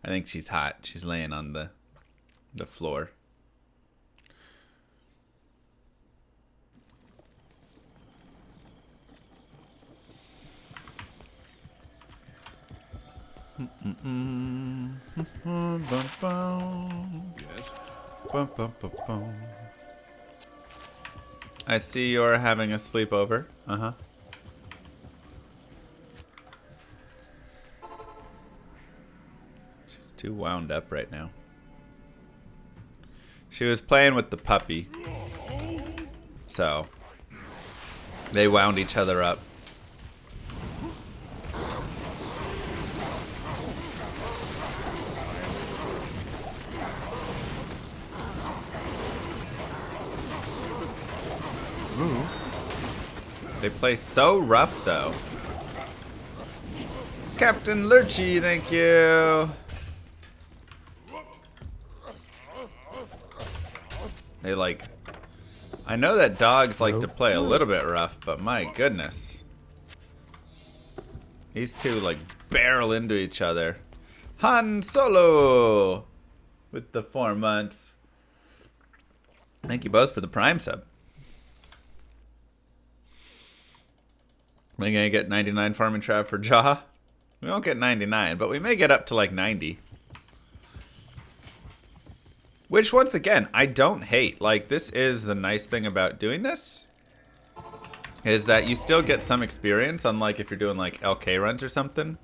I think she's hot. She's laying on the floor. Yes. I see you're having a sleepover. Uh-huh. She's too wound up right now. She was playing with the puppy. So they wound each other up. Ooh. They play so rough, though. Captain Lurchy, thank you. They like... I know that dogs like to play a little bit rough, but my goodness. These two like barrel into each other. Han Solo! With the 4 months. Thank you both for the Prime sub. Am I gonna get 99 farming Trav for Jaw? We won't get 99, but we may get up to like 90. Which, once again, I don't hate. Like, this is the nice thing about doing this. Is that you still get some experience, unlike if you're doing like LK runs or something.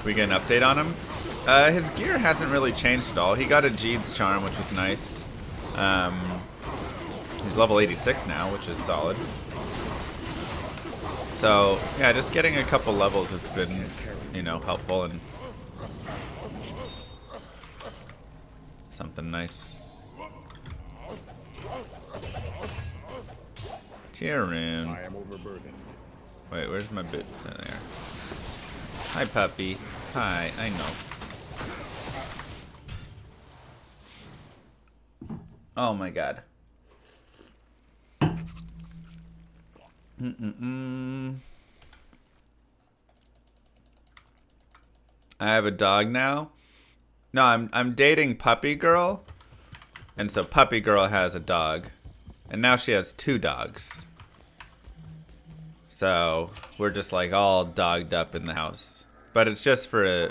We get an update on him. His gear hasn't really changed at all. He got a Jeed's charm, which was nice. He's level 86 now, which is solid. So, yeah, just getting a couple levels has been, you know, helpful and something nice. RUNE. I am overburdened. Wait, where's my boots? In there. Hi, puppy. Hi, I know. Oh my god. I have a dog now. No, I'm dating Puppy Girl, and so Puppy Girl has a dog, and now she has 2 dogs. So we're just like all dogged up in the house, but it's just for a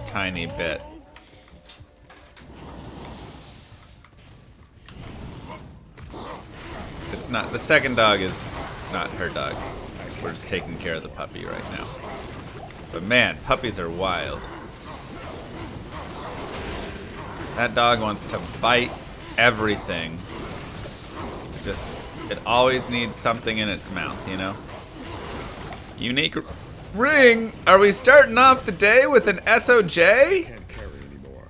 tiny bit. It's not, the second dog is not her dog. We're just taking care of the puppy right now. But man, puppies are wild. That dog wants to bite everything. It always needs something in its mouth, you know? Unique ring! Are we starting off the day with an SOJ? Can't carry anymore.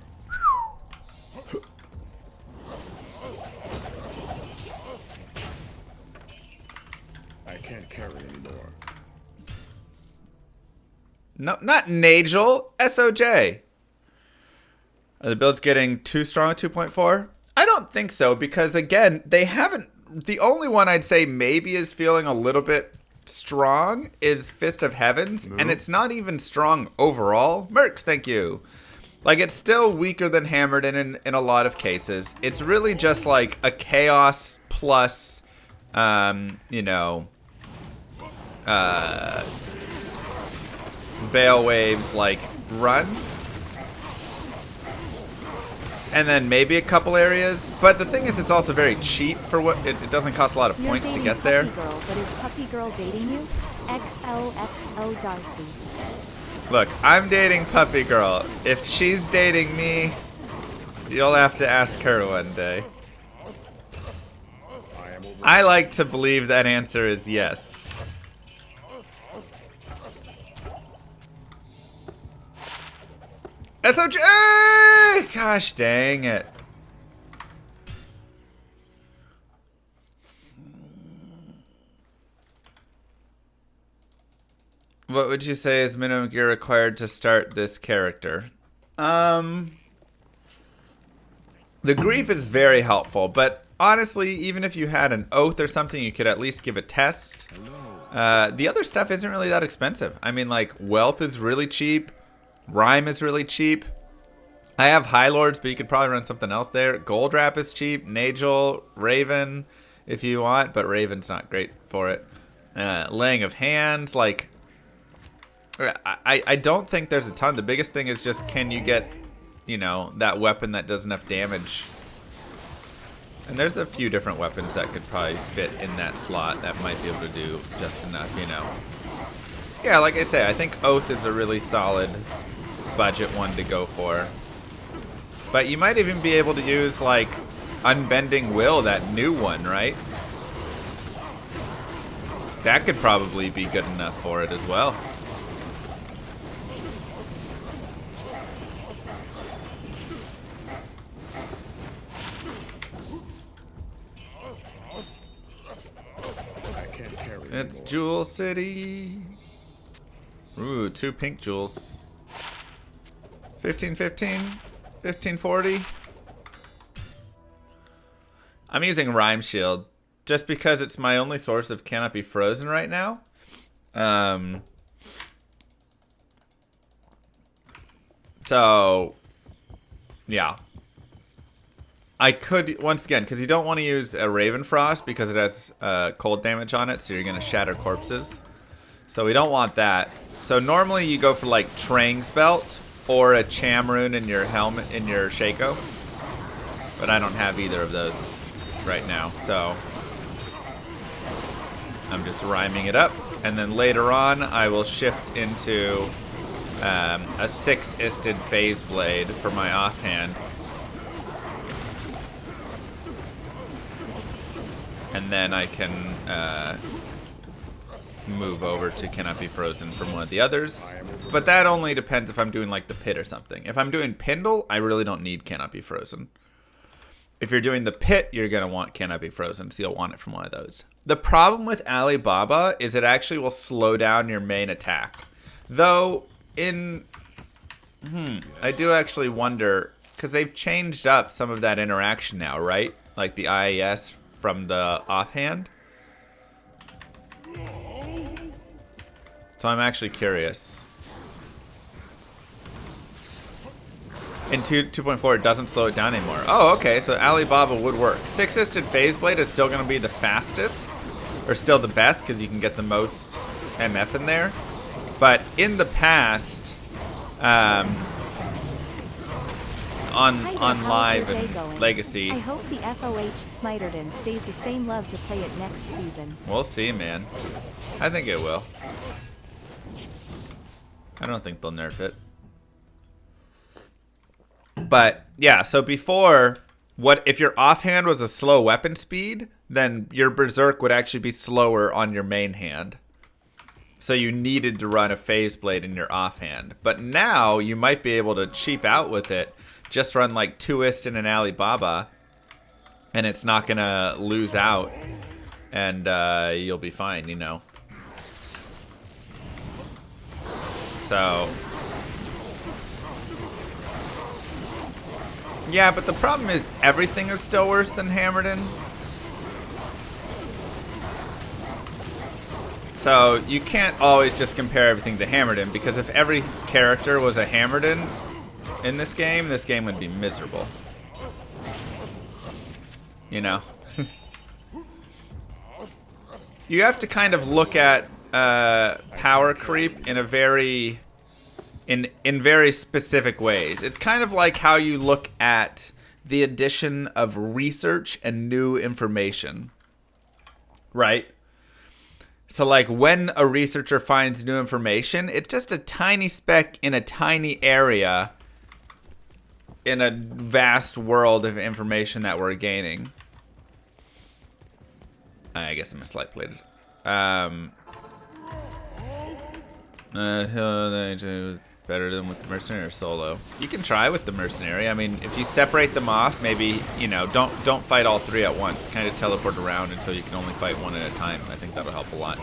I can't carry anymore. No, not Nagel. SOJ. Are the builds getting too strong at 2.4? I don't think so, because again, they haven't... The only one I'd say maybe is feeling a little bit strong is Fist of Heavens, and it's not even strong overall. Mercs, thank you. Like, it's still weaker than Hammered in a lot of cases. It's really just like a Chaos plus, you know, Veil Waves, like, run. And then maybe a couple areas. But the thing is, it's also very cheap for what... It doesn't cost a lot of points to get there. Girl, but is Puppy Girl dating you? XOXO Darcy. Look, I'm dating Puppy Girl. If she's dating me, you'll have to ask her one day. I like to believe that answer is yes. SOJ! Gosh dang it. What would you say is minimum gear required to start this character? The grief is very helpful, but honestly, even if you had an oath or something, you could at least give a test. The other stuff isn't really that expensive. I mean, like, wealth is really cheap. Rhyme is really cheap. I have High Lords, but you could probably run something else there. Gold Wrap is cheap. Nagel, Raven, if you want, but Raven's not great for it. Laying of Hands, like, I don't think there's a ton. The biggest thing is just, can you get, you know, that weapon that does enough damage? And there's a few different weapons that could probably fit in that slot that might be able to do just enough, you know. Yeah, like I say, I think Oath is a really solid budget one to go for. But you might even be able to use, like, Unbending Will, that new one, right? That could probably be good enough for it as well. I can't carry It's anymore. Jewel City. Ooh, 2 pink jewels. 1515, 1540. I'm using Rhyme Shield just because it's my only source of Cannot Be Frozen right now. So, yeah. I could, once again, because you don't want to use a Raven Frost because it has cold damage on it, so you're going to shatter corpses. So we don't want that. So normally you go for like Trang's Belt or a Cham Rune in your helmet, in your Shaco. But I don't have either of those right now, so I'm just rhyming it up. And then later on I will shift into a 6-isted Phase Blade for my offhand. And then I can move over to Cannot Be Frozen from one of the others. But that only depends if I'm doing like the Pit or something. If I'm doing Pindle, I really don't need Cannot Be Frozen. If you're doing the Pit, you're going to want Cannot Be Frozen, so you'll want it from one of those. The problem with Alibaba is it actually will slow down your main attack. Though, in... I do actually wonder, because they've changed up some of that interaction now, right? Like the IAS from the offhand. So I'm actually curious. In 2.4, it doesn't slow it down anymore. Oh, okay, so Alibaba would work. 6-isted Phase Blade is still going to be the fastest, or still the best, because you can get the most MF in there. But in the past, on Live and Legacy, I hope the FOH Smiterton stays the same. Love to play it next season. we'll see, man. I think it will. I don't think they'll nerf it. But yeah, so before, what if your offhand was a slow weapon speed, then your Berserk would actually be slower on your main hand. So you needed to run a Phase Blade in your offhand. But now you might be able to cheap out with it. Just run like 2-ist and an Alibaba, and it's not gonna lose out, and you'll be fine, you know. So yeah, but the problem is everything is still worse than Hammerden. So you can't always just compare everything to Hammerden, because if every character was a Hammerden in this game would be miserable. You know? You have to kind of look at power creep in a very in very specific ways. It's kind of like how you look at the addition of research and new information. Right? So like when a researcher finds new information, it's just a tiny speck in a tiny area in a vast world of information that we're gaining. I guess I'm a slight bladed. Better than with the mercenary or solo. You can try with the mercenary. I mean, if you separate them off, maybe, you know, don't fight all three at once. Kind of teleport around until you can only fight one at a time. I think that'll help a lot.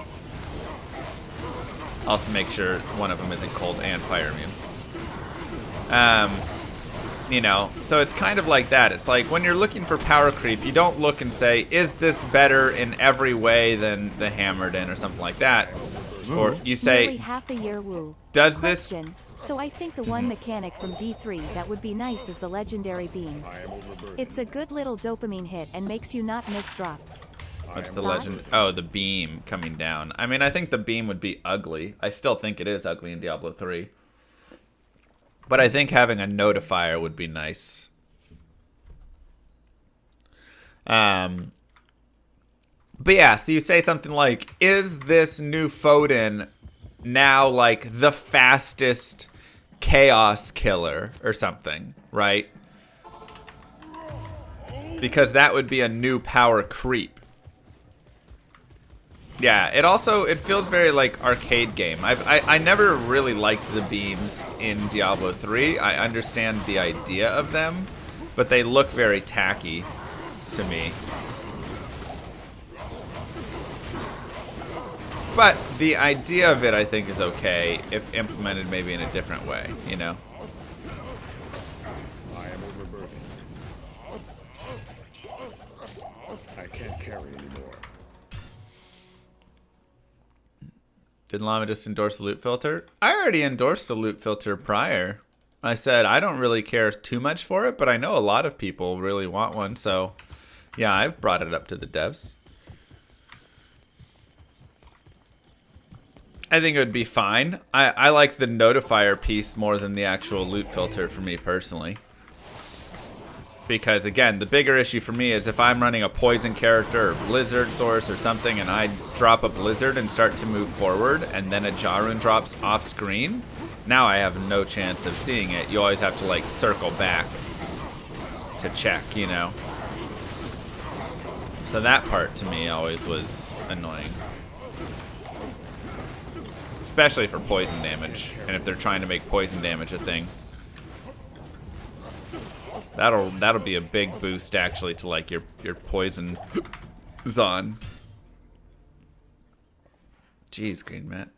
Also make sure one of them isn't cold and fire immune. You know, so it's kind of like that. It's like when you're looking for power creep, you don't look and say, is this better in every way than the Hammered In or something like that? Or you Nearly say, half a year woo. does this... Question. So I think the one mechanic from D3 that would be nice is the legendary beam. It's a good little dopamine hit and makes you not miss drops. What's the legend? Oh, the beam coming down. I mean, I think the beam would be ugly. I still think it is ugly in Diablo 3. But I think having a notifier would be nice. But yeah, so you say something like, is this new Foden now like the fastest chaos killer or something, right? Because that would be a new power creep. Yeah, it feels very like arcade game. I never really liked the beams in Diablo 3. I understand the idea of them, but they look very tacky to me. But the idea of it, I think, is okay if implemented maybe in a different way, you know? I am overburdened. I can't carry anymore. Did Llama just endorse the loot filter? I already endorsed the loot filter prior. I said I don't really care too much for it, but I know a lot of people really want one, so yeah, I've brought it up to the devs. I think it would be fine. I like the notifier piece more than the actual loot filter for me personally. Because again, the bigger issue for me is if I'm running a poison character or blizzard source or something and I drop a blizzard and start to move forward and then a Jarun drops off screen, now I have no chance of seeing it. You always have to like circle back to check, you know. So that part to me always was annoying. Especially for poison damage, and if they're trying to make poison damage a thing. That'll be a big boost actually to like your poison zon. Jeez, Green Matt.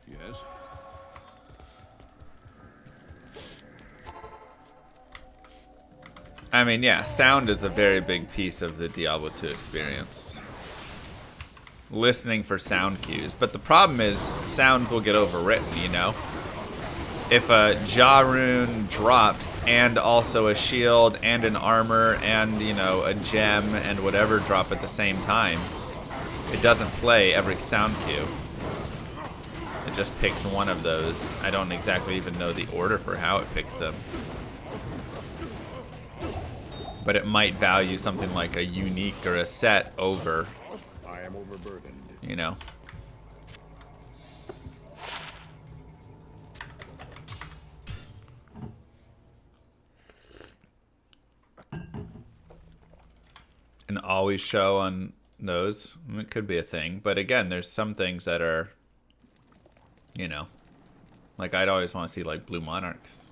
Yes? I mean, yeah, sound is a very big piece of the Diablo 2 experience. Listening for sound cues. But the problem is, sounds will get overwritten, you know? If a Jarun drops, and also a shield, and an armor, and, you know, a gem, and whatever drop at the same time, it doesn't play every sound cue. It just picks one of those. I don't exactly even know the order for how it picks them. But it might value something like a unique or a set over, I am overburdened. you know. And always show on those. It could be a thing. But again, there's some things that are, you know, like I'd always want to see like Blue Monarchs.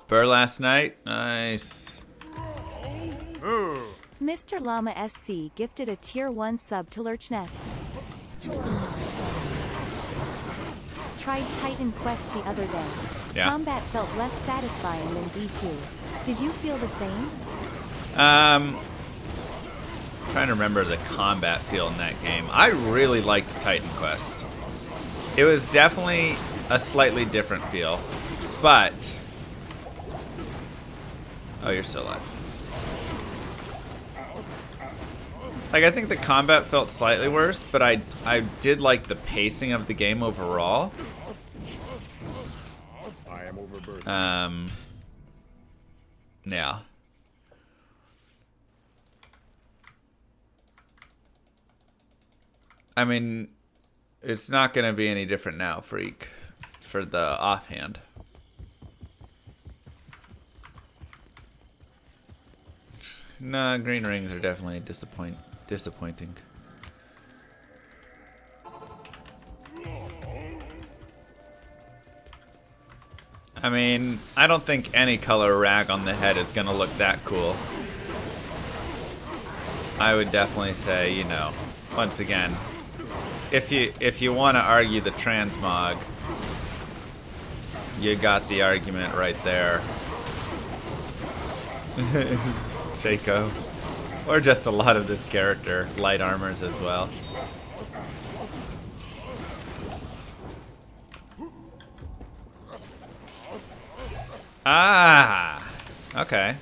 Burr last night. Nice. Mr. Llama SC gifted a tier 1 sub to Lurch Nest. Tried Titan Quest the other day. Yeah. Combat felt less satisfying than D2. Did you feel the same? Trying to remember the combat feel in that game. I really liked Titan Quest. It was definitely a slightly different feel, but oh, you're still alive. Like, I think the combat felt slightly worse, but I did like the pacing of the game overall. I am overburdened. Yeah. I mean, it's not going to be any different now, Freak, for the offhand. No, green rings are definitely disappointing. I mean, I don't think any color rag on the head is gonna look that cool. I would definitely say, you know, once again, if you want to argue the transmog, you got the argument right there. Shaco. Or just a lot of this character, light armors as well. Ah! Okay.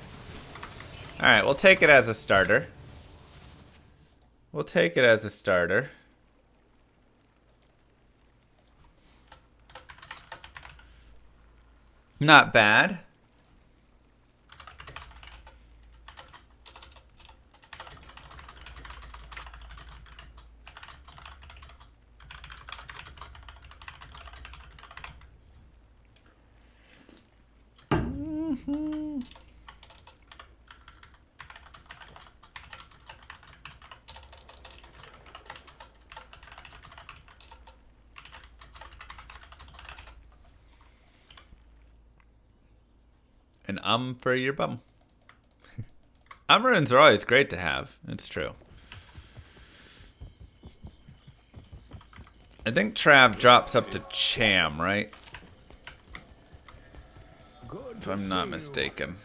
Alright, we'll take it as a starter. We'll take it as a starter. Not bad. An for your bum. Runes are always great to have. It's true. I think Trav drops up to Cham, right? If I'm not mistaken.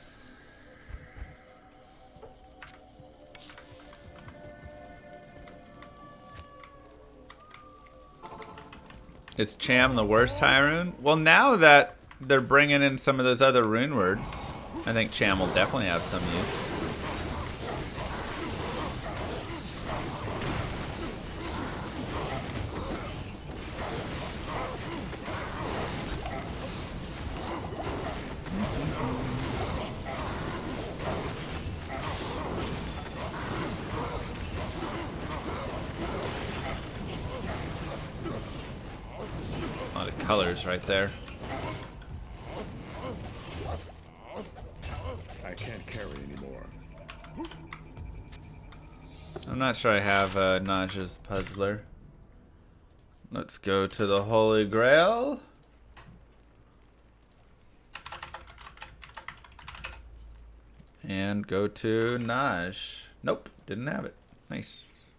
Is Cham the worst high rune? Well, now that they're bringing in some of those other rune words, I think Cham will definitely have some use. A lot of colors right there. I can't carry anymore. I'm not sure I have Naj's Puzzler. Let's go to the Holy Grail. And go to Naj. Nope, didn't have it. Nice.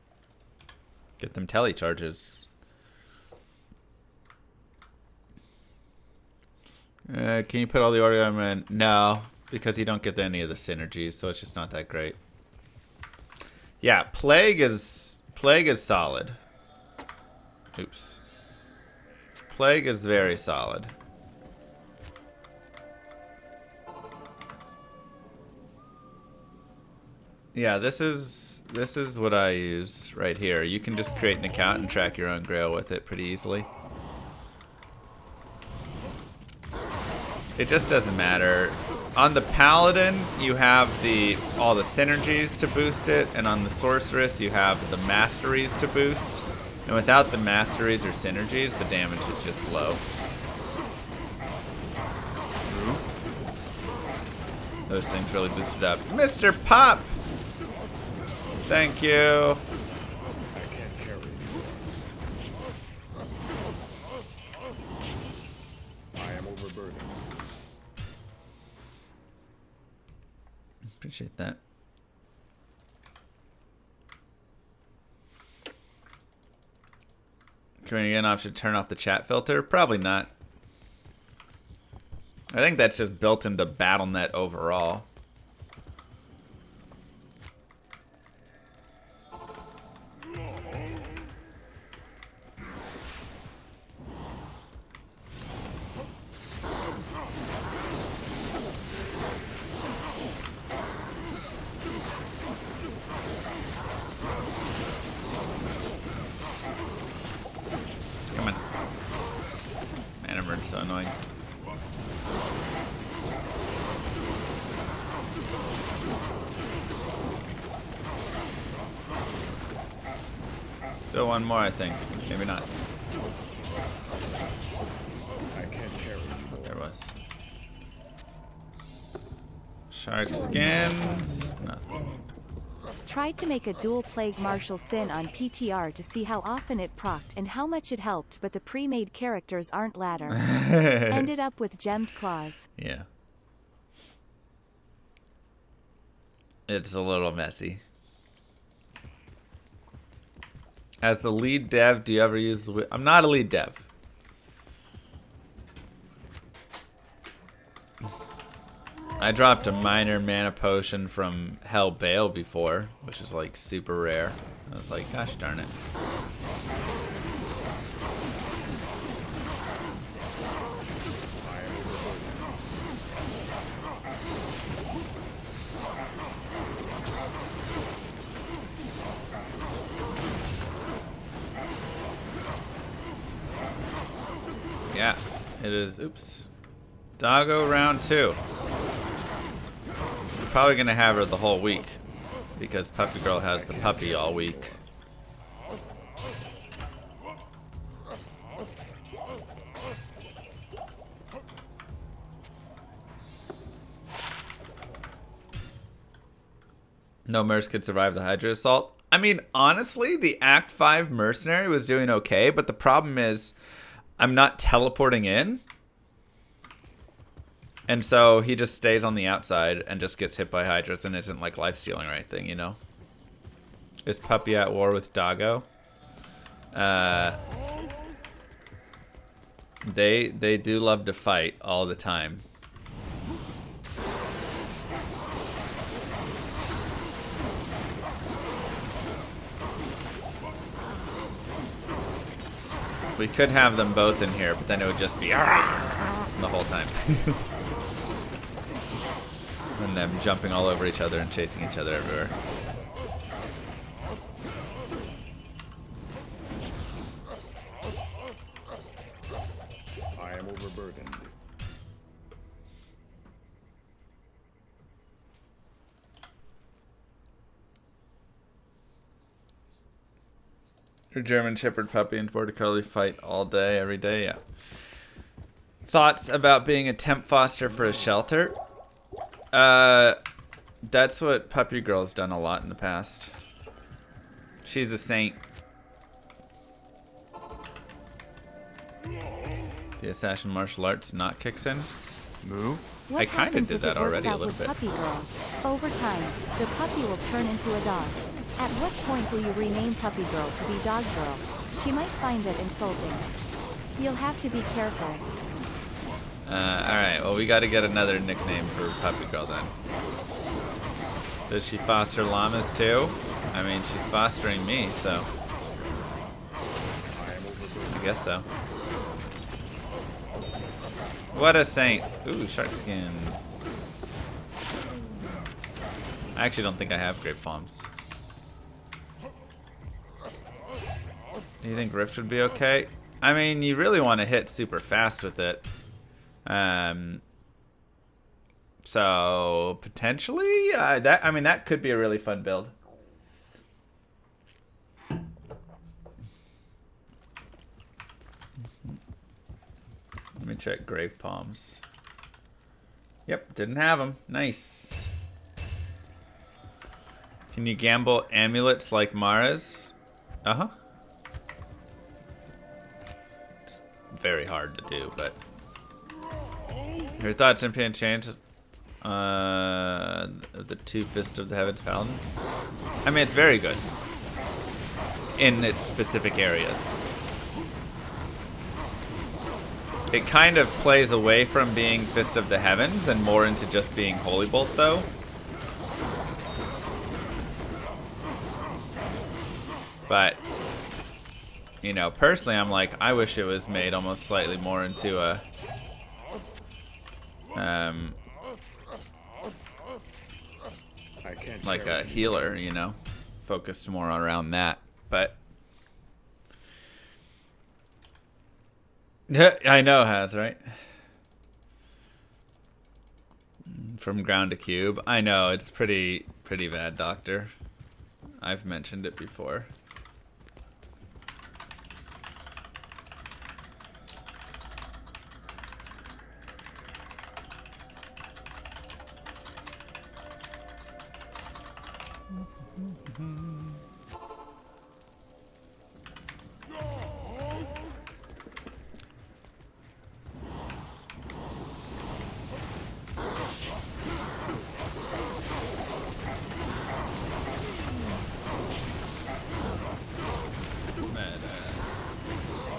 Get them tele charges. Can you put all the order armor in? No, because you don't get any of the synergies, so it's just not that great. Yeah, Plague is solid. Oops. Plague is very solid. Yeah, this is what I use right here. You can just create an account and track your own Grail with it pretty easily. It just doesn't matter. On the Paladin, you have all the synergies to boost it, and on the Sorceress, you have the masteries to boost. And without the masteries or synergies, the damage is just low. Those things really boosted up. Mr. Pop! Thank you. I can't carry anymore. I am overburdened. Appreciate that. Can we get an option to turn off the chat filter? Probably not. I think that's just built into BattleNet overall. Come on. Man, I'm so annoying. Still one more, I think. Maybe not. I can't carry anymore. There was. Shark skins. Nothing. Tried to make a dual plague martial sin on PTR to see how often it procced and how much it helped, but the pre-made characters aren't ladder. Ended up with gemmed claws. Yeah. It's a little messy. As the lead dev, do you ever use the... I'm not a lead dev. I dropped a minor mana potion from Hell Bale before, which is like super rare. I was like, gosh darn it. Yeah, it is. Oops. Doggo round 2. We're probably going to have her the whole week because Puppy Girl has the puppy all week. No Mercs could survive the Hydra Assault. I mean, honestly, the Act 5 Mercenary was doing okay, but the problem is I'm not teleporting in. And so he just stays on the outside and just gets hit by Hydras and isn't like life stealing or anything, you know? Is Puppy at war with Doggo? They do love to fight all the time. We could have them both in here, but then it would just be the whole time. And them jumping all over each other and chasing each other everywhere. I am overburdened. Your German Shepherd puppy and Border Collie fight all day, every day, yeah. Thoughts about being a temp foster for a shelter? That's what Puppy Girl's done a lot in the past. She's a saint. The assassin martial arts not kicks in. Move. What I kind of did that already a little bit. Puppy Girl? Over time, the puppy will turn into a dog. At what point will you rename Puppy Girl to be Dog Girl? She might find it insulting. You'll have to be careful. Alright, well we gotta get another nickname for Puppy Girl then. Does she foster llamas too? I mean, she's fostering me, so... I guess so. What a saint. Ooh, shark skins. I actually don't think I have grape palms. Do you think Rift would be okay? I mean, you really want to hit super fast with it. So potentially, that could be a really fun build. Let me check Grave Palms. Yep, didn't have them. Nice. Can you gamble amulets like Mara's? Uh-huh. Just very hard to do, but... Your thoughts on Pan Change? The Two Fist of the Heavens Paladin? I mean, it's very good. In its specific areas. It kind of plays away from being Fist of the Heavens and more into just being Holy Bolt, though. But, you know, personally, I'm like, I wish it was made almost slightly more into a... like a healer, you know, focused more around that. But I know, Has, right? From ground to cube. I know, it's pretty bad, Doctor. I've mentioned it before.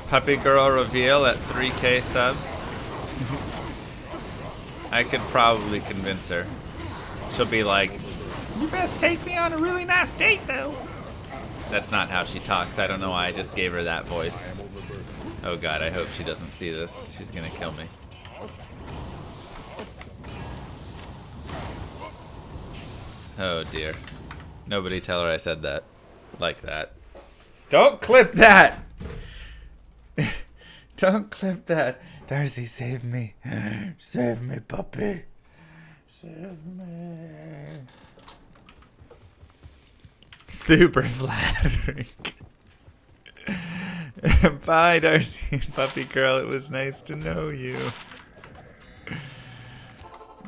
Puppy girl reveal at 3K subs. I could probably convince her. She'll be like, "You best take me on a really nice date, though." That's not how she talks. I don't know why I just gave her that voice. Oh god, I hope she doesn't see this. She's gonna kill me. Oh dear. Nobody tell her I said that. Like that. Don't clip that! Don't clip that. Darcy, save me. Save me, puppy. Save me. Super flattering. Bye, Darcy and Puppy Girl. It was nice to know you.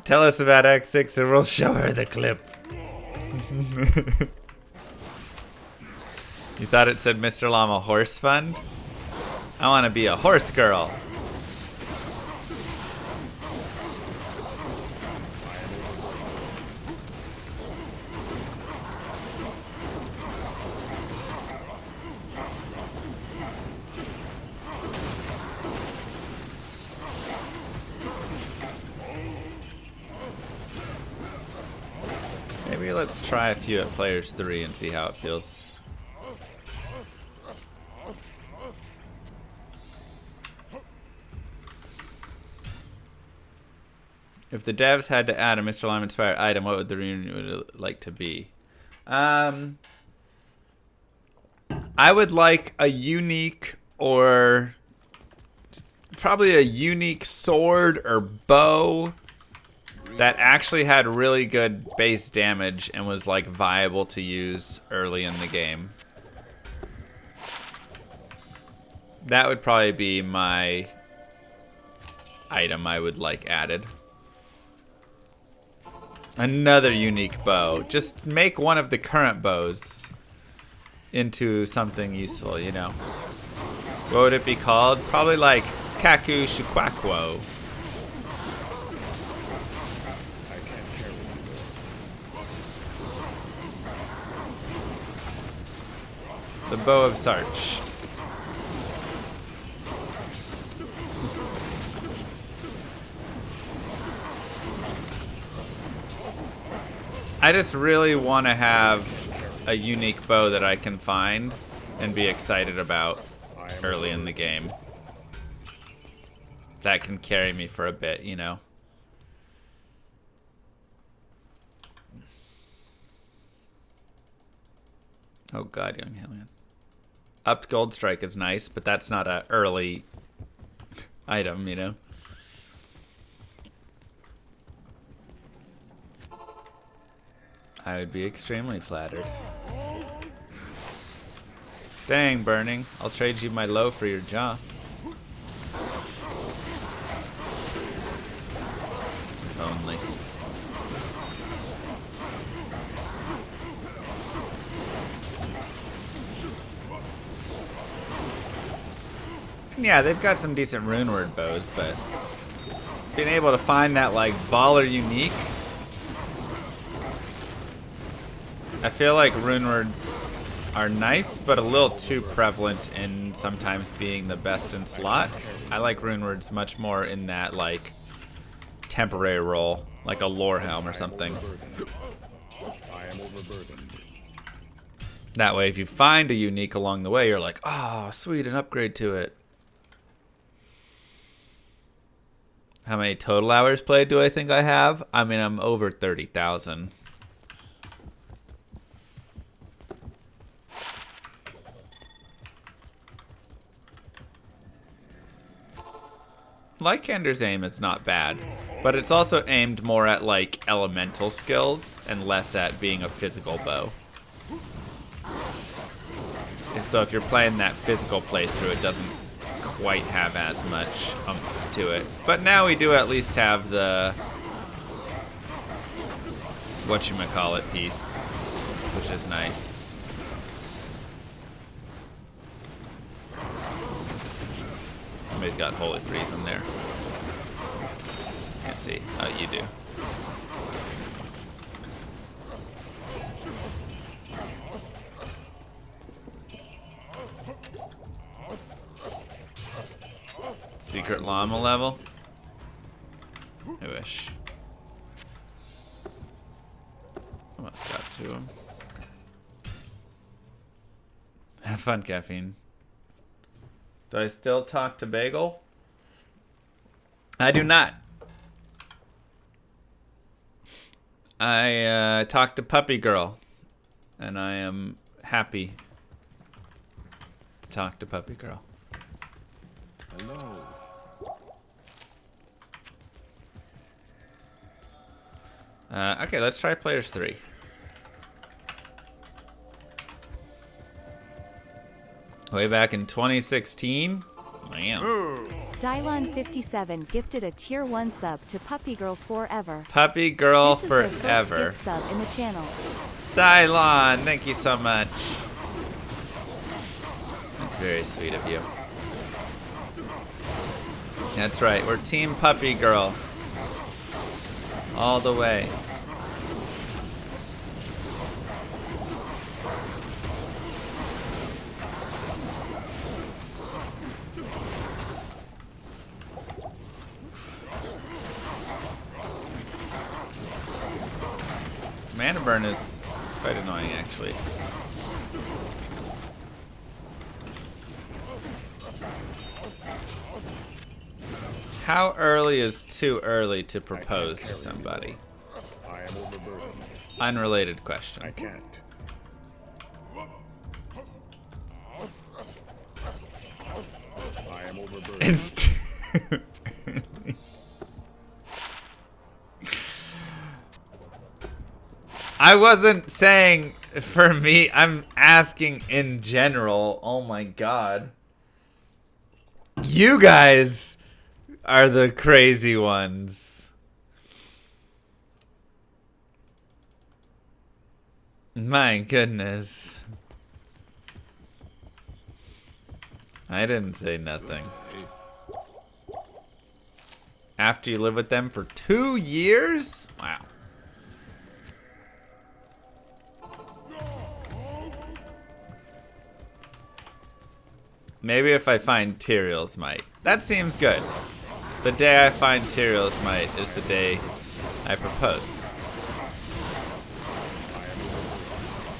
Tell us about Act 6 and we'll show her the clip. You thought it said Mr. Llama Horse Fund? I want to be a horse girl. Maybe let's try a few at Players 3 and see how it feels. If the devs had to add a Mr. Lime inspired item, what would the RUNE like to be? I would like a unique or probably a unique sword or bow that actually had really good base damage and was like viable to use early in the game. That would probably be my item I would like added. Another unique bow. Just make one of the current bows into something useful, you know. What would it be called? Probably like Kaku Shukwakwo. The Bow of Sarch. I just really want to have a unique bow that I can find and be excited about early in the game. That can carry me for a bit, you know. Oh god, young Hellion. Upped Gold Strike is nice, but that's not an early item, you know. I would be extremely flattered. Dang, Burning. I'll trade you my low for your jaw. If only. And yeah, they've got some decent rune word bows, but being able to find that like baller unique, I feel like rune words are nice, but a little too prevalent in sometimes being the best in slot. I like rune words much more in that like temporary role, like a lore helm or something. I am overburdened. That way, if you find a unique along the way, you're like, oh, sweet, an upgrade to it. How many total hours played do I think I have? I mean, I'm over 30,000. Lycander's aim is not bad, but it's also aimed more at like elemental skills and less at being a physical bow. And so if you're playing that physical playthrough, it doesn't quite have as much oomph to it. But now we do at least have the whatchamacallit piece, which is nice. Somebody's got Holy Freeze in there. Can't see. Oh, you do. Secret llama level? I wish. Almost got to him. Have fun, caffeine. Do I still talk to Bagel? I do not. I talked to Puppy Girl, and I am happy to talk to Puppy Girl. Hello. Okay, let's try players 3. Way back in 2016. Man. Dylon57 gifted a tier 1 sub to Puppy Girl Forever. Puppy Girl This is their Forever. first gift sub in the channel. Dylon, thank you so much. That's very sweet of you. That's right, we're Team Puppy Girl. All the way. Mana burn is quite annoying, actually. How early is too early to propose to somebody? I am overburdened. Unrelated question. I can't. I am overburdened. It's too early. I wasn't saying for me, I'm asking in general. Oh my god. You guys are the crazy ones. My goodness. I didn't say nothing. After you live with them for 2 years? Wow. Maybe if I find Tyrell's Might. That seems good. The day I find Tyrell's Might is the day I propose.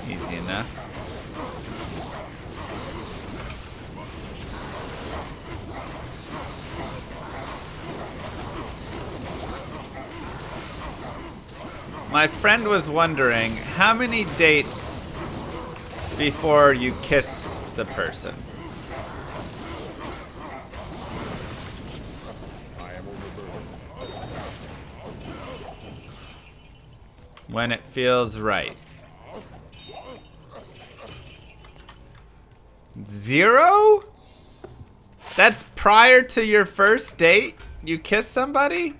Easy enough. My friend was wondering how many dates before you kiss the person. When it feels right. 0? That's prior to your first date? You kiss somebody?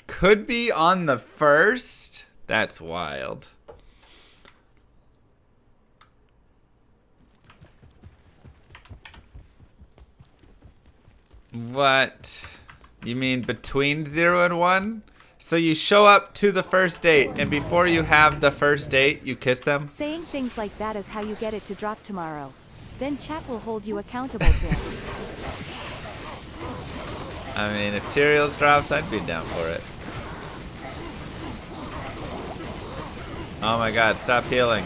Could be on the first? That's wild. What? You mean between 0 and 1? So you show up to the first date, and before you have the first date, you kiss them? Saying things like that is how you get it to drop tomorrow. Then chat will hold you accountable to it. I mean, if Tyrell's drops, I'd be down for it. Oh my god, stop healing.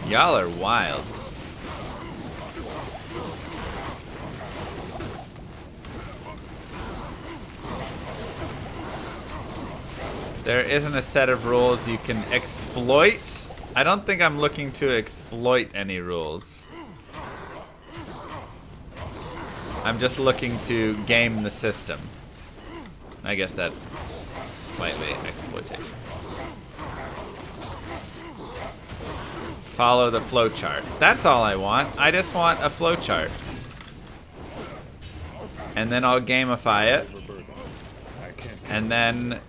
Y'all are wild. There isn't a set of rules you can exploit. I don't think I'm looking to exploit any rules. I'm just looking to game the system. I guess that's slightly exploitation. Follow the flowchart. That's all I want. I just want a flowchart. And then I'll gamify it. And then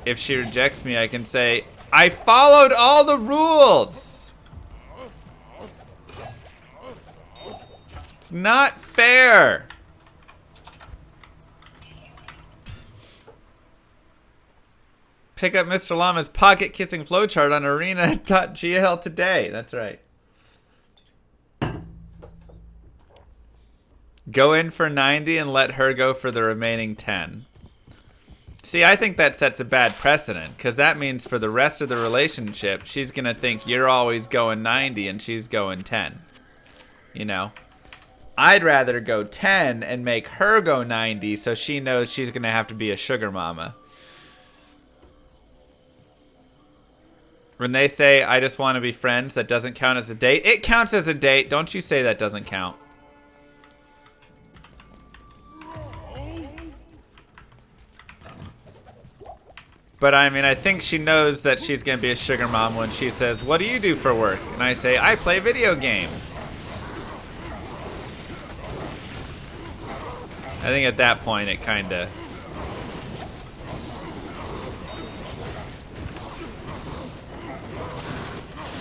if she rejects me, I can say, I followed all the rules! It's not fair! Pick up Mr. Llama's pocket kissing flowchart on arena.gl today. That's right. Go in for 90 and let her go for the remaining 10. See, I think that sets a bad precedent, because that means for the rest of the relationship, she's going to think you're always going 90 and she's going 10. You know? I'd rather go 10 and make her go 90 so she knows she's going to have to be a sugar mama. When they say, I just want to be friends, that doesn't count as a date. It counts as a date. Don't you say that doesn't count. But I mean, I think she knows that she's going to be a sugar mom when she says, what do you do for work? And I say, I play video games. I think at that point it kind of...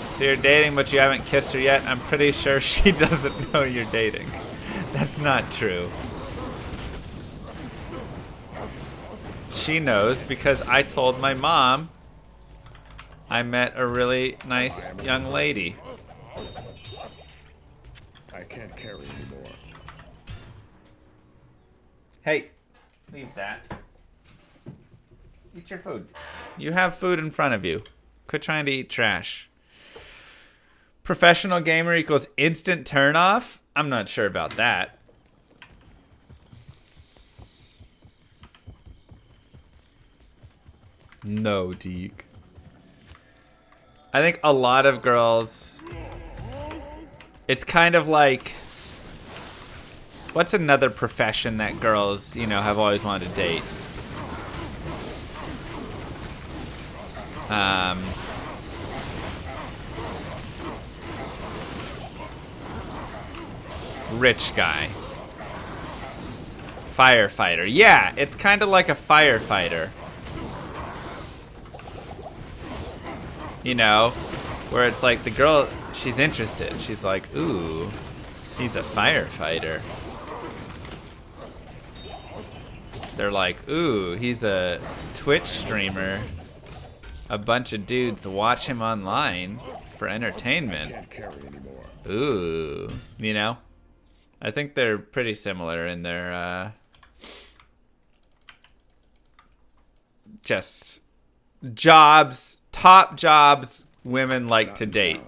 So you're dating but you haven't kissed her yet? I'm pretty sure she doesn't know you're dating. That's not true. She knows because I told my mom I met a really nice young lady. I can't carry anymore. Hey, leave that. Eat your food. You have food in front of you. Quit trying to eat trash. Professional gamer equals instant turn off? I'm not sure about that. No, Deke. I think a lot of girls... It's kind of like... What's another profession that girls, you know, have always wanted to date? Rich guy. Firefighter. Yeah, it's kind of like a firefighter. You know, where it's like the girl, she's interested. She's like, ooh, he's a firefighter. They're like, ooh, he's a Twitch streamer. A bunch of dudes watch him online for entertainment. Can't carry anymore. Ooh, you know? I think they're pretty similar in their, just jobs, top jobs women like to date.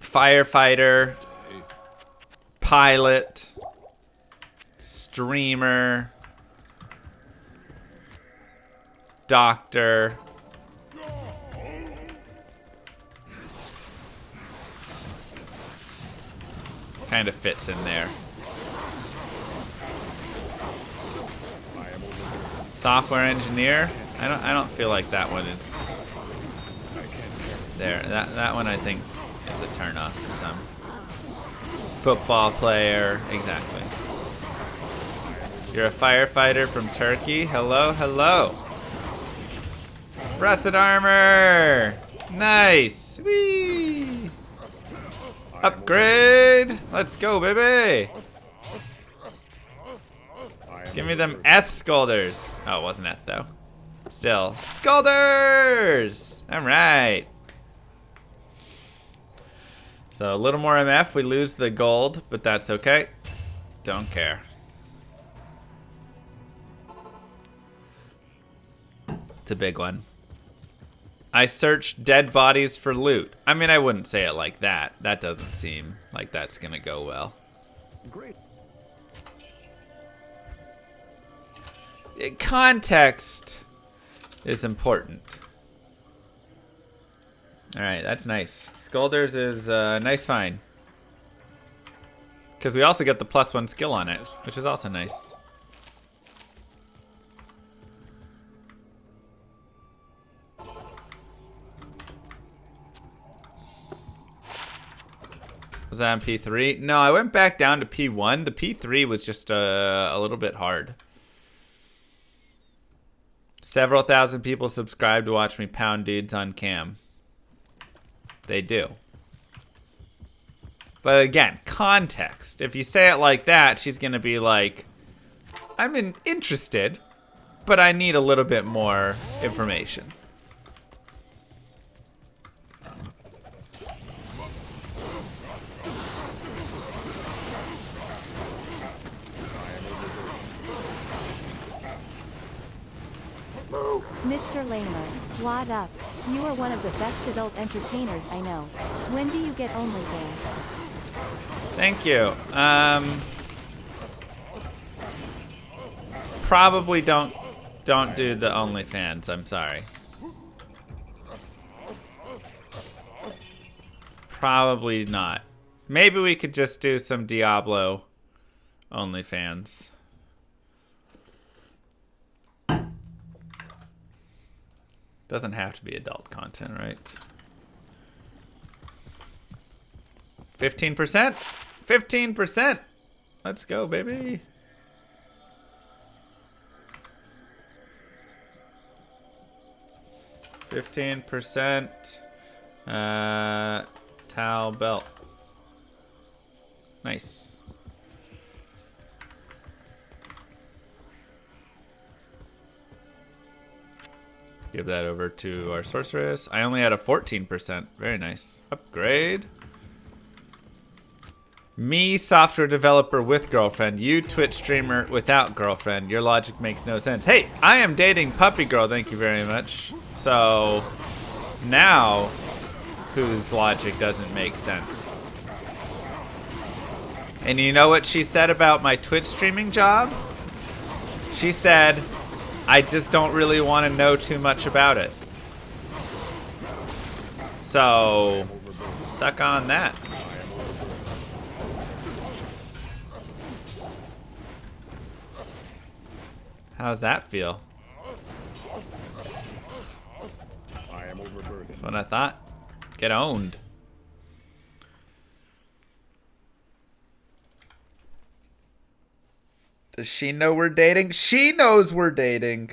Firefighter, pilot, streamer, doctor. Kind of fits in there. Software engineer. I don't feel like that one is there. That one I think is a turn off for some. Football player. Exactly. You're a firefighter from Turkey. Hello, hello. Rusted armor. Nice. Whee. Upgrade. Let's go, baby. Give me them Eth Scolders. Oh, it wasn't Eth, though. Still. Scolders! Alright. So, a little more MF. We lose the gold, but that's okay. Don't care. It's a big one. I searched dead bodies for loot. I mean, I wouldn't say it like that. That doesn't seem like that's gonna go well. Great. Context is important. Alright, that's nice. Scolders is a nice find. Because we also get the +1 skill on it, which is also nice. Was that on P3? No, I went back down to P1. The P3 was just a little bit hard. Several thousand people subscribe to watch me pound dudes on cam. They do. But again, context. If you say it like that, she's going to be like, I'm interested, but I need a little bit more information. Mr. Lamer, what up? You are one of the best adult entertainers I know. When do you get OnlyFans? Thank you. Probably don't do the OnlyFans. I'm sorry. Probably not. Maybe we could just do some Diablo OnlyFans. Doesn't have to be adult content, right? 15%? 15%! Let's go, baby. %. Towel belt. Nice. Give that over to our sorceress. I only had a 14%. Very nice. Upgrade. Me, software developer with girlfriend. You, Twitch streamer without girlfriend. Your logic makes no sense. Hey, I am dating Puppy Girl. Thank you very much. So, now, whose logic doesn't make sense? And you know what she said about my Twitch streaming job? She said, I just don't really want to know too much about it. So, suck on that. How's that feel? That's what I thought. Get owned. Does she know we're dating? She knows we're dating.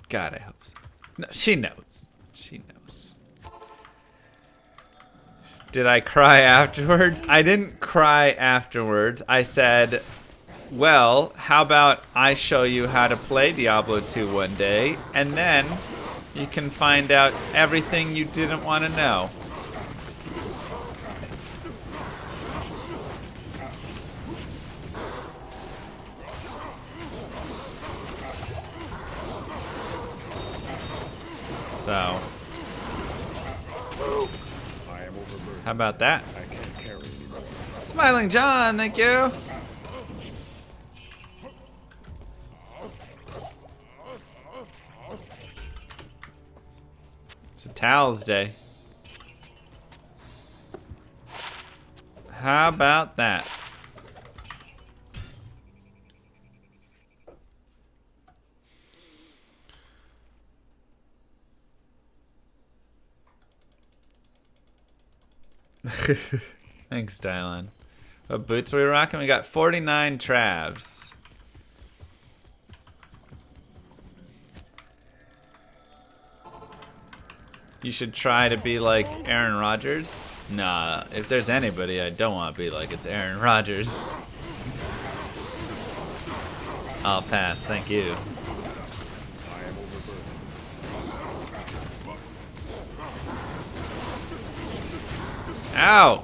God, I hope so. No, she knows. She knows. Did I cry afterwards? I didn't cry afterwards. I said, well, how about I show you how to play Diablo 2 one day, and then you can find out everything you didn't want to know. So, how about that? I can't carry anymore. Smiling John, thank you. It's a towels day. How about that? Thanks, Dylan. What boots are we rocking? We got 49 Travs. You should try to be like Aaron Rodgers. Nah, if there's anybody I don't want to be like, it's Aaron Rodgers. I'll pass, thank you. Ow!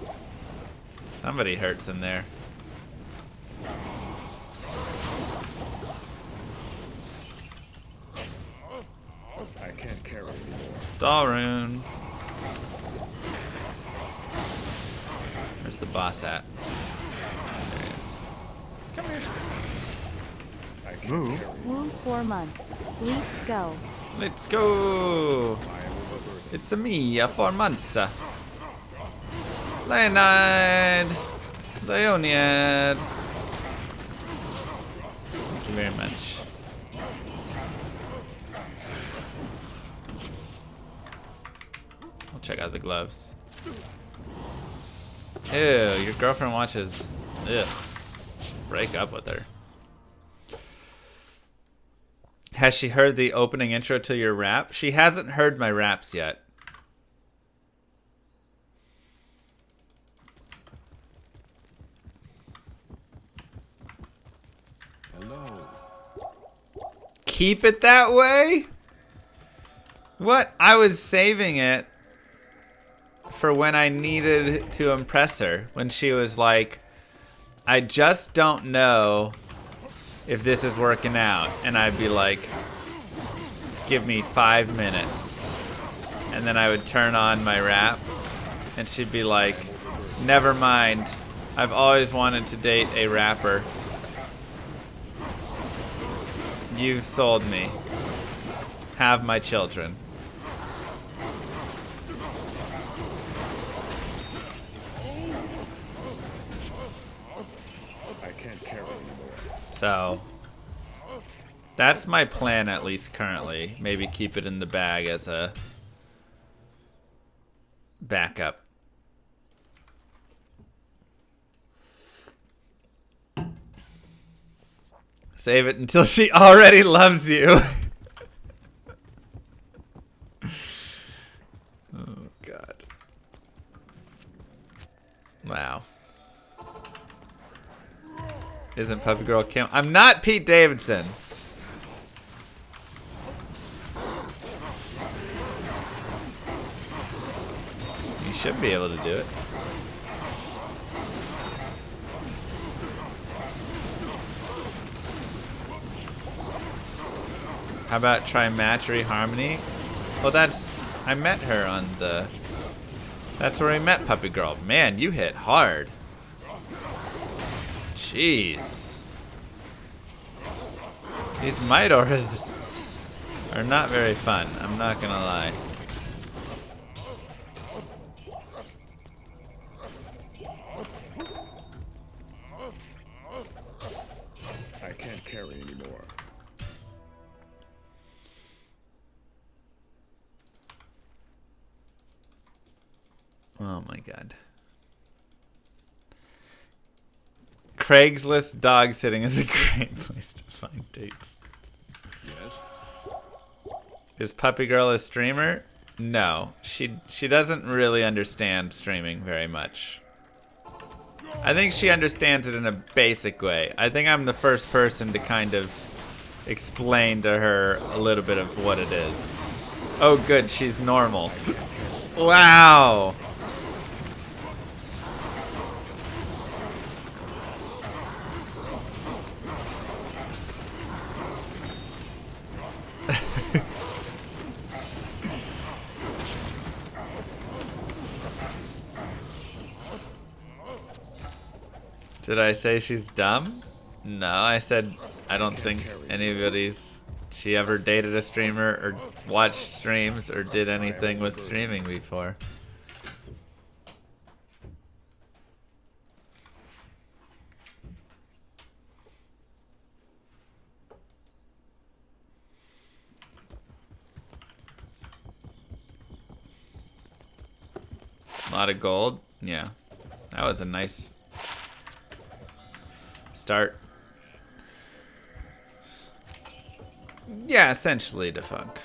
Somebody hurts in there. I can't carry anymore. Rune. Where's the boss at? There he is. Come here. I can't Ooh. carry. Woo 4 months. Let's go. Let's go! I am overburdened. It's a me, 4 months. Leonard! Leonid! Thank you very much. I'll check out the gloves. Ew, your girlfriend watches. Ugh. Break up with her. Has she heard the opening intro to your rap? She hasn't heard my raps yet. keep it that way? What? I was saving it for when I needed to impress her. When she was like, I just don't know if this is working out. And I'd be like, give me 5 minutes. And then I would turn on my rap. And she'd be like, never mind. I've always wanted to date a rapper. You've sold me. Have my children. I can't carry anymore. So that's my plan, at least currently. Maybe keep it in the bag as a backup. Save it until she already loves you. Oh, God. Wow. Isn't Puppy Girl Kim? I'm not Pete Davidson. You should be able to do it. How about try Matchery Harmony? Well, I met her on the, that's where I met Puppy Girl. Man, you hit hard. Jeez. These Midors are not very fun, I'm not gonna lie. I can't carry anymore. Oh my God. Craigslist dog sitting is a great place to find dates. Yes? Is Puppy Girl a streamer? No. She doesn't really understand streaming very much. I think she understands it in a basic way. I think I'm the first person to kind of explain to her a little bit of what it is. Oh good, she's normal. Wow. Did I say she's dumb? No, I said I don't think she ever dated a streamer or watched streams or did anything with streaming before. A lot of gold? Yeah. That was a nice start. Yeah, essentially defunct.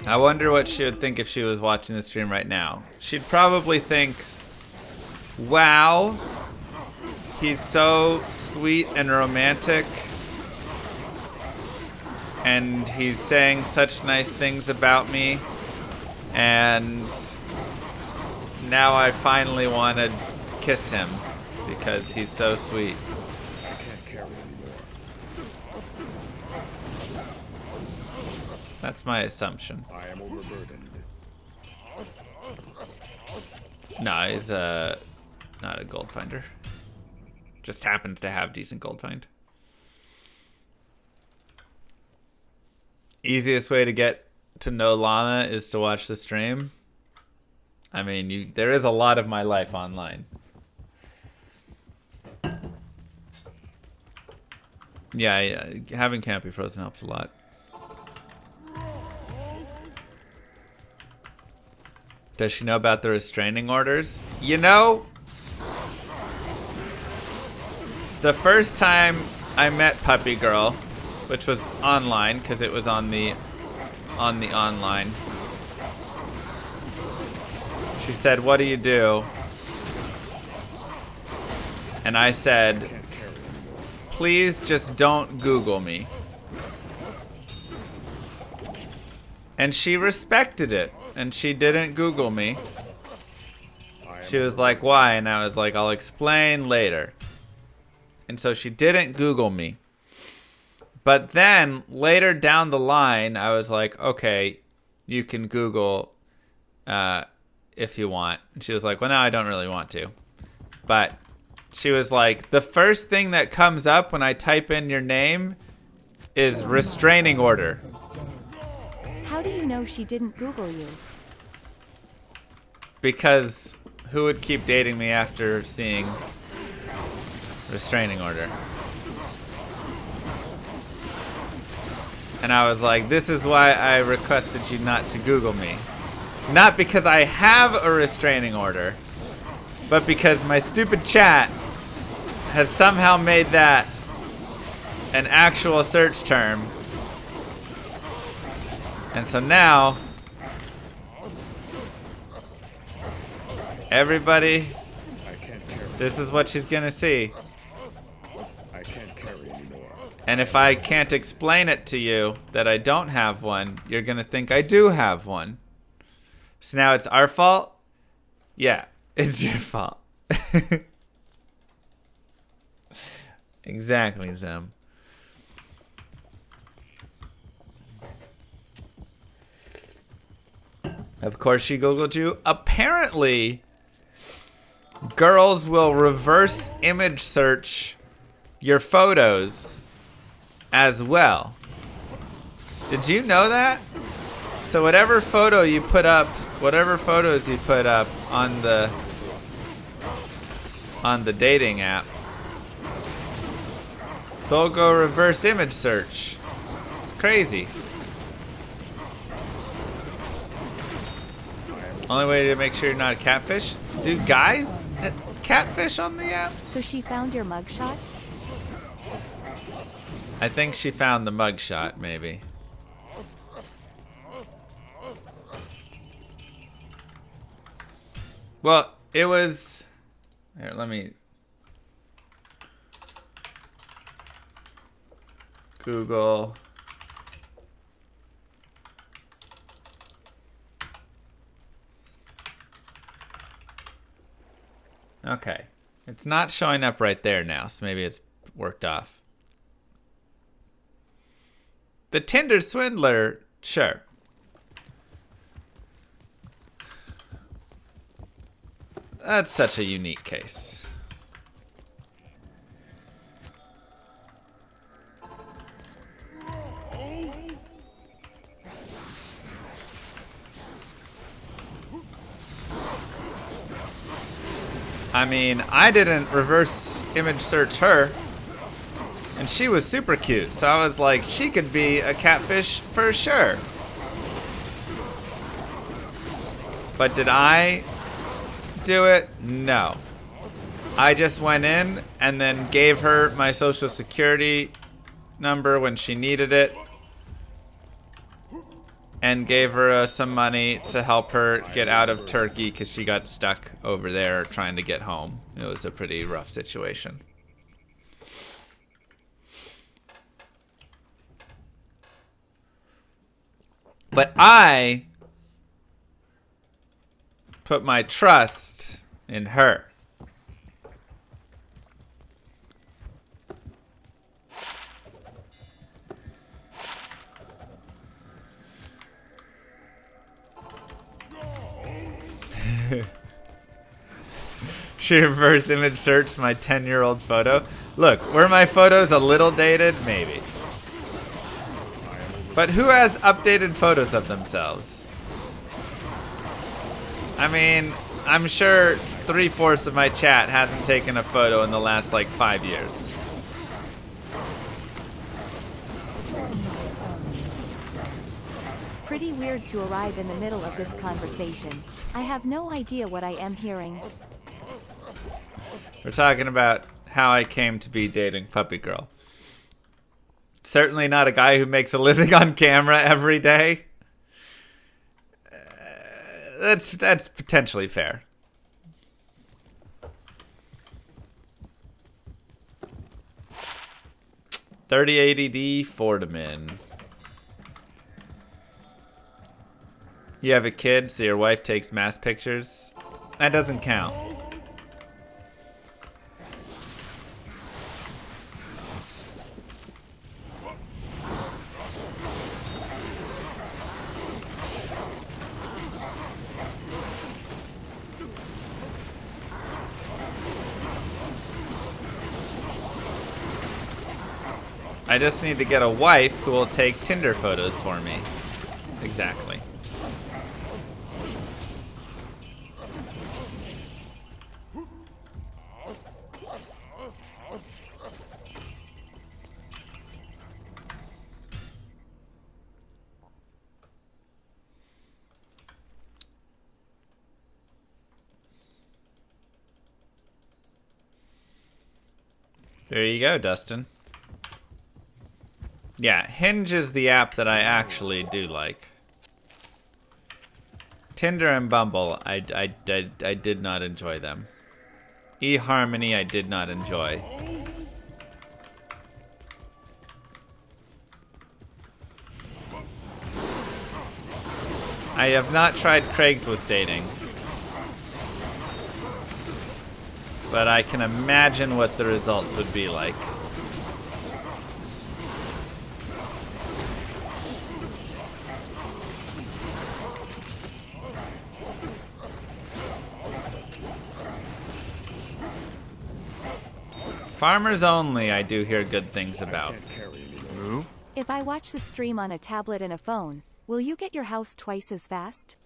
I wonder what she would think if she was watching the stream right now. She'd probably think, wow, he's so sweet and romantic. And he's saying such nice things about me. And now I finally want to kiss him because he's so sweet. I can't carry anymore. That's my assumption. I am overburdened. No, he's not a gold finder. Just happens to have decent gold find. Easiest way to get to know Llama is to watch the stream. I mean, there is a lot of my life online. Yeah, having Campy Frozen helps a lot. Does she know about the restraining orders? You know, the first time I met Puppy Girl, which was online because it was on the online. She said, "What do you do?" And I said, "Please just don't Google me." And she respected it. And she didn't Google me. She was like, why? And I was like, I'll explain later. And so she didn't Google me. But then, later down the line, I was like, okay, you can Google if you want. And she was like, well, no, I don't really want to. But she was like, the first thing that comes up when I type in your name is restraining order. How do you know she didn't Google you? Because who would keep dating me after seeing restraining order? And I was like, this is why I requested you not to Google me. Not because I have a restraining order, but because my stupid chat has somehow made that an actual search term. And so now, everybody, this is what she's gonna see. I can't carry anymore. And if I can't explain it to you that I don't have one, you're gonna think I do have one. So now it's our fault? Yeah, it's your fault. Exactly, Zim. Of course she Googled you. Apparently, girls will reverse image search your photos as well. Did you know that? So whatever photo you put up, whatever photos you put up on the dating app, they'll go reverse image search. It's crazy. Only way to make sure you're not a catfish? Do guys catfish on the apps? So she found your mugshot? I think she found the mugshot, maybe. Well, it was... Here, let me... Google... Okay. It's not showing up right there now, so maybe it's worked off. The Tinder swindler, sure. That's such a unique case. I mean, I didn't reverse image search her. And she was super cute. So I was like, she could be a catfish for sure. But did I do it? No. I just went in and then gave her my social security number when she needed it. And gave her some money to help her get out of Turkey because she got stuck over there trying to get home. It was a pretty rough situation. But I put my trust in her. She reverse image searched my 10-year-old photo. Look, were my photos a little dated? Maybe. But who has updated photos of themselves? I mean, I'm sure 3/4 of my chat hasn't taken a photo in the last, like, 5 years. Pretty weird to arrive in the middle of this conversation. I have no idea what I am hearing. We're talking about how I came to be dating Puppy Girl. Certainly not a guy who makes a living on camera every day. That's potentially fair. $3080D Fortiman. You have a kid, so your wife takes mass pictures. That doesn't count. I just need to get a wife who will take Tinder photos for me. Exactly. There you go, Dustin. Yeah, Hinge is the app that I actually do like. Tinder and Bumble, I did not enjoy them. eHarmony, I did not enjoy. I have not tried Craigslist dating. But I can imagine what the results would be like. Farmers Only, I do hear good things about. If I watch the stream on a tablet and a phone, will you get your house twice as fast?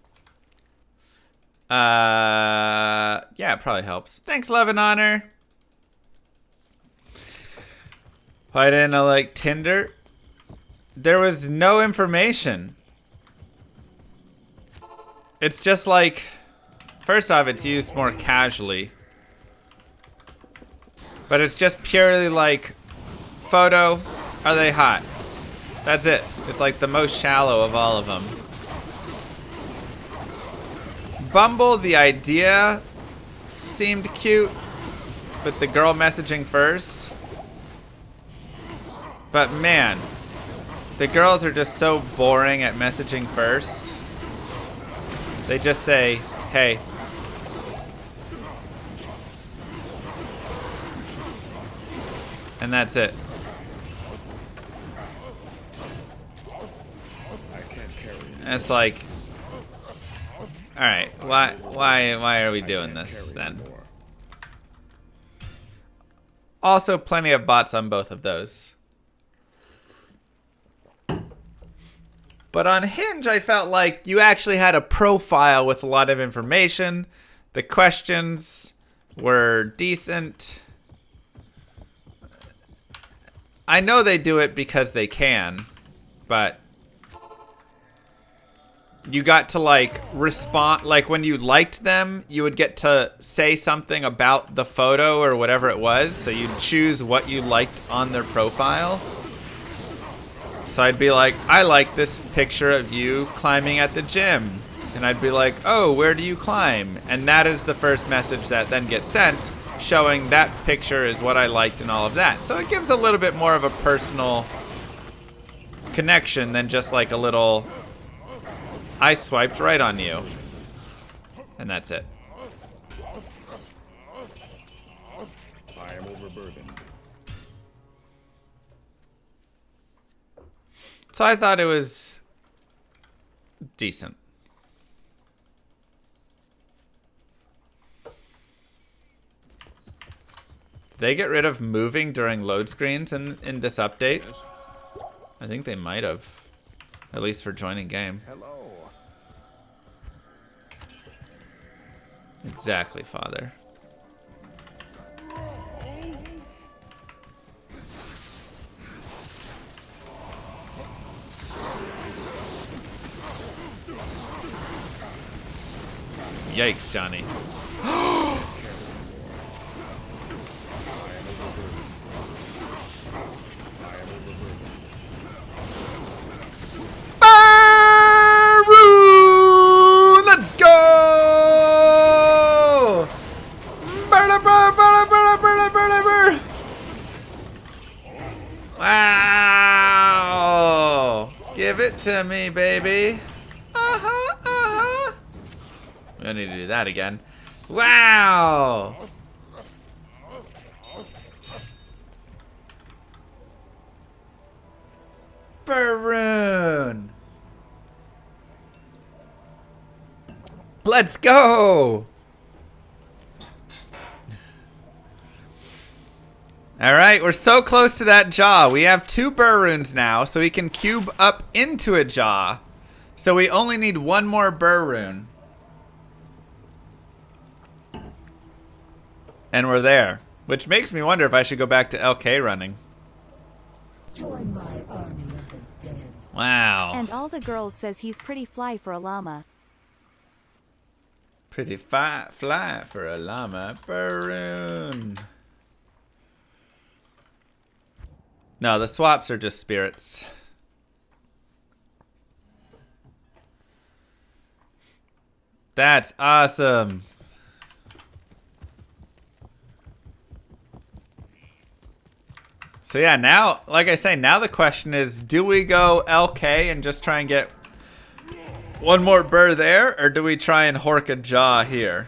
Yeah, it probably helps. Thanks, Love and Honor. Why didn't I like Tinder? There was no information. It's just like, first off, it's used more casually. But it's just purely like, photo, are they hot? That's it. It's like the most shallow of all of them. Bumble, the idea seemed cute, but the girl messaging first. But man, the girls are just so boring at messaging first. They just say, hey. And that's it. And it's like, all right, why are we doing this then? Also, plenty of bots on both of those. But on Hinge, I felt like you actually had a profile with a lot of information. The questions were decent. I know they do it because they can, but you got to like respond, like when you liked them, you would get to say something about the photo or whatever it was. So you'd choose what you liked on their profile. So I'd be like, I like this picture of you climbing at the gym. And I'd be like, oh, where do you climb? And that is the first message that then gets sent, showing that picture is what I liked and all of that. So it gives a little bit more of a personal connection than just like a little, I swiped right on you. And that's it. I am overburdened. So I thought it was decent. Did they get rid of moving during load screens in this update? I think they might have. At least for joining game. Hello. Exactly, father. Yikes, Johnny. Let's go! Wow! Give it to me, baby. Uh-huh, uh-huh. don't need to do that again. Wow! Rune! Let's go! Alright, we're so close to that jaw. We have 2 runes now, so we can cube up into a jaw. So we only need 1 more rune. And we're there. Which makes me wonder if I should go back to LK running. Join my army of the dead. Wow. And all the girls says he's pretty fly for a llama. Pretty fly for a llama. Rune. No, the swaps are just spirits. That's awesome. So yeah, now, like I say, now the question is, do we go LK and just try and get 1 more burr there, or do we try and hork a jaw here?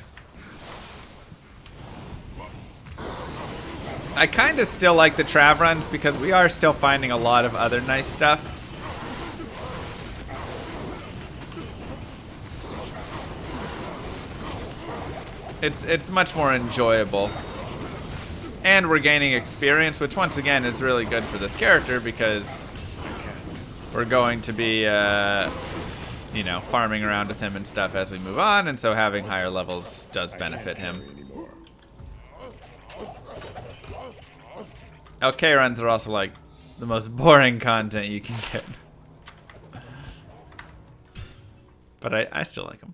I kind of still like the Trav runs because we are still finding a lot of other nice stuff. It's much more enjoyable. And we're gaining experience, which once again is really good for this character because we're going to be, you know, farming around with him and stuff as we move on, and so having higher levels does benefit him. LK runs are also like the most boring content you can get. But I still like them.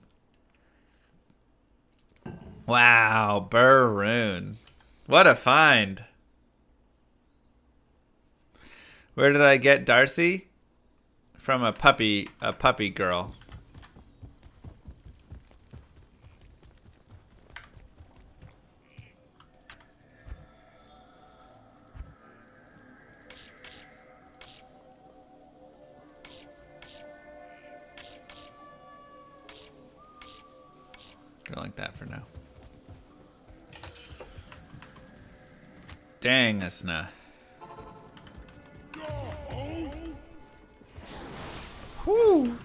Wow, Rune. What a find. Where did I get Darcy? From a puppy girl. Go like that for now. Dang, Asna. Whew.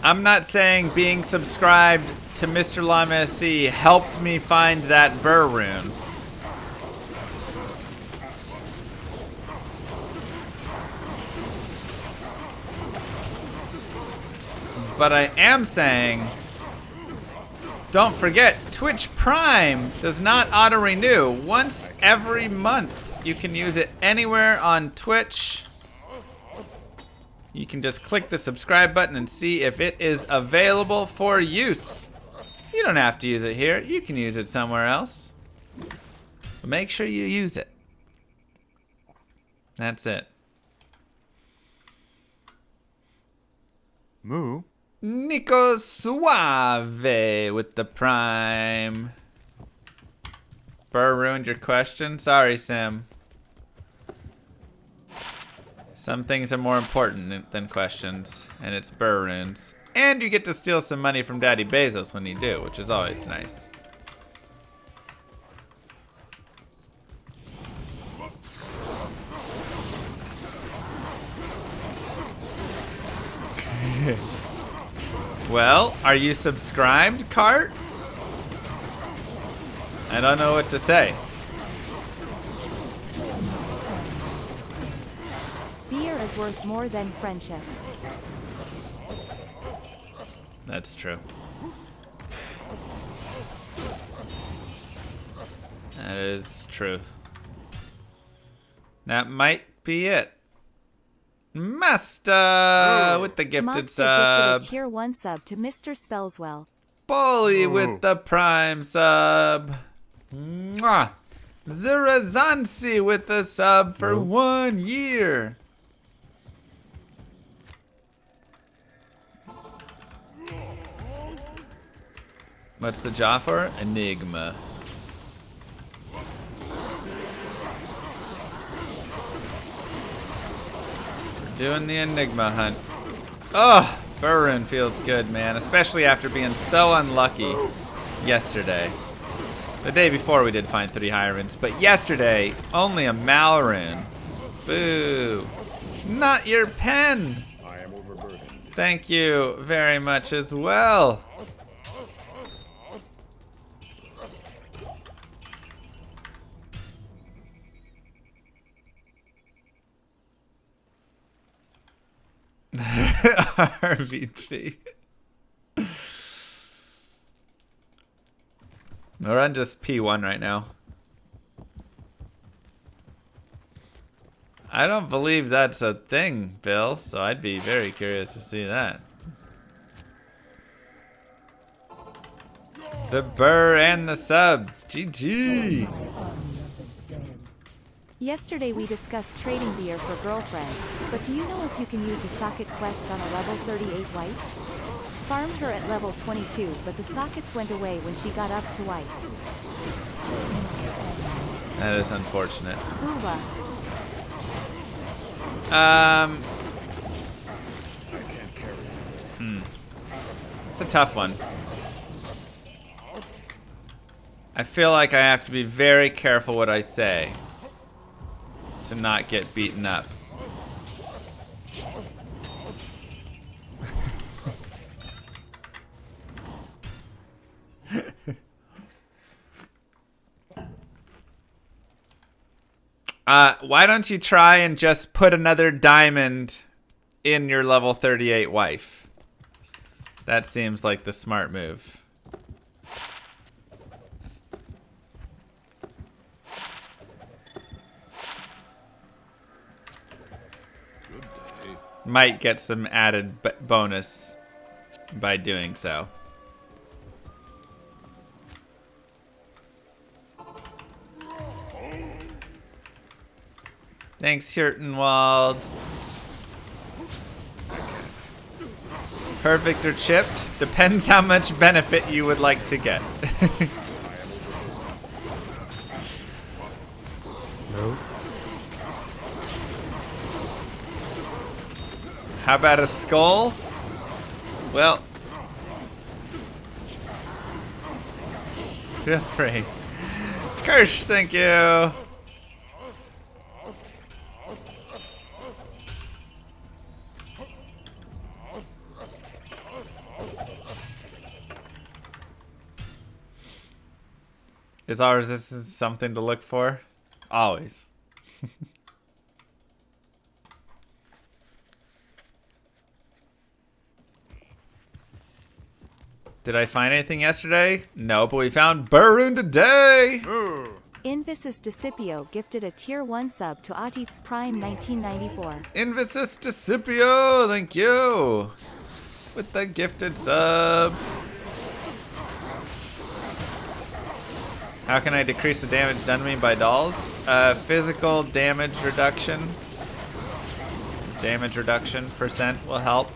I'm not saying being subscribed to Mr. Llama SC helped me find that burr rune. But I am saying, don't forget, Twitch Prime does not auto-renew. Once every month, you can use it anywhere on Twitch. You can just click the subscribe button and see if it is available for use. You don't have to use it here. You can use it somewhere else. But make sure you use it. That's it. Moo. Nico Suave with the Prime. Burr ruined your question? Sorry, Sim. Some things are more important than questions, and it's burr runes. And you get to steal some money from Daddy Bezos when you do, which is always nice. Well, are you subscribed, Cart? I don't know what to say. Beer is worth more than friendship. That's true. That is true. That might be it. Master with the gifted Master sub. gifted a tier 1 sub to Mr. Spellswell. Bully with the prime sub. Mwah. Zirazansi with the sub for 1 year. What's the jaw for? Enigma. We're doing the Enigma hunt. Oh, Burun feels good, man. Especially after being so unlucky yesterday. The day before we did find 3 high runes, but yesterday, only a Malrune. Boo. Not your pen! I am overburdened. Thank you very much as well. RVG. We're on just P1 right now. I don't believe that's a thing, Bill, so I'd be very curious to see that. The burr and the subs. GG. Yesterday we discussed trading beer for girlfriend, but do you know if you can use a socket quest on a level 38 wife? Farmed her at level 22, but the sockets went away when she got up to wife. That is unfortunate. Ooba. It's a tough one. I feel like I have to be very careful what I say to not get beaten up. Why don't you try and just put another diamond in your level 38 wife? That seems like the smart move. Good day. Might get some added bonus by doing so. Thanks, Hirtenwald. Perfect or chipped? Depends how much benefit you would like to get. Nope. How about a skull? Well, feel free. Kirsch, thank you. Is our resistance something to look for? Always. Did I find anything yesterday? No, but we found Burun today! Invisus Discipio gifted a tier 1 sub to Atit's Prime 1994. Invisus Discipio, thank you! With the gifted sub. How can I decrease the damage done to me by dolls? Physical damage reduction. Damage reduction percent will help.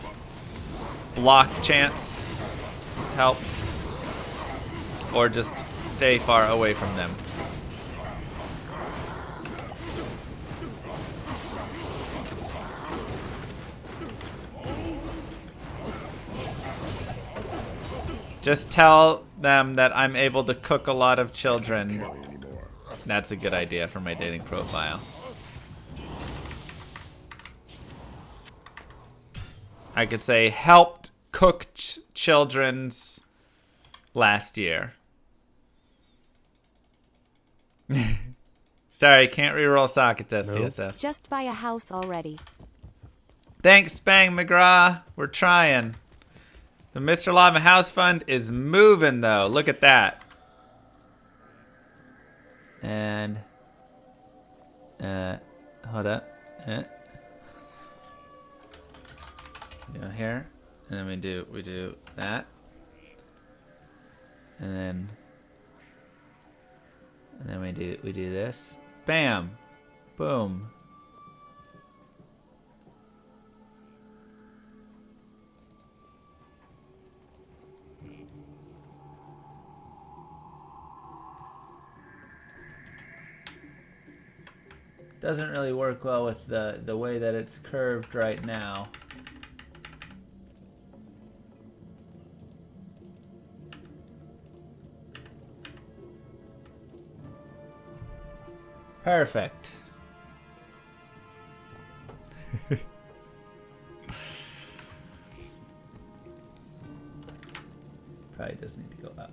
Block chance helps. Or just stay far away from them. Just tell them that I'm able to cook a lot of children. That's a good idea for my dating profile. I could say helped cook children's last year. Sorry, can't reroll sockets, STSS. Just buy a house already. Thanks, Bang McGraw. We're trying. The Mr. Lava House Fund is moving, though. Look at that. And, hold up. Go here, and then we do that, and then we do this. Bam, boom. Doesn't really work well with the way that it's curved right now. Perfect. Probably does need to go up.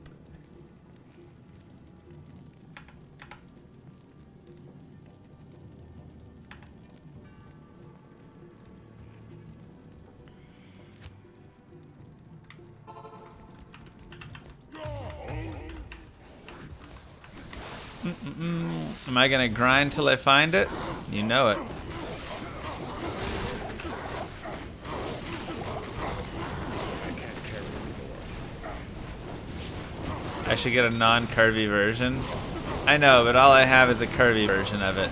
Am I gonna grind till I find it? You know it. I should get a non-curvy version. I know, but all I have is a curvy version of it.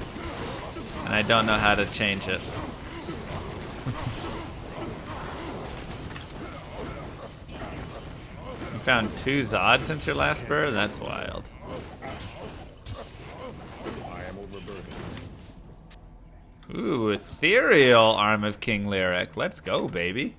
And I don't know how to change it. You found 2 Zod since your last bird? That's wild. I am overburdened. Ooh, ethereal arm of King Lyric. Let's go, baby.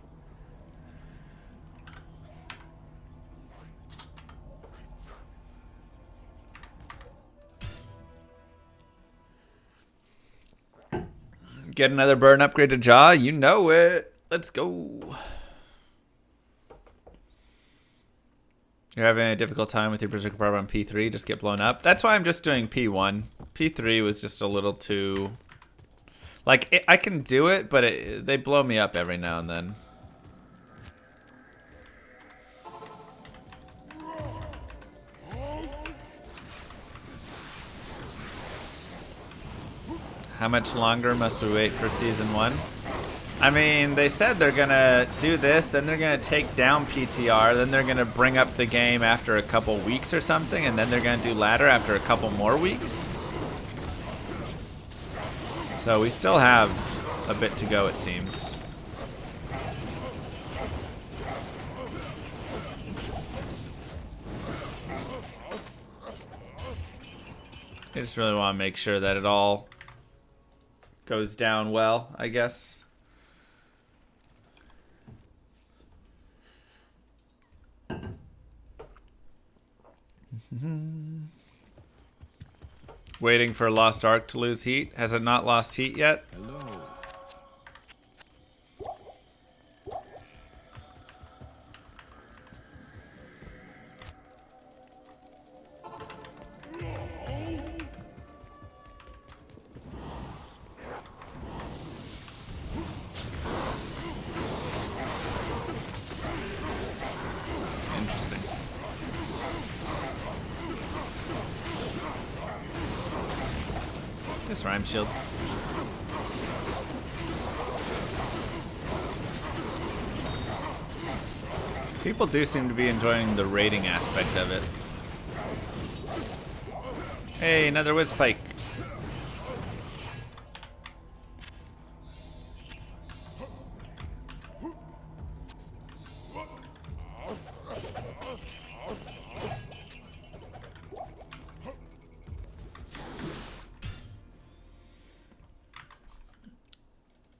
Get another burn upgrade to Jaw. You know it. Let's go. You're having a difficult time with your Berserker Barb on P3. Just get blown up. That's why I'm just doing P1. P3 was just a little too... Like, I can do it, but they blow me up every now and then. How much longer must we wait for Season 1? I mean, they said they're gonna do this, then they're gonna take down PTR, then they're gonna bring up the game after a couple weeks or something, and then they're gonna do ladder after a couple more weeks. So we still have a bit to go, it seems. I just really want to make sure that it all goes down well, I guess. Waiting for Lost Ark to lose heat. Has it not lost heat yet? Hello. Interesting. This rhyme shield. People do seem to be enjoying the raiding aspect of it. Hey, another whiz pike.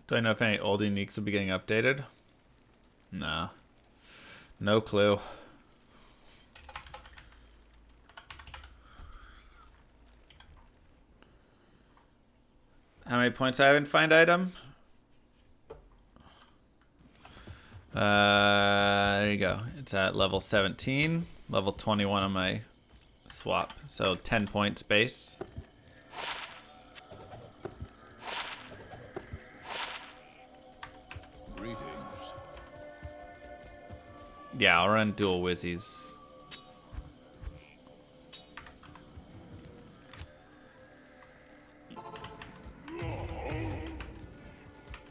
Do I know if any old uniques will be getting updated? No. No clue. How many points I have in find item? There you go. It's at level 17, level 21 on my swap. So 10 points base. Greetings. Yeah, I'll run dual whizzies.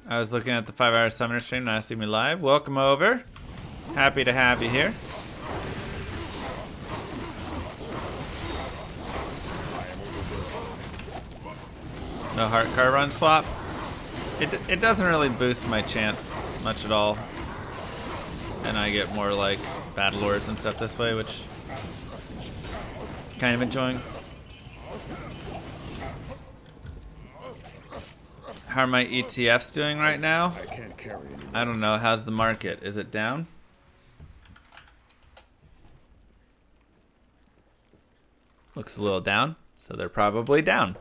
I was looking at the 5-hour summoner stream, now see me live. Welcome over. Happy to have you here. No heart car run swap. It doesn't really boost my chance much at all. And I get more like battle lords and stuff this way, which kind of enjoying. How are my ETFs doing right now? I can't carry it. I don't know. How's the market? Is it down? Looks a little down, so they're probably down.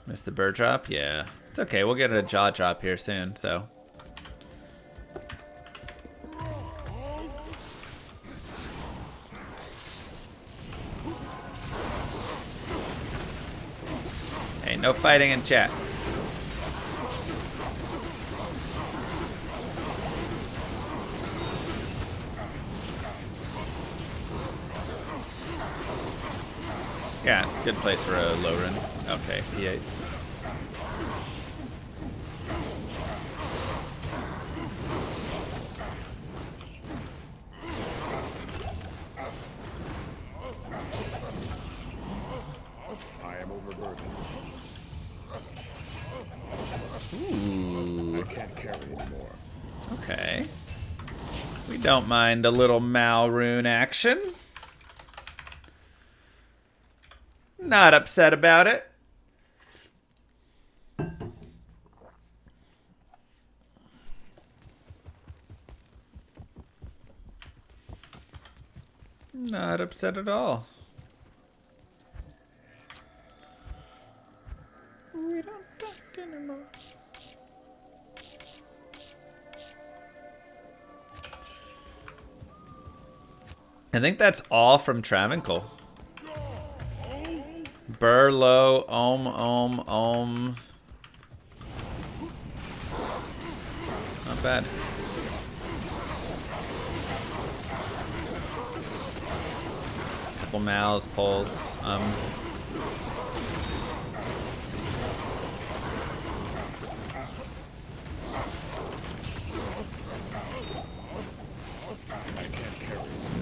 Missed the bird drop? Yeah. It's okay, we'll get a jaw drop here soon, so. Hey, no fighting in chat. Yeah, it's a good place for a low run. Okay, P8. I am overburdened. Ooh. I can't carry anymore. Okay. We don't mind a little Mal rune action. Not upset about it. Not upset at all. We don't talk anymore. I think that's all from Travincle. Burlow, Ohm. Not bad. Couple Mals, pulls.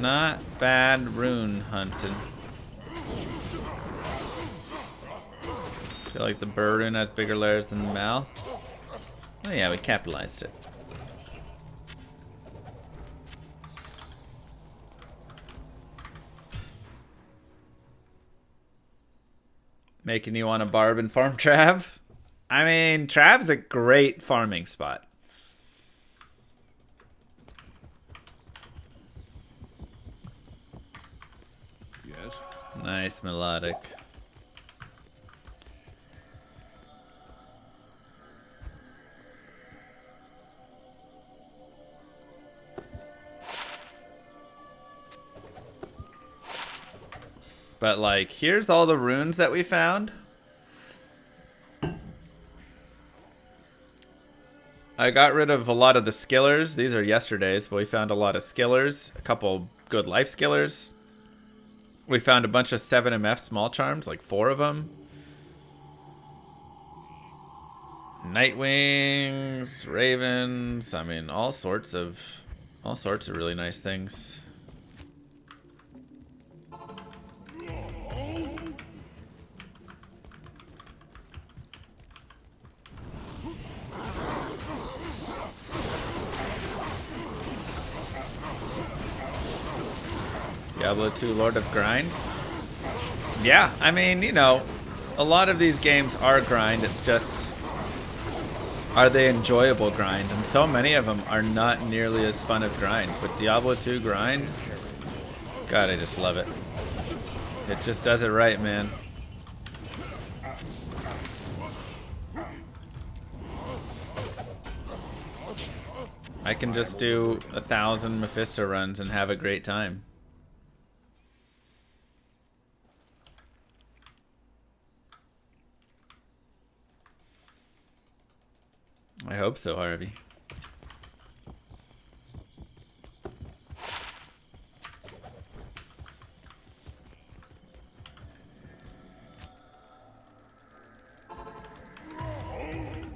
Not bad rune hunting. Feel like the burr rune has bigger layers than the Mal. Oh yeah, we capitalized it. Making you want to barb and farm Trav? I mean, Trav's a great farming spot. Yes. Nice melodic. But like, here's all the runes that we found. I got rid of a lot of the skillers. These are yesterday's, but we found a lot of skillers. A couple good life skillers. We found a bunch of 7MF small charms, like 4 of them. Nightwings, ravens, I mean all sorts of really nice things. Diablo 2 Lord of Grind? Yeah, I mean, you know, a lot of these games are grind. It's just, are they enjoyable grind? And so many of them are not nearly as fun of grind. But Diablo 2 grind? God, I just love it. It just does it right, man. I can just do 1,000 Mephisto runs and have a great time. I hope so, Harvey.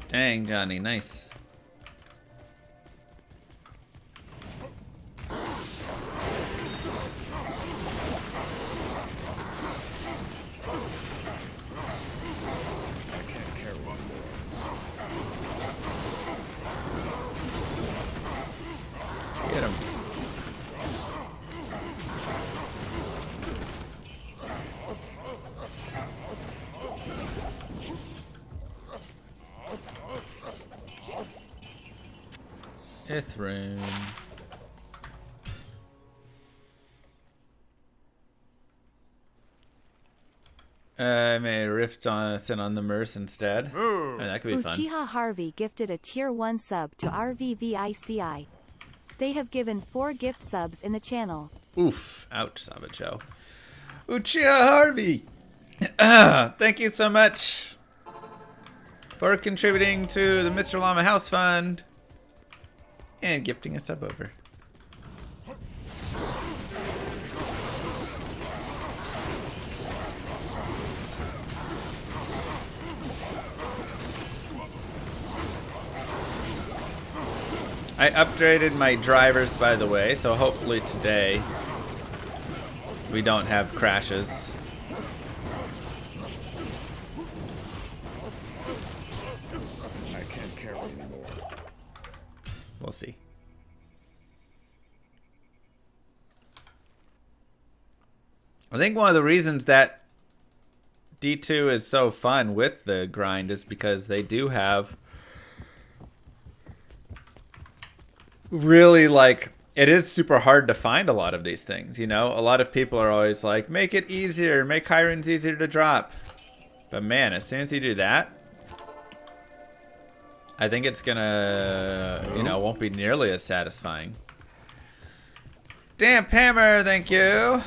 Dang, Johnny, nice. Get him. It's RUNE. I may rift on sit on the Merce instead. Oh, that could be fun. Uchiha Harvey gifted a tier 1 sub to RVVICI. They have given 4 gift subs in the channel. Oof. Ouch, Sabacho. Uchiha Harvey! Thank you so much for contributing to the Mr. Llama House Fund and gifting a sub over. I upgraded my drivers, by the way, so hopefully today we don't have crashes. I can't carry anymore. We'll see. I think one of the reasons that D2 is so fun with the grind is because they do have really, like, it is super hard to find a lot of these things, you know? A lot of people are always like, make it easier, make high runes easier to drop. But man, as soon as you do that, I think it's gonna, you know, won't be nearly as satisfying. Damp Hammer, thank you.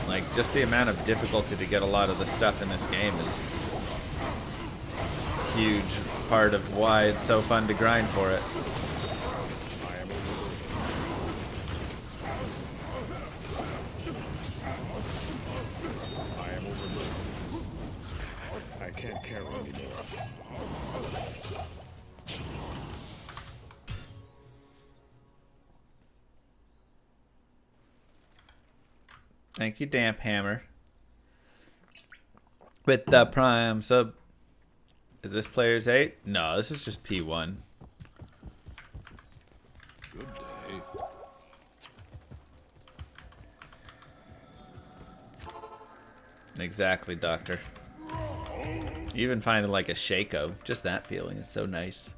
Like, just the amount of difficulty to get a lot of the stuff in this game is a huge part of why it's so fun to grind for it. I am overburdened. I can't carry anymore. Thank you, Damp Hammer. With the Prime sub. Is this player's 8? No, this is just P1. Good day. Exactly, Doctor. You even find like a Shaco. Just that feeling is so nice.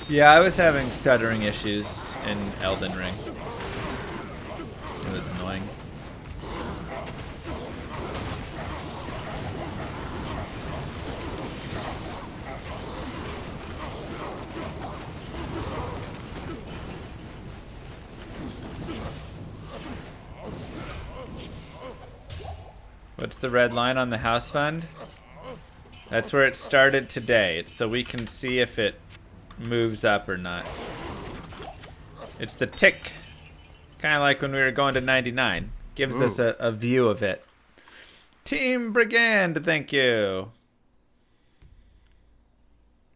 Yeah, I was having stuttering issues in Elden Ring. It was annoying. What's the red line on the house fund? That's where it started today. It's so we can see if it moves up or not. It's the tick. Kind of like when we were going to 99. Gives us a view of it. Team Brigand, thank you.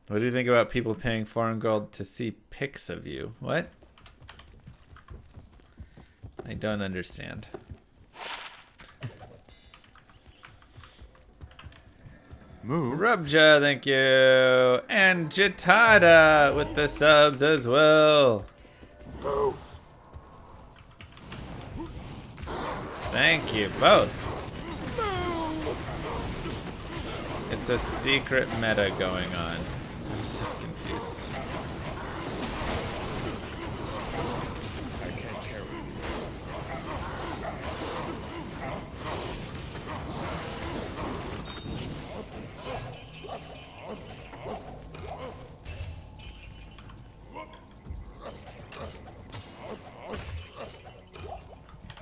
What do you think about people paying foreign gold to see pics of you? What? I don't understand. Rubja, thank you. And Jatada with the subs as well. Thank you both. It's a secret meta going on. I'm so confused. I can't carry anymore.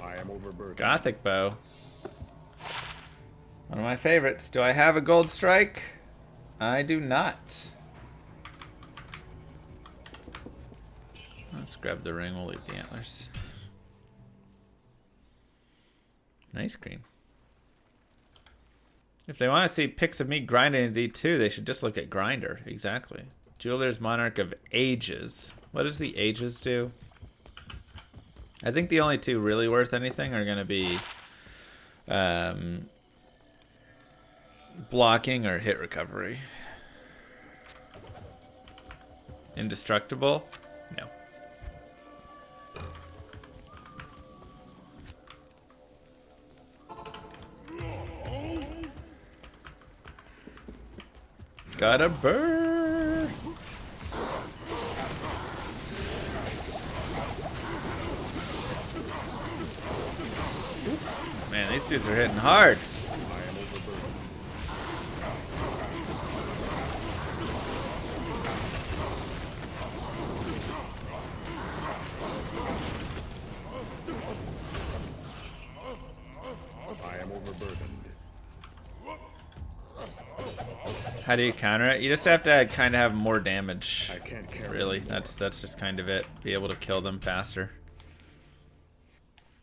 I am overburdened. Gothic bow. One of my favorites. Do I have a gold strike? I do not. Let's grab the ring. We'll leave the antlers. Nice green. If they want to see pics of me grinding in D2, they should just look at Grinder. Exactly. Jeweler's Monarch of Ages. What does the Ages do? I think the only two really worth anything are going to be blocking or hit recovery. Indestructible? No. Gotta burn. Man, these dudes are hitting hard. I am overburdened. How do you counter it? You just have to kind of have more damage. I can't carry Really, anymore. that's just kind of it. Be able to kill them faster.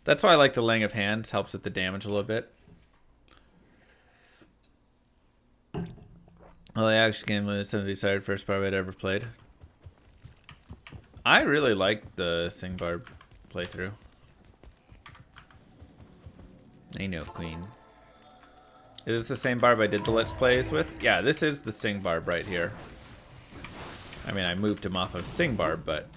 That's why I like the laying of hands. Helps with the damage a little bit. Well, the action game was some of the decided first bar I'd ever played. I really like the Sing Barb playthrough. I know, Queen. Is this the same barb I did the Let's Plays with? Yeah, this is the Sing Barb right here. I mean, I moved him off of Sing Barb, but...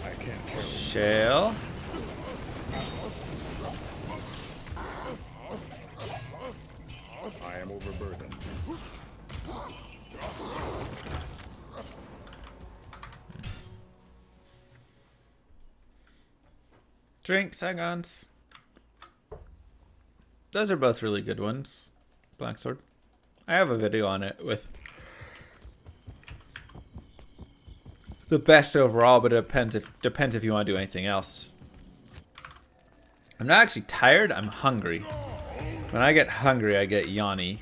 I can't carry. Shale. I am overburdened. Drink, Sagons. Those are both really good ones. Black Sword. I have a video on it with the best overall, but it depends if you want to do anything else. I'm not actually tired, I'm hungry. When I get hungry, I get yawny.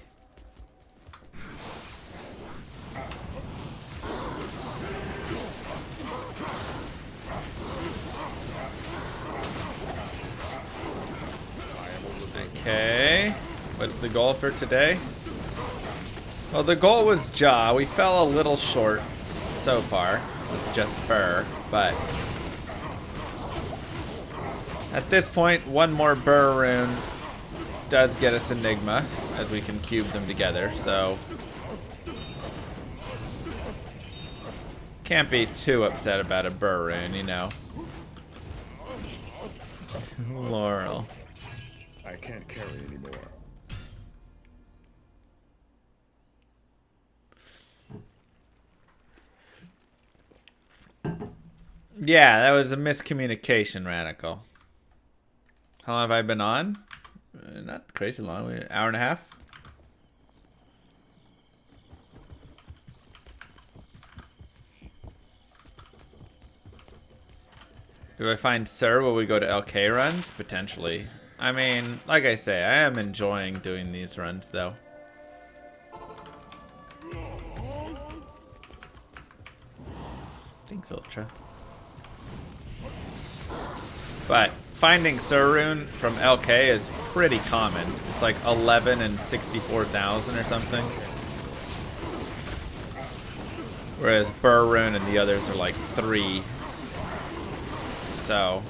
Okay, what's the goal for today? Well, the goal was Jaw. We fell a little short so far with just Burr, but at this point, one more Burr rune does get us Enigma, as we can cube them together, so can't be too upset about a Burr rune, you know. Laurel. I can't carry anymore. Yeah, that was a miscommunication, Radical. How long have I been on? Not crazy long. An hour and a half. Do I find Sir will we go to LK runs? Potentially. I mean, like I say, I am enjoying doing these runs, though. Thanks, Ultra. But finding Surune from LK is pretty common. It's like 11 and 64,000 or something. Whereas Burrune and the others are like 3. So...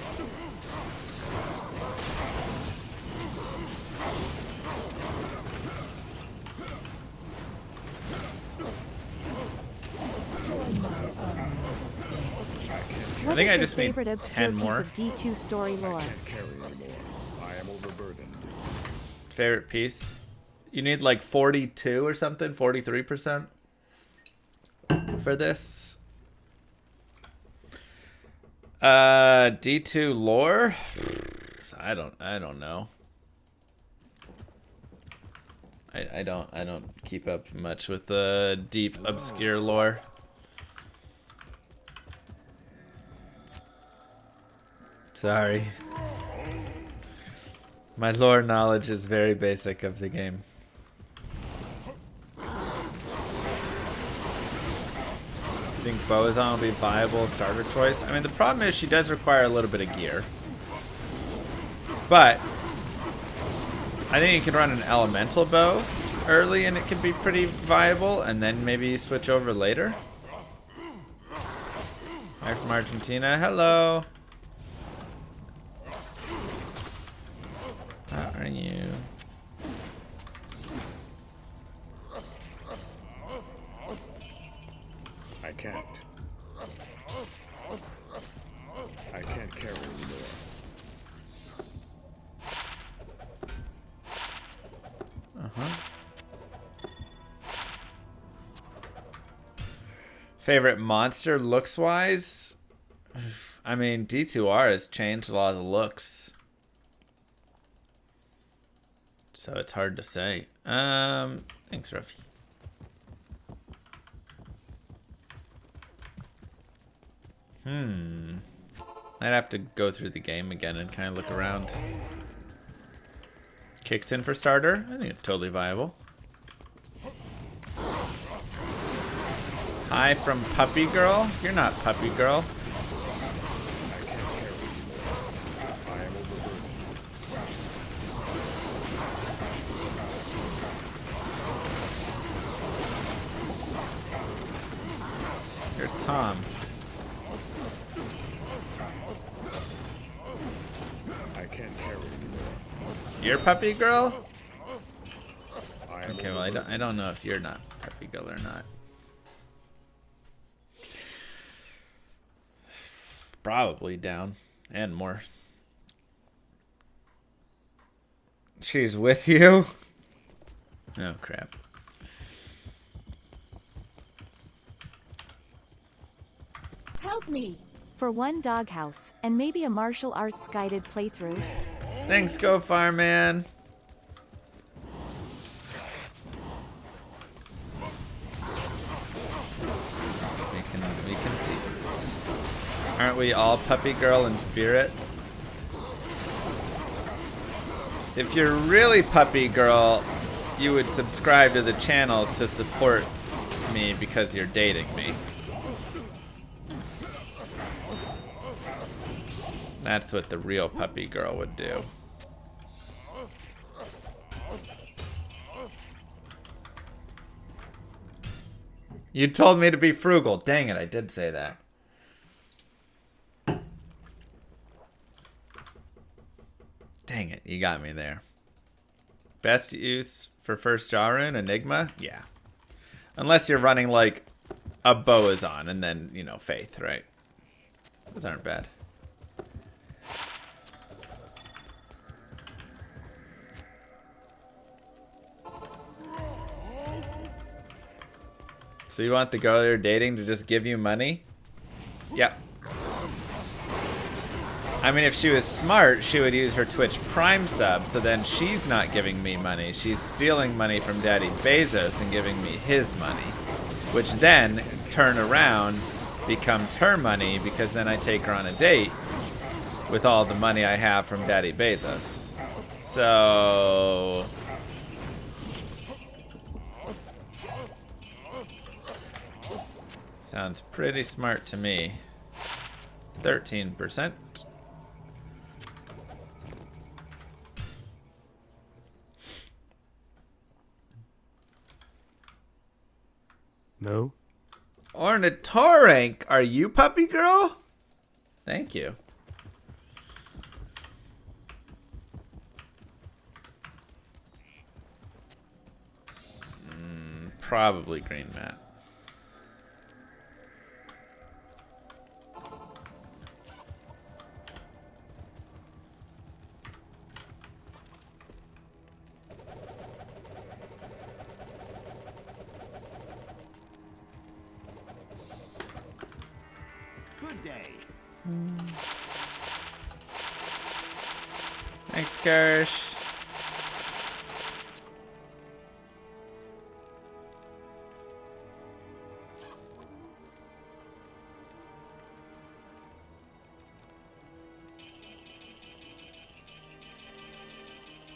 I think I just need 10 more. Of D2 story lore? Can't carry anymore. I am overburdened. Favorite piece? You need like 42 or something, 43% for this. D2 lore? I don't know. I don't keep up much with the deep obscure lore. Sorry. My lore knowledge is very basic of the game. I think Bozon will be a viable starter choice. I mean, the problem is she does require a little bit of gear. But I think you can run an elemental bow early and it can be pretty viable, and then maybe switch over later. Hi from Argentina. Hello. How are you? Favorite monster looks wise? I mean, D2R has changed a lot of the looks. So it's hard to say. Thanks, Ruffy. I'd have to go through the game again and kind of look around. Kicks in for starter. I think it's totally viable. Hi from Puppy Girl. You're not Puppy Girl. You're Tom. I can't carry anymore. You're Puppy Girl? I am Okay, well I don't know if you're not Puppy Girl or not. Probably down and more. She's with you? Oh crap. Help me! For one doghouse, and maybe a martial arts guided playthrough. Thanks, Go Fireman. We can see. Aren't we all Puppy Girl in spirit? If you're really Puppy Girl, you would subscribe to the channel to support me because you're dating me. That's what the real Puppy Girl would do. You told me to be frugal. Dang it, I did say that. Dang it, you got me there. Best use for first RUNE, Enigma? Yeah. Unless you're running like a bow is on and then, you know, Faith, right? Those aren't bad. So you want the girl you're dating to just give you money? Yep. I mean, if she was smart, she would use her Twitch Prime sub, so then she's not giving me money. She's stealing money from Daddy Bezos and giving me his money. Which then, turn around, becomes her money, because then I take her on a date with all the money I have from Daddy Bezos. So... sounds pretty smart to me. 13%. No. Ornitorank, are you Puppy Girl? Thank you. Probably green mat. Good day. Thanks, Gersh.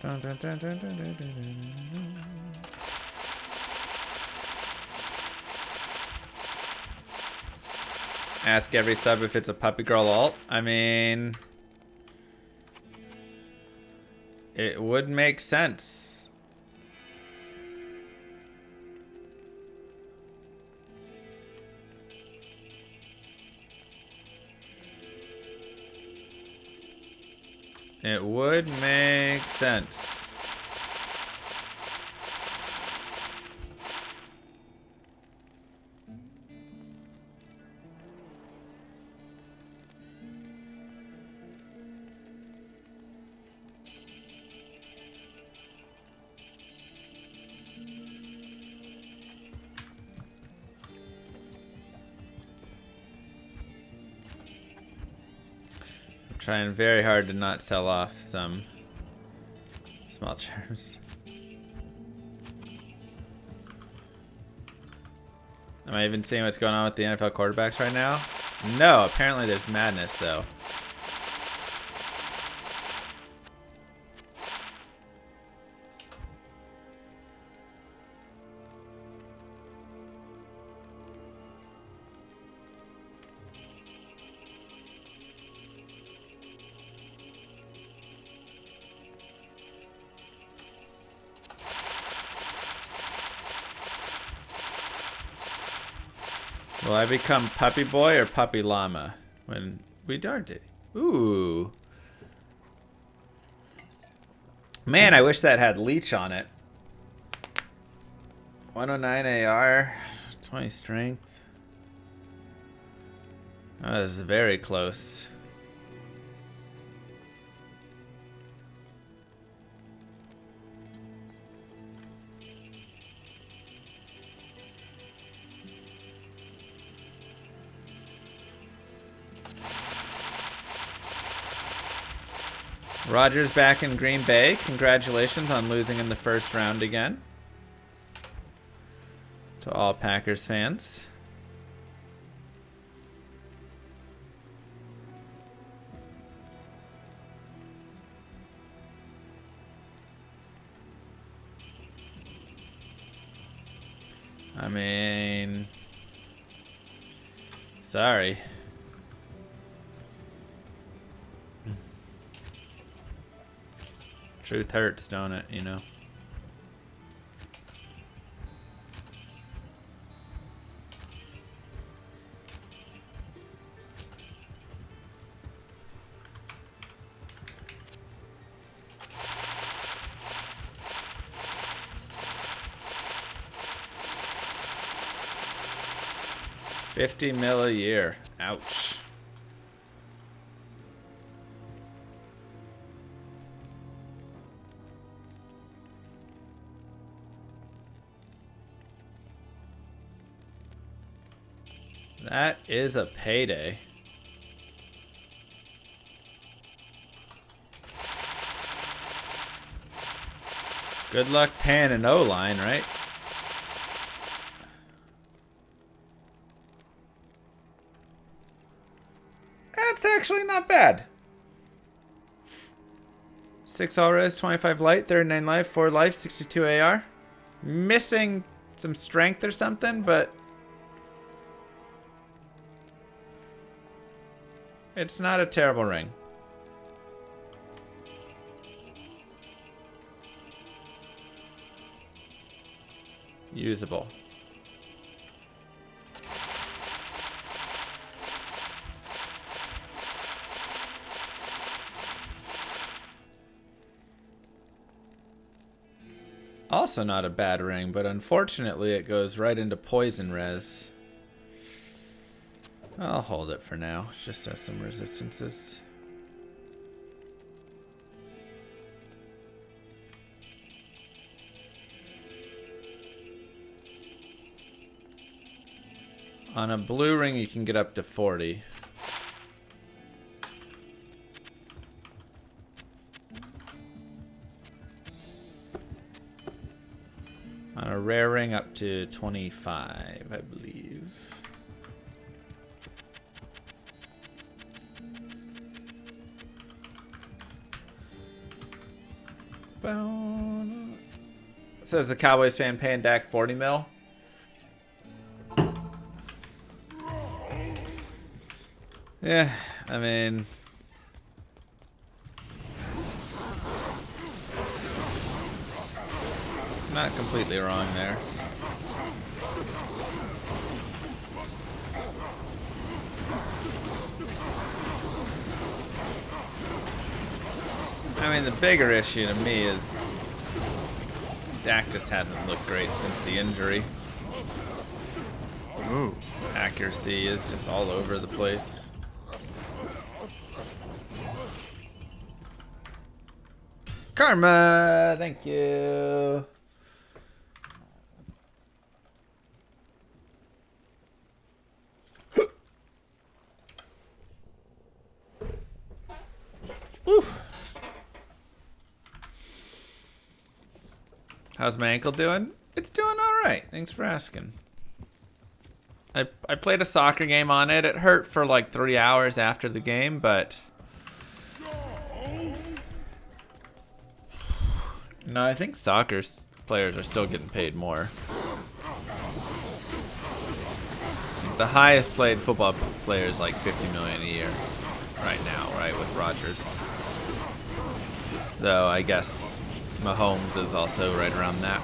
Dun, dun, dun, dun, dun, dun, dun, dun. Ask every sub if it's a Puppy Girl alt. I mean, it would make sense. It would make sense. trying very hard to not sell off some small chairs. Am I even seeing what's going on with the NFL quarterbacks right now? No, apparently there's madness though. Will I become puppy boy or puppy llama when we dart it? Ooh. Man, I wish that had leech on it. 109 AR, 20 strength. Oh, this is very close. Rodgers back in Green Bay. Congratulations on losing in the first round again. To all Packers fans. I mean, sorry. Truth hurts, don't it, you know? $50 million a year. Ouch. That is a payday. Good luck paying an O-line, right? That's actually not bad. 6 all res, 25 light, 39 life, 4 life, 62 AR. Missing some strength or something, but it's not a terrible ring. Usable. Also not a bad ring, but unfortunately it goes right into poison res. I'll hold it for now. It just has some resistances. On a blue ring, you can get up to 40. On a rare ring, up to 25, I believe. Says the Cowboys fan paying Dak 40 mil. Yeah, I mean, not completely wrong there. I mean, the bigger issue to me is Dak just hasn't looked great since the injury. Ooh. Accuracy is just all over the place. Karma, thank you. How's my ankle doing? It's doing all right. Thanks for asking. I played a soccer game on it. It hurt for like 3 hours after the game, but no, I think soccer players are still getting paid more. The highest paid football player is like 50 million a year right now, right, with Rodgers. Though I guess Mahomes is also right around that.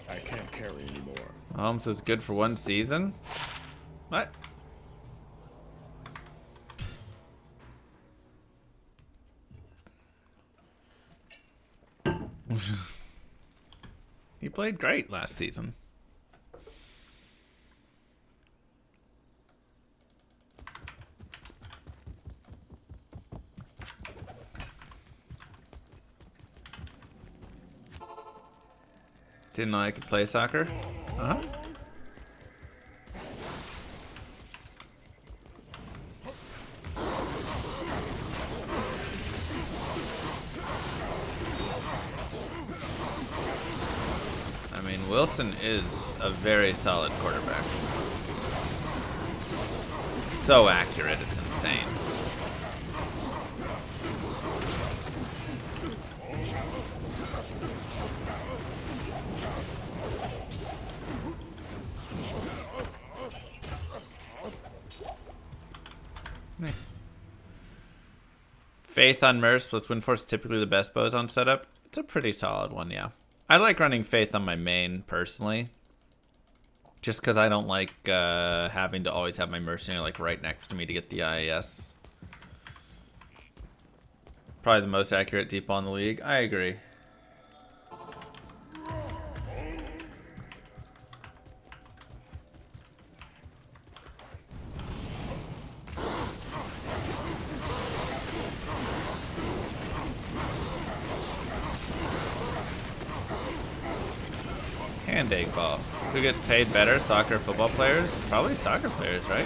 I can't carry anymore. Mahomes is good for 1 season? What? He played great last season. Didn't know I could play soccer? Uh-huh. I mean, Wilson is a very solid quarterback. So accurate, it's insane. Faith on Merce plus Windforce typically the best bows on setup. It's a pretty solid one, yeah. I like running Faith on my main, personally. Just because I don't like having to always have my Mercenary like right next to me to get the IAS. Probably the most accurate deep on the league. I agree. Hand egg ball. Who gets paid better, soccer or football players? Probably soccer players, right?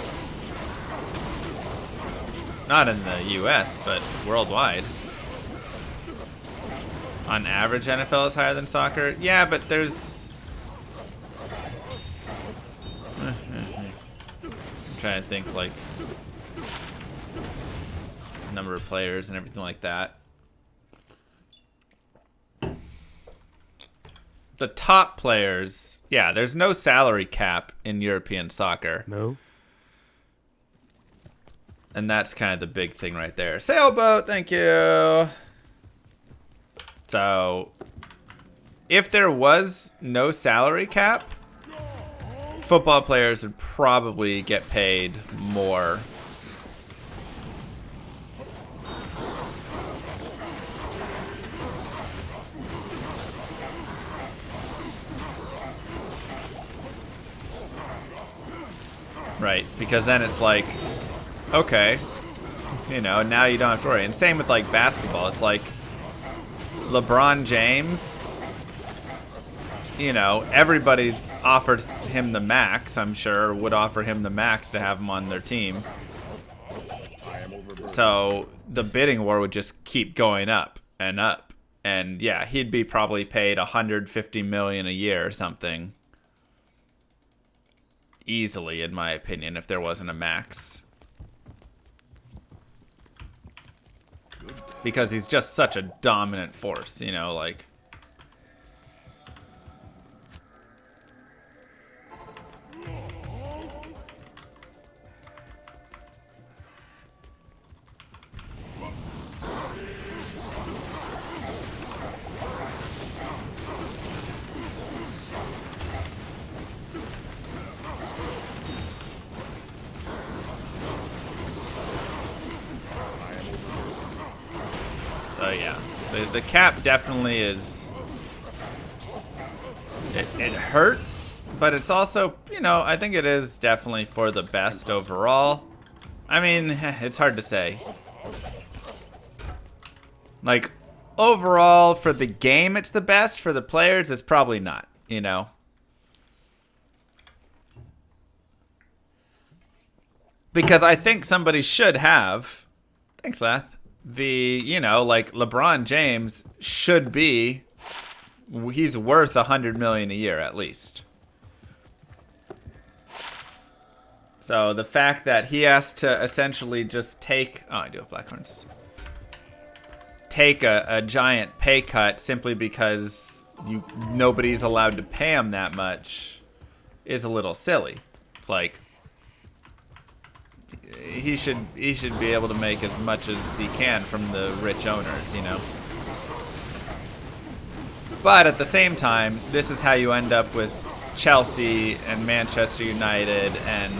Not in the US, but worldwide. On average, NFL is higher than soccer. Yeah, but there's... I'm trying to think, like, number of players and everything like that. The top players, yeah, there's no salary cap in European soccer. No. And that's kind of the big thing right there. Sailboat, thank you. So, if there was no salary cap, football players would probably get paid more. Right, because then it's like, okay, you know, now you don't have to worry. And same with like basketball. It's like LeBron James, you know, everybody's offered him the max, I'm sure, would offer him the max to have him on their team. So the bidding war would just keep going up and up. And yeah, he'd be probably paid $150 million a year or something. Easily, in my opinion, if there wasn't a max. Because he's just such a dominant force, you know, like... So yeah, the cap definitely is, it hurts, but it's also, you know, I think it is definitely for the best overall. I mean, it's hard to say. Like, overall for the game it's the best. For the players, it's probably not, you know. Because I think somebody should have, thanks Lath, the, you know, like LeBron James should be, he's worth $100 million a year at least. So the fact that he has to essentially just take, oh, I do have black horns, take a giant pay cut simply because nobody's allowed to pay him that much is a little silly. It's like, he should be able to make as much as he can from the rich owners, you know. But at the same time, this is how you end up with Chelsea and Manchester United and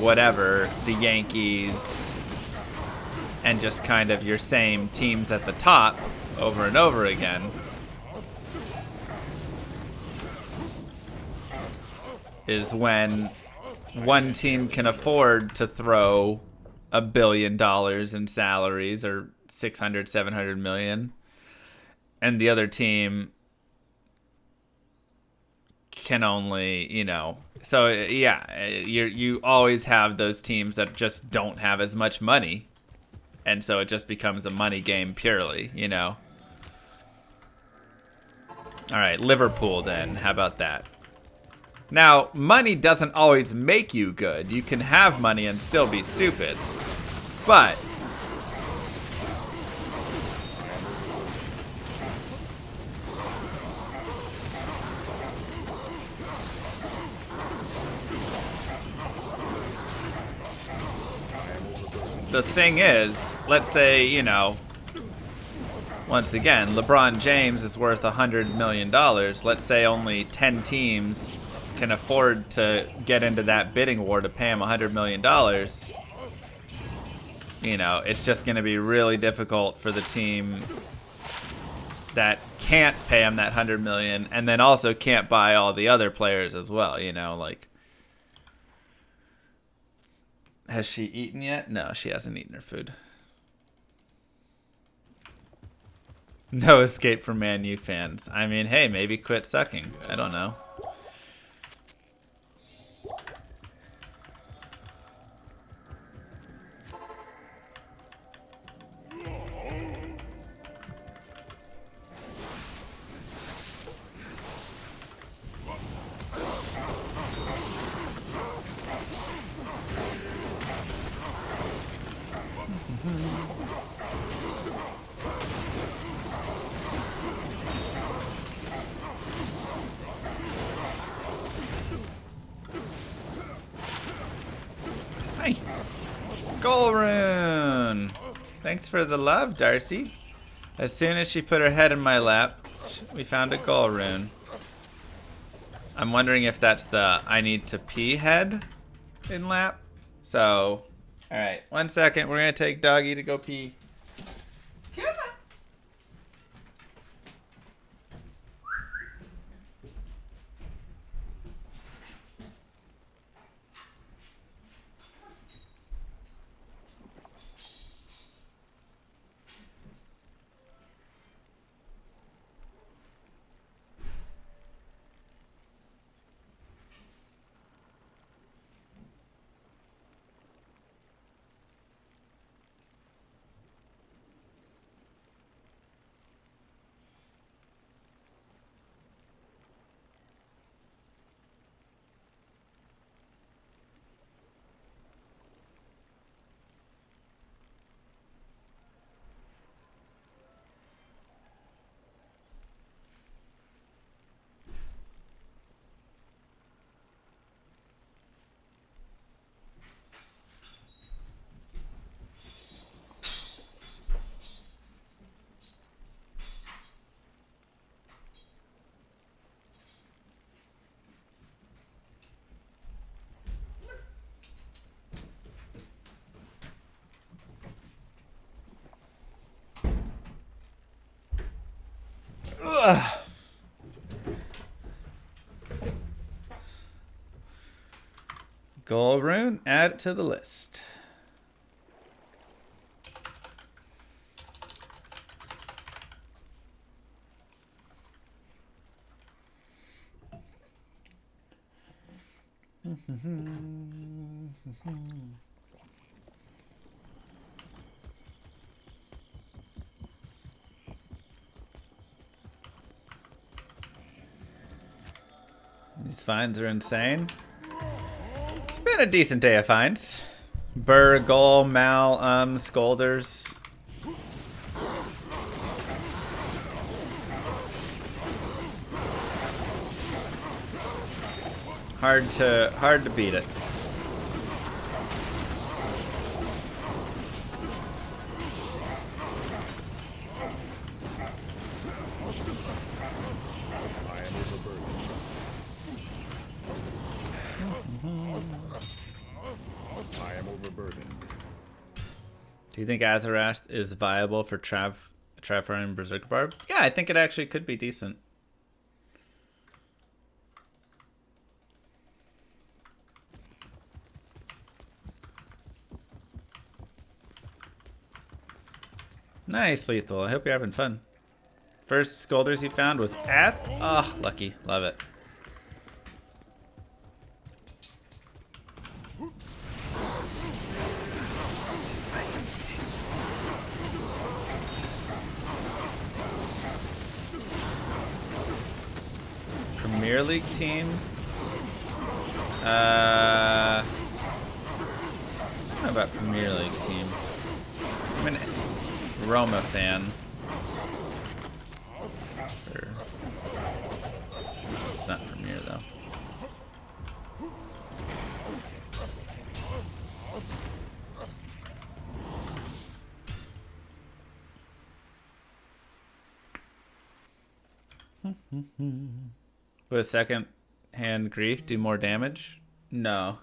whatever, the Yankees, and just kind of your same teams at the top over and over again. Is when one team can afford to throw $1 billion in salaries or 600, 700 million, and the other team can only, you know. So yeah, you always have those teams that just don't have as much money, and so it just becomes a money game purely, you know. All right, Liverpool then. How about that? Now, money doesn't always make you good. You can have money and still be stupid. But the thing is, let's say, you know, once again, LeBron James is worth $100 million. Let's say only 10 teams can afford to get into that bidding war to pay him $100 million. You know, it's just going to be really difficult for the team that can't pay him that $100 million and then also can't buy all the other players as well, you know, like. Has she eaten yet? No, she hasn't eaten her food. No escape from Man U fans. I mean, hey, maybe quit sucking. I don't know. Hi. Goal rune. Thanks for the love, Darcy. As soon as she put her head in my lap, we found a goal rune. I'm wondering if that's the I need to pee head in lap. So, alright, 1 second. We're going to take Doggy to go pee. Come on. Ugh. Gold rune, add it to the list. These finds are insane. It's been a decent day of finds. Burgle, Mal, Scolders. Hard to beat it. I am overburdened. Do you think Azarath is viable for Trav and Berserker Barb? Yeah, I think it actually could be decent. Nice, Lethal. I hope you're having fun. First Scolders you found was Ath. Oh, lucky. Love it. Premier League team. I don't know about Premier League team. I'm an Roma fan. It's not Premier though. Would a second hand grief do more damage? No.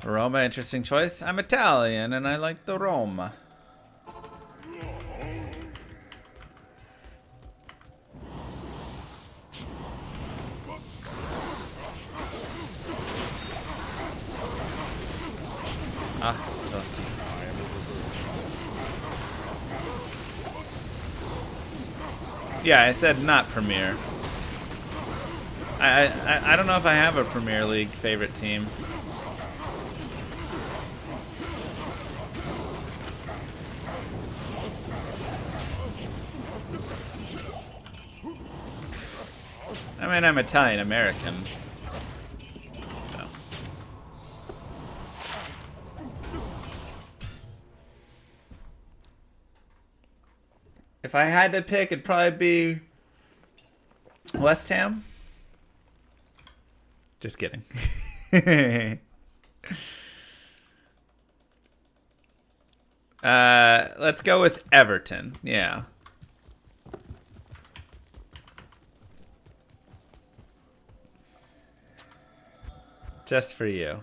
Roma, interesting choice. I'm Italian and I like the Roma. Yeah, I said not Premier. I don't know if I have a Premier League favorite team. I mean, I'm Italian American. So. If I had to pick, it'd probably be West Ham. Just kidding. Let's go with Everton. Yeah. Just for you.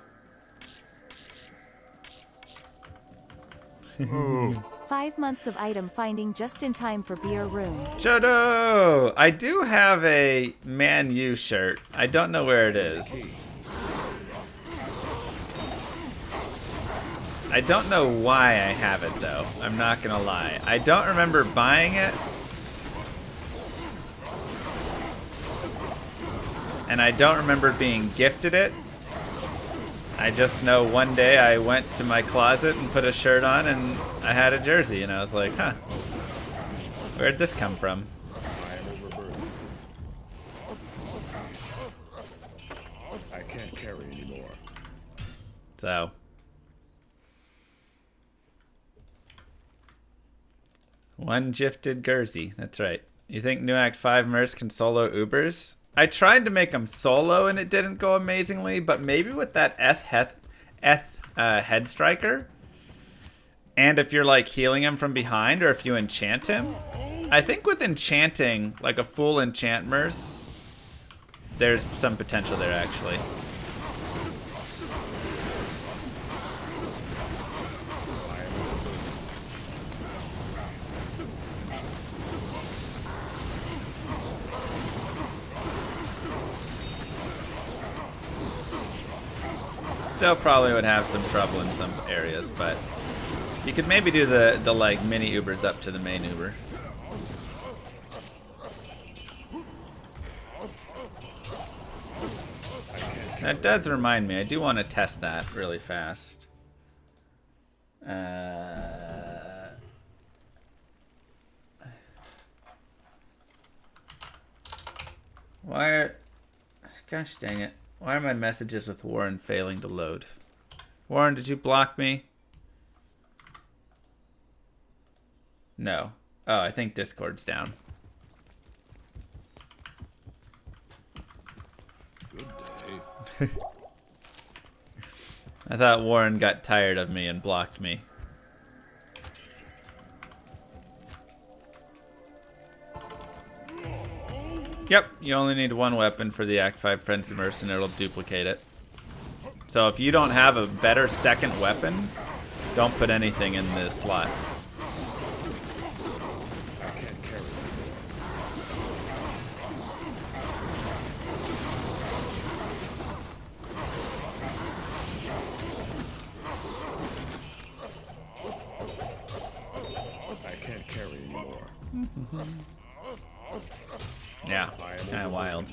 5 months of item finding just in time for beer room. Jodo! I do have a Man U shirt. I don't know where it is. I don't know why I have it though. I'm not gonna lie. I don't remember buying it. And I don't remember being gifted it. I just know one day I went to my closet and put a shirt on and I had a jersey and I was like, huh, where'd this come from? I am overburdened. I can't carry anymore. So. One gifted jersey, that's right. You think New Act 5 Mercs can solo Ubers? I tried to make them solo and it didn't go amazingly, but maybe with that head striker, and if you're like healing him from behind or if you enchant him, I think with enchanting, like a full enchant Merc, there's some potential there actually. Still probably would have some trouble in some areas, but you could maybe do the like mini Ubers up to the main Uber. That does remind me. I do want to test that really fast. Why are... Gosh dang it. Why are my messages with Warren failing to load? Warren, did you block me? No. Oh, I think Discord's down. Good day. I thought Warren got tired of me and blocked me. Yep, you only need one weapon for the Act 5 Frenzy Merc and it'll duplicate it. So if you don't have a better second weapon, don't put anything in this slot. I can't carry anymore. I can't carry anymore. Yeah, kind of wild.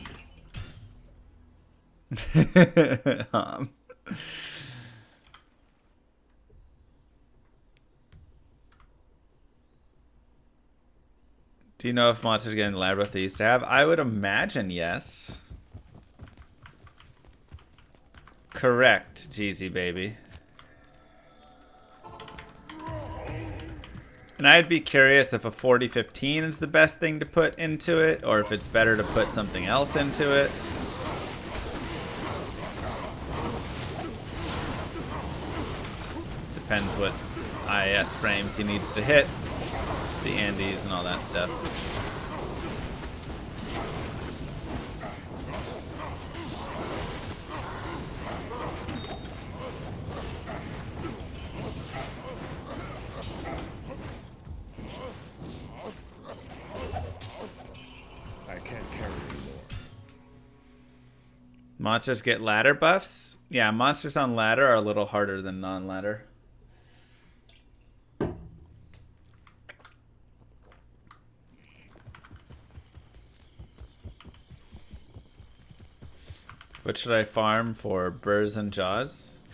Do you know if monsters get in the labyrinth they used to have? I would imagine yes. Correct, Jeezy baby. And I'd be curious if a 4015 is the best thing to put into it, or if it's better to put something else into it. Depends what IS frames he needs to hit, the Andes and all that stuff. I can't carry anymore. Monsters get ladder buffs? Yeah, monsters on ladder are a little harder than non-ladder. What should I farm for? Burrs and Jaws?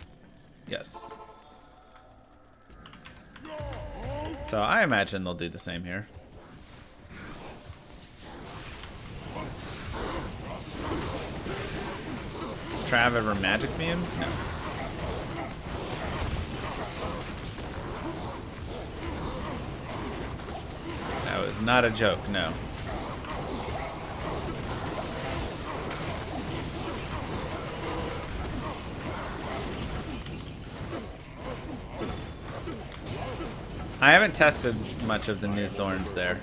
Yes. So I imagine they'll do the same here. Does Trav ever magic me? No. That was not a joke, no. I haven't tested much of the new thorns there.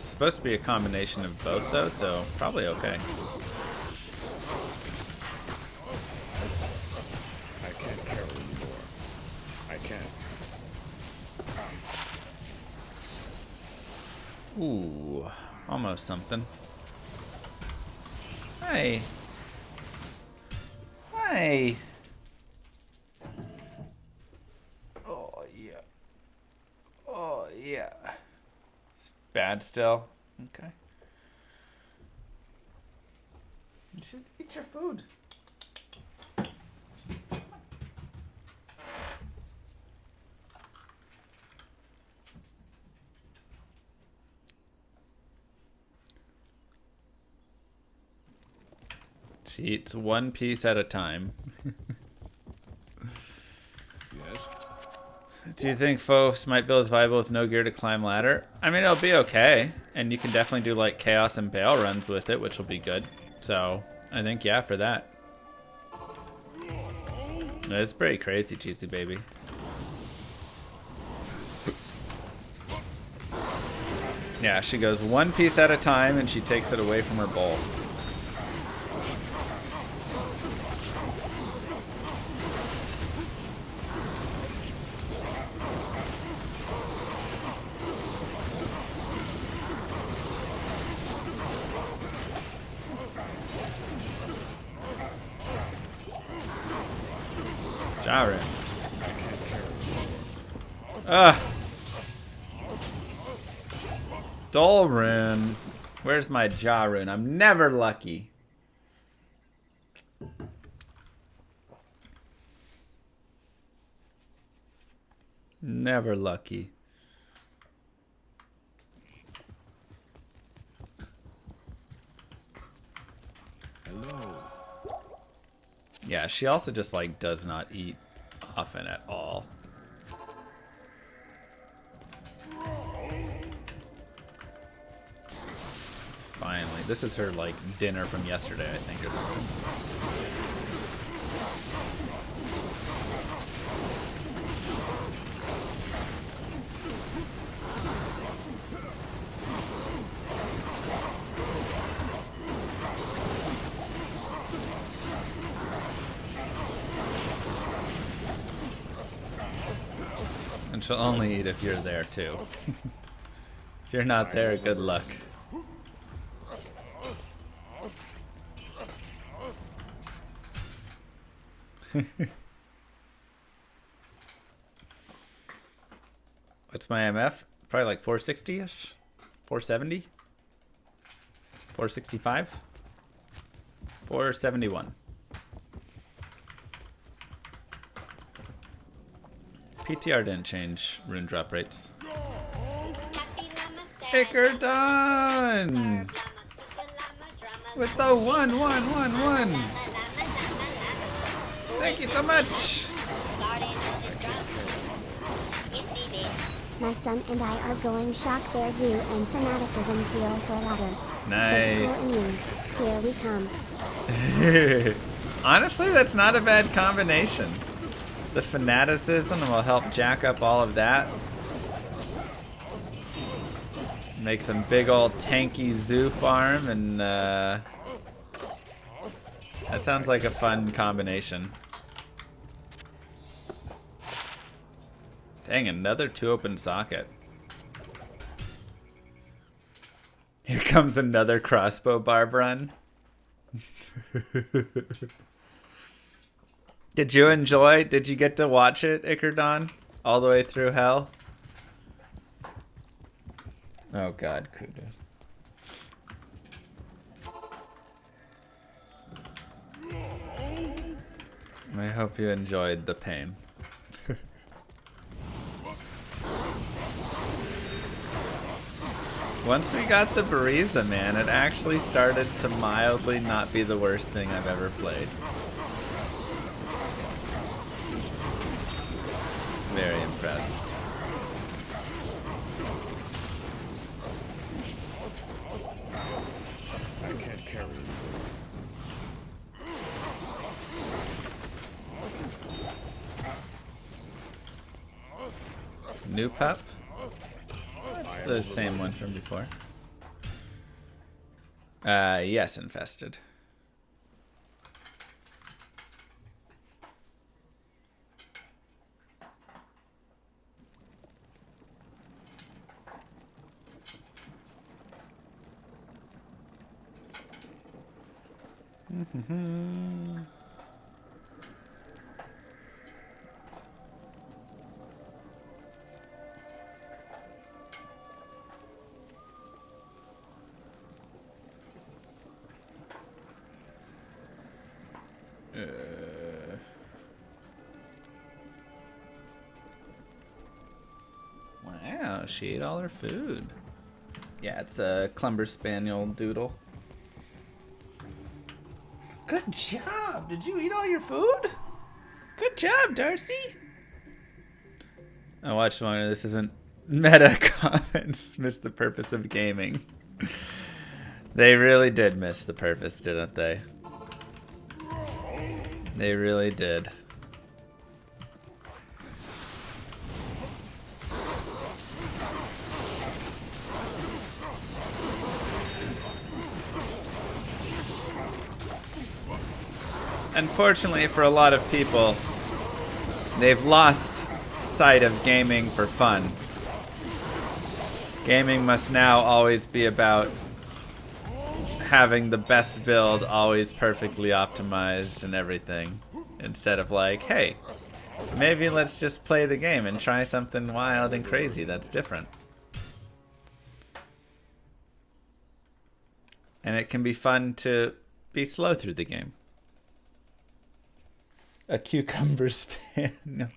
It's supposed to be a combination of both though, so probably okay. I can't carry anymore. I can't. Ooh, almost something. Hey. Hey. Oh, yeah. Oh, yeah. It's bad still. Okay. You should eat your food. She eats one piece at a time. Yes. Do you think Foe Smite build is viable with no gear to climb ladder? I mean, it'll be okay. And you can definitely do like Chaos and Bale runs with it, which will be good. So, I think, yeah, for that. It's pretty crazy, Juicy Baby. Yeah, she goes one piece at a time and she takes it away from her bowl. Jaren. Dolrun. Where's my Jarun? I'm never lucky. Never lucky. Hello. Yeah, she also just like does not eat often at all. Finally, this is her like dinner from yesterday, I think, or something. And she'll only eat if you're there too. If you're not there, good luck. What's my MF? Probably like 460-ish? 470? 465? 471. PTR didn't change rune drop rates. Icker done! With the 1. Thank you so much! My son and I are going Shock Bear Zoo and Fanaticism 0 for ladder. Nice. Here we come. Honestly, that's not a bad combination. The fanaticism will help jack up all of that. Make some big old tanky zoo farm, and that sounds like a fun combination. Dang, another 2 open socket. Here comes another crossbow barb run. Did you enjoy? Did you get to watch it, Icardon? All the way through hell? Oh god, Kudu. I hope you enjoyed the pain. Once we got the Bariza, man, it actually started to mildly not be the worst thing I've ever played. Very impressed. I can't carry you. New pup? It's the same one from before. Yes, infested. Wow, she ate all her food. Yeah, it's a Clumber Spaniel doodle. Good job! Did you eat all your food? Good job, Darcy! I watched one of this isn't meta comments. Missed the purpose of gaming. They really did miss the purpose, didn't they? They really did. Unfortunately for a lot of people, they've lost sight of gaming for fun. Gaming must now always be about having the best build always perfectly optimized and everything. Instead of like, hey, maybe let's just play the game and try something wild and crazy that's different. And it can be fun to be slow through the game. A cucumber spaniel.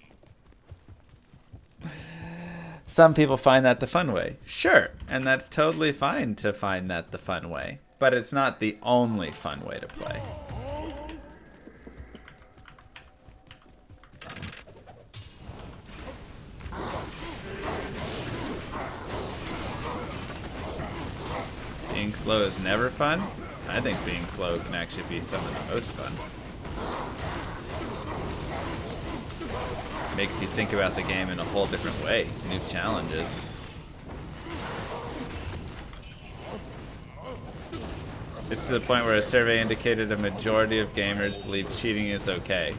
Some people find that the fun way. Sure, and that's totally fine to find that the fun way. But it's not the only fun way to play. Being slow is never fun. I think being slow can actually be some of the most fun. Makes you think about the game in a whole different way. New challenges. It's to the point where a survey indicated a majority of gamers believe cheating is okay.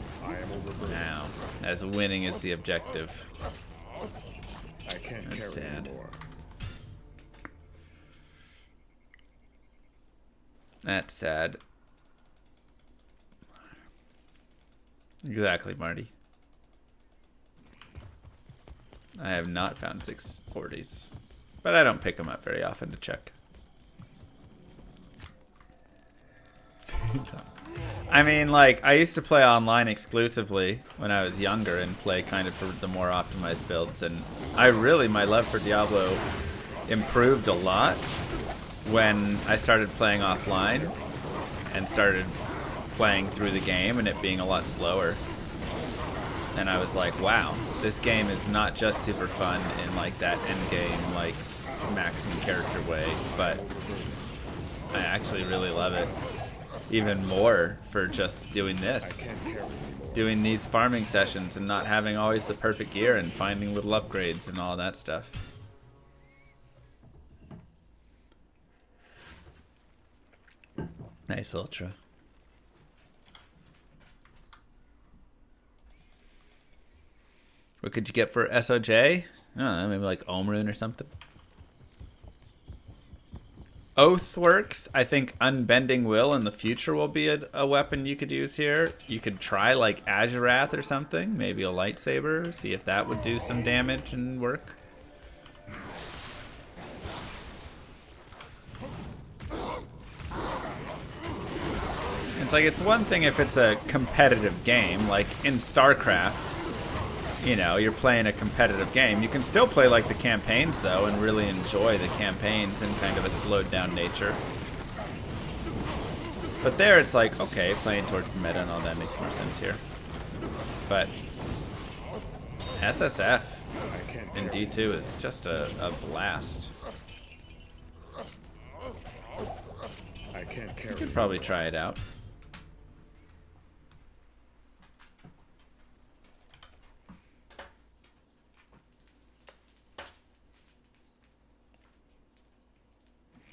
Now, as winning is the objective. I can't That's carry sad. anymore. That's sad. Exactly, Marty. I have not found 640s, but I don't pick them up very often to check. I mean, like, I used to play online exclusively when I was younger and play kind of for the more optimized builds, and my love for Diablo improved a lot when I started playing offline and started playing through the game and it being a lot slower. And I was like, wow, this game is not just super fun in like that end game, like maxing character way, but I actually really love it. Even more for just doing this. Doing these farming sessions and not having always the perfect gear and finding little upgrades and all that stuff. Nice Ultra. What could you get for SOJ? I don't know, maybe like Omrune or something. Oathworks, I think Unbending Will in the future will be a weapon you could use here. You could try like Azurath or something, maybe a lightsaber, see if that would do some damage and work. It's like, it's one thing if it's a competitive game, like in StarCraft, you know, you're playing a competitive game. You can still play like the campaigns though and really enjoy the campaigns in kind of a slowed down nature. But there it's like, okay, playing towards the meta and all that makes more sense here. But SSF in D2 is just a blast. I can't carry. You could probably try it out.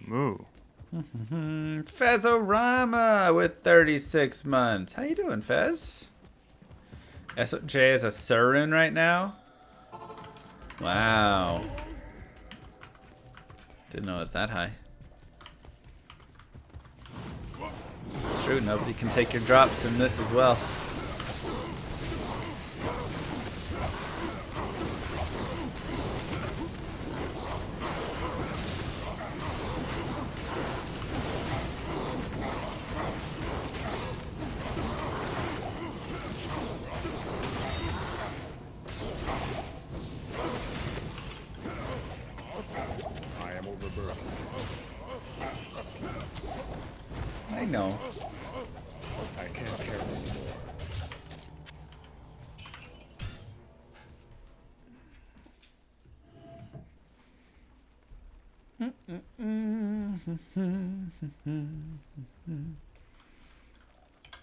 Moo. Fezorama with 36 months. How you doing, Fez? SJ is a Surun right now? Wow. Didn't know it was that high. It's true, nobody can take your drops in this as well. I know. I can't carry anymore.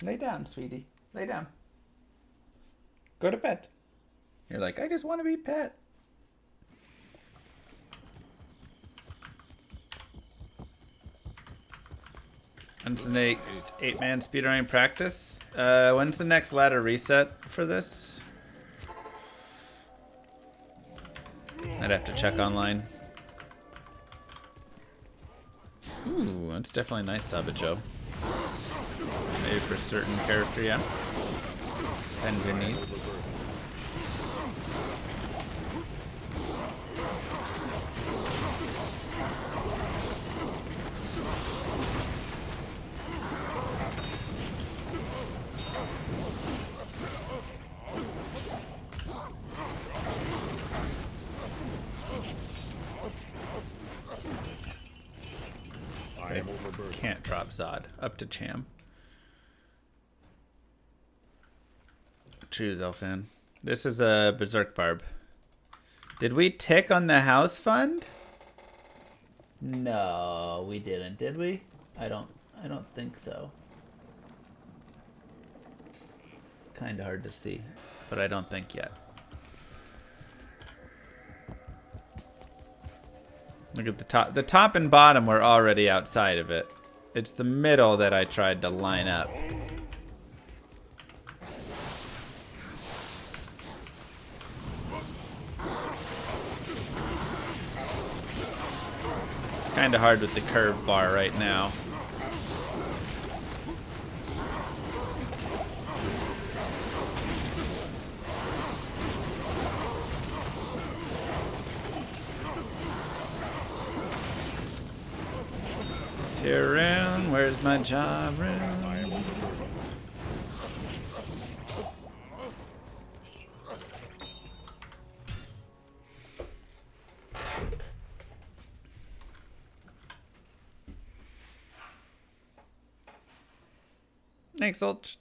Lay down, sweetie. Lay down. Go to bed. You're like, I just want to be pet. When's the next 8-man speedrunning practice? When's the next ladder reset for this? I'd have to check online. Ooh, that's definitely a nice Sabajo. Maybe for a certain character, yeah. Depends your needs. Can't drop Zod. Up to Cham. Choose Elfan. This is a Berserk Barb. Did we tick on the house fund? No, we didn't, did we? I don't think so. It's kind of hard to see, but I don't think yet. Look at the top. The top and bottom were already outside of it. It's the middle that I tried to line up. Kind of hard with the curve bar right now. Tier rune, where's my job rune? Thanks, Ulch.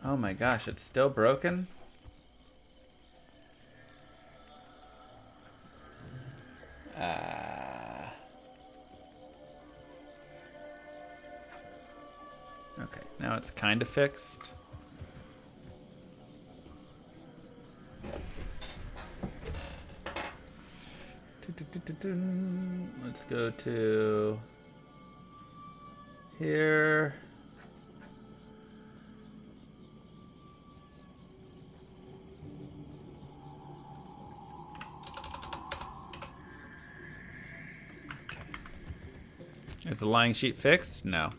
Oh my gosh, it's still broken? Okay, now it's kind of fixed. Let's go to here. Is the lying sheet fixed? No.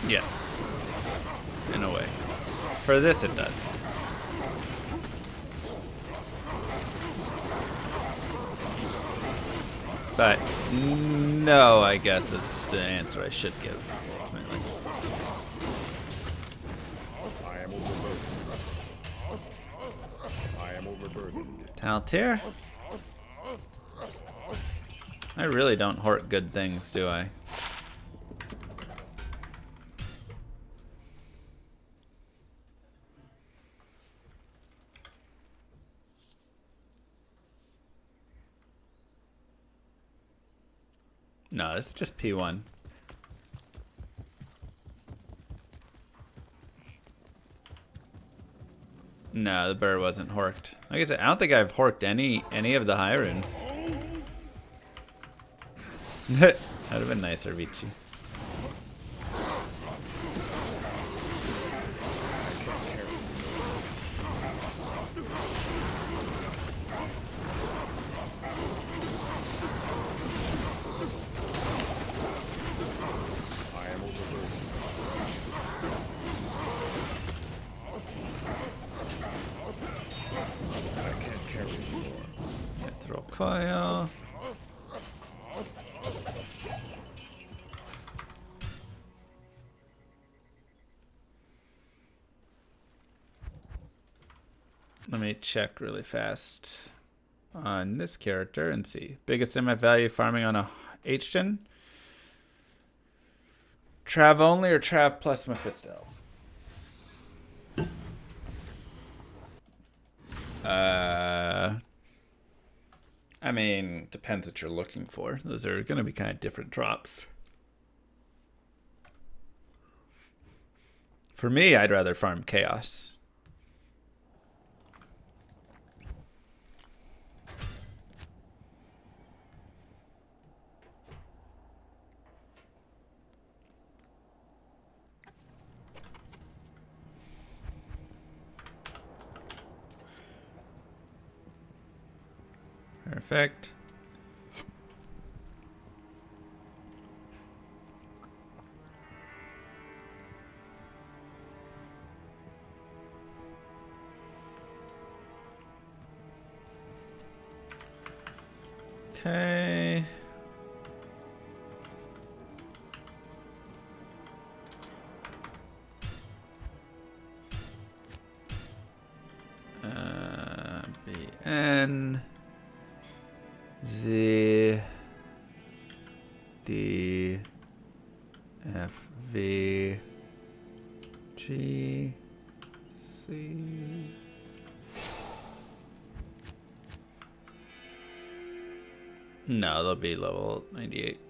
Yes. In a way. For this it does. But no, I guess is the answer I should give, ultimately. I am overburdened. I am overburdened. Taltir? I really don't hoard good things, do I? No, it's just P1. No, the bird wasn't horked. Like I said, I don't think I've horked any of the high runes. That'd have been nicer, Vici. Throw coil. Let me check really fast on this character and see. Biggest MF value farming on a H-gen? Trav only or Trav plus Mephisto? I mean, depends what you're looking for. Those are going to be kind of different drops. For me, I'd rather farm Chaos. Perfect. Okay. B N Z D F V G C. No, they'll be level 98.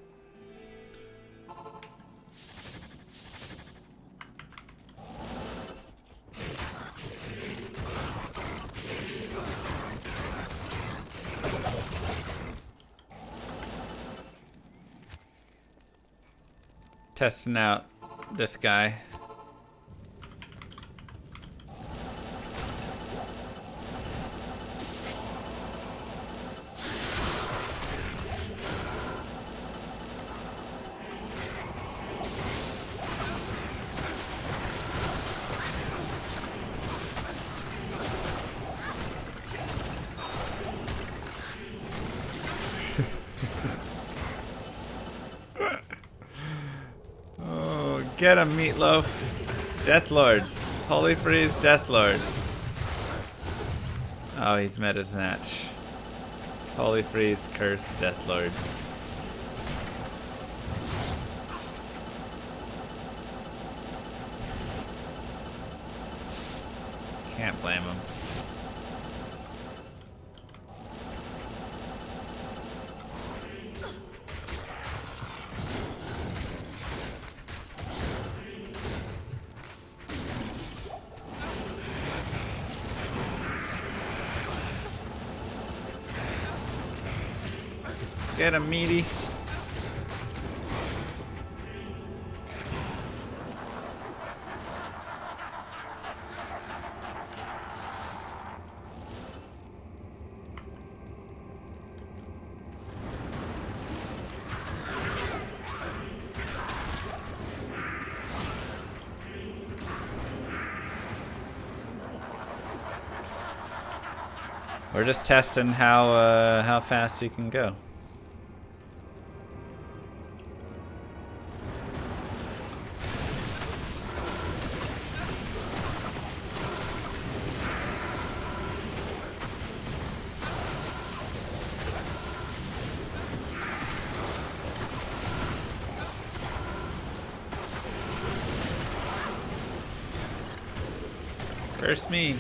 Testing out this guy. Get him, Meatloaf. Death Lords. Holy Freeze Death Lords. Oh, he's met his match. Holy Freeze Curse Death Lords. Can't blame him. Get him, meaty. We're just testing how fast he can go. Curse me.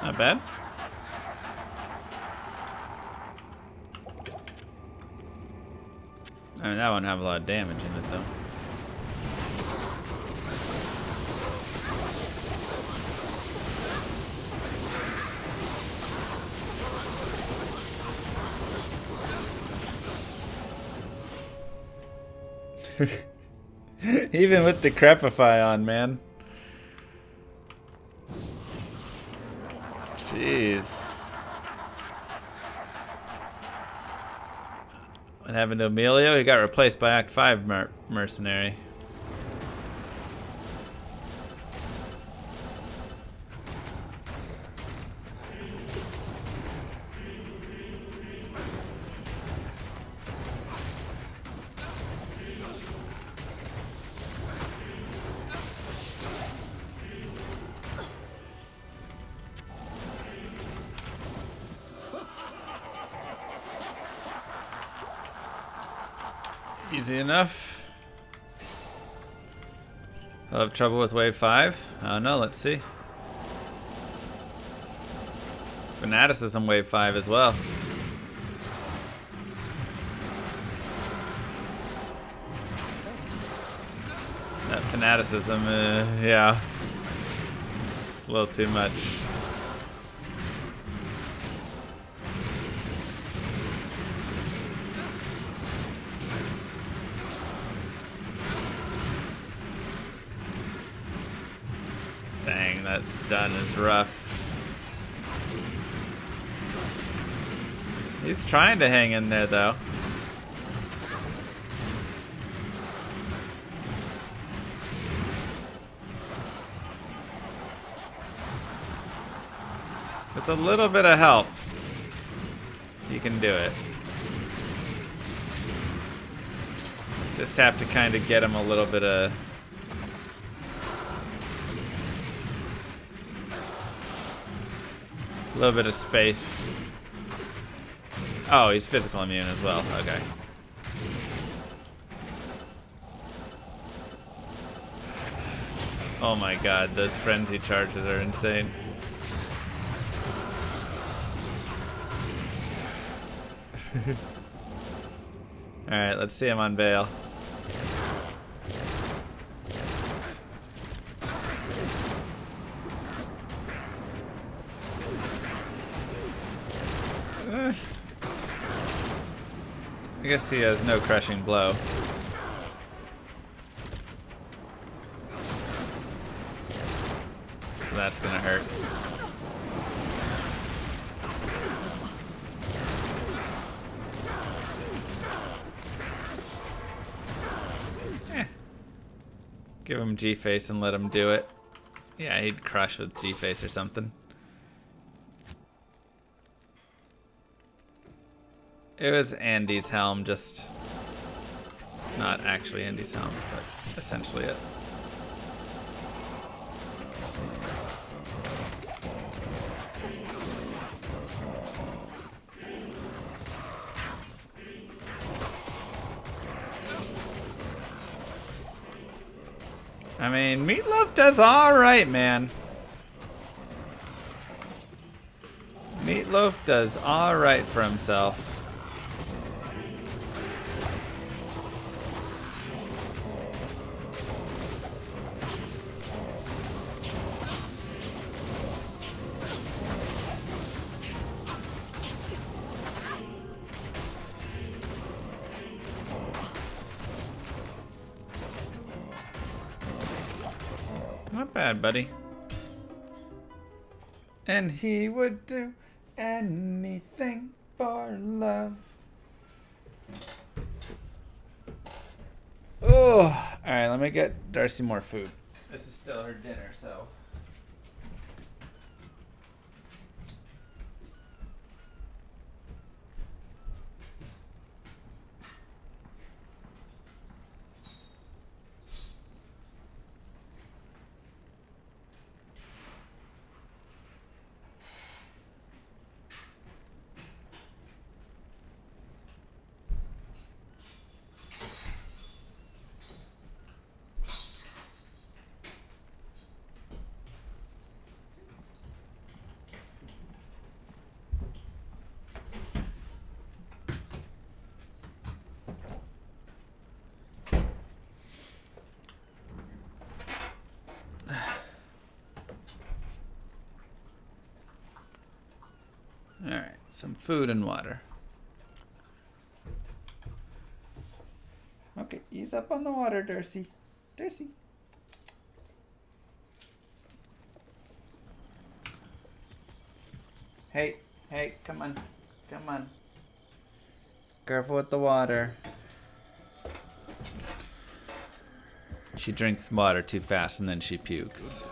Not bad. I mean, that won't have a lot of damage in it, though. Even with the Crepify on, man. Jeez. What happened to Emilio? He got replaced by Act 5 mercenary. Easy enough. I'll have trouble with wave 5. I don't know, let's see. Fanaticism wave 5 as well. That fanaticism, yeah. It's a little too much. Dang, that stun is rough. He's trying to hang in there, though. With a little bit of help, you can do it. Just have to kind of get him a little bit of A little bit of space. Oh, he's physical immune as well. Okay. Oh my god, those frenzy charges are insane. Alright, let's see him on Veil. I guess he has no crushing blow. So that's gonna hurt. Give him G-Face and let him do it. Yeah, he'd crush with G-Face or something. It was Andy's helm, just not actually Andy's helm, but essentially it. I mean, Meatloaf does alright, man. Meatloaf does alright for himself. Not bad, buddy. And he would do anything for love. Oh, alright, let me get Darcy more food. This is still her dinner, so. Alright, some food and water. Okay, ease up on the water, Darcy. Darcy. Hey, hey, come on. Come on. Careful with the water. She drinks water too fast and then she pukes.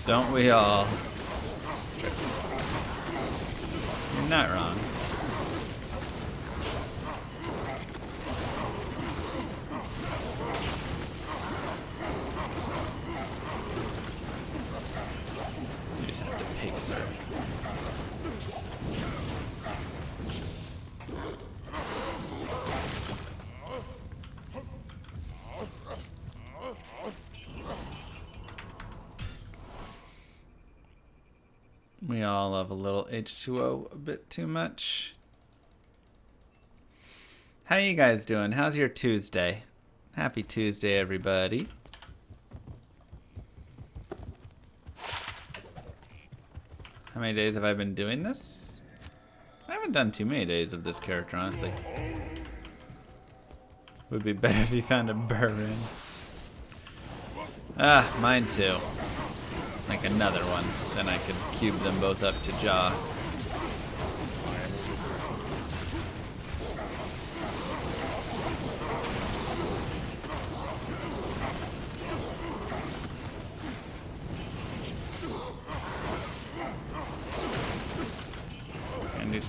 Don't we all? You're not wrong. You just have to pick, sir. We all love a little H2O a bit too much. How you guys doing? How's your Tuesday? Happy Tuesday, everybody. How many days have I been doing this? I haven't done too many days of this character, honestly. Would be better if you found a burn. Ah, mine too. Like another one. Then I could cube them both up to jaw.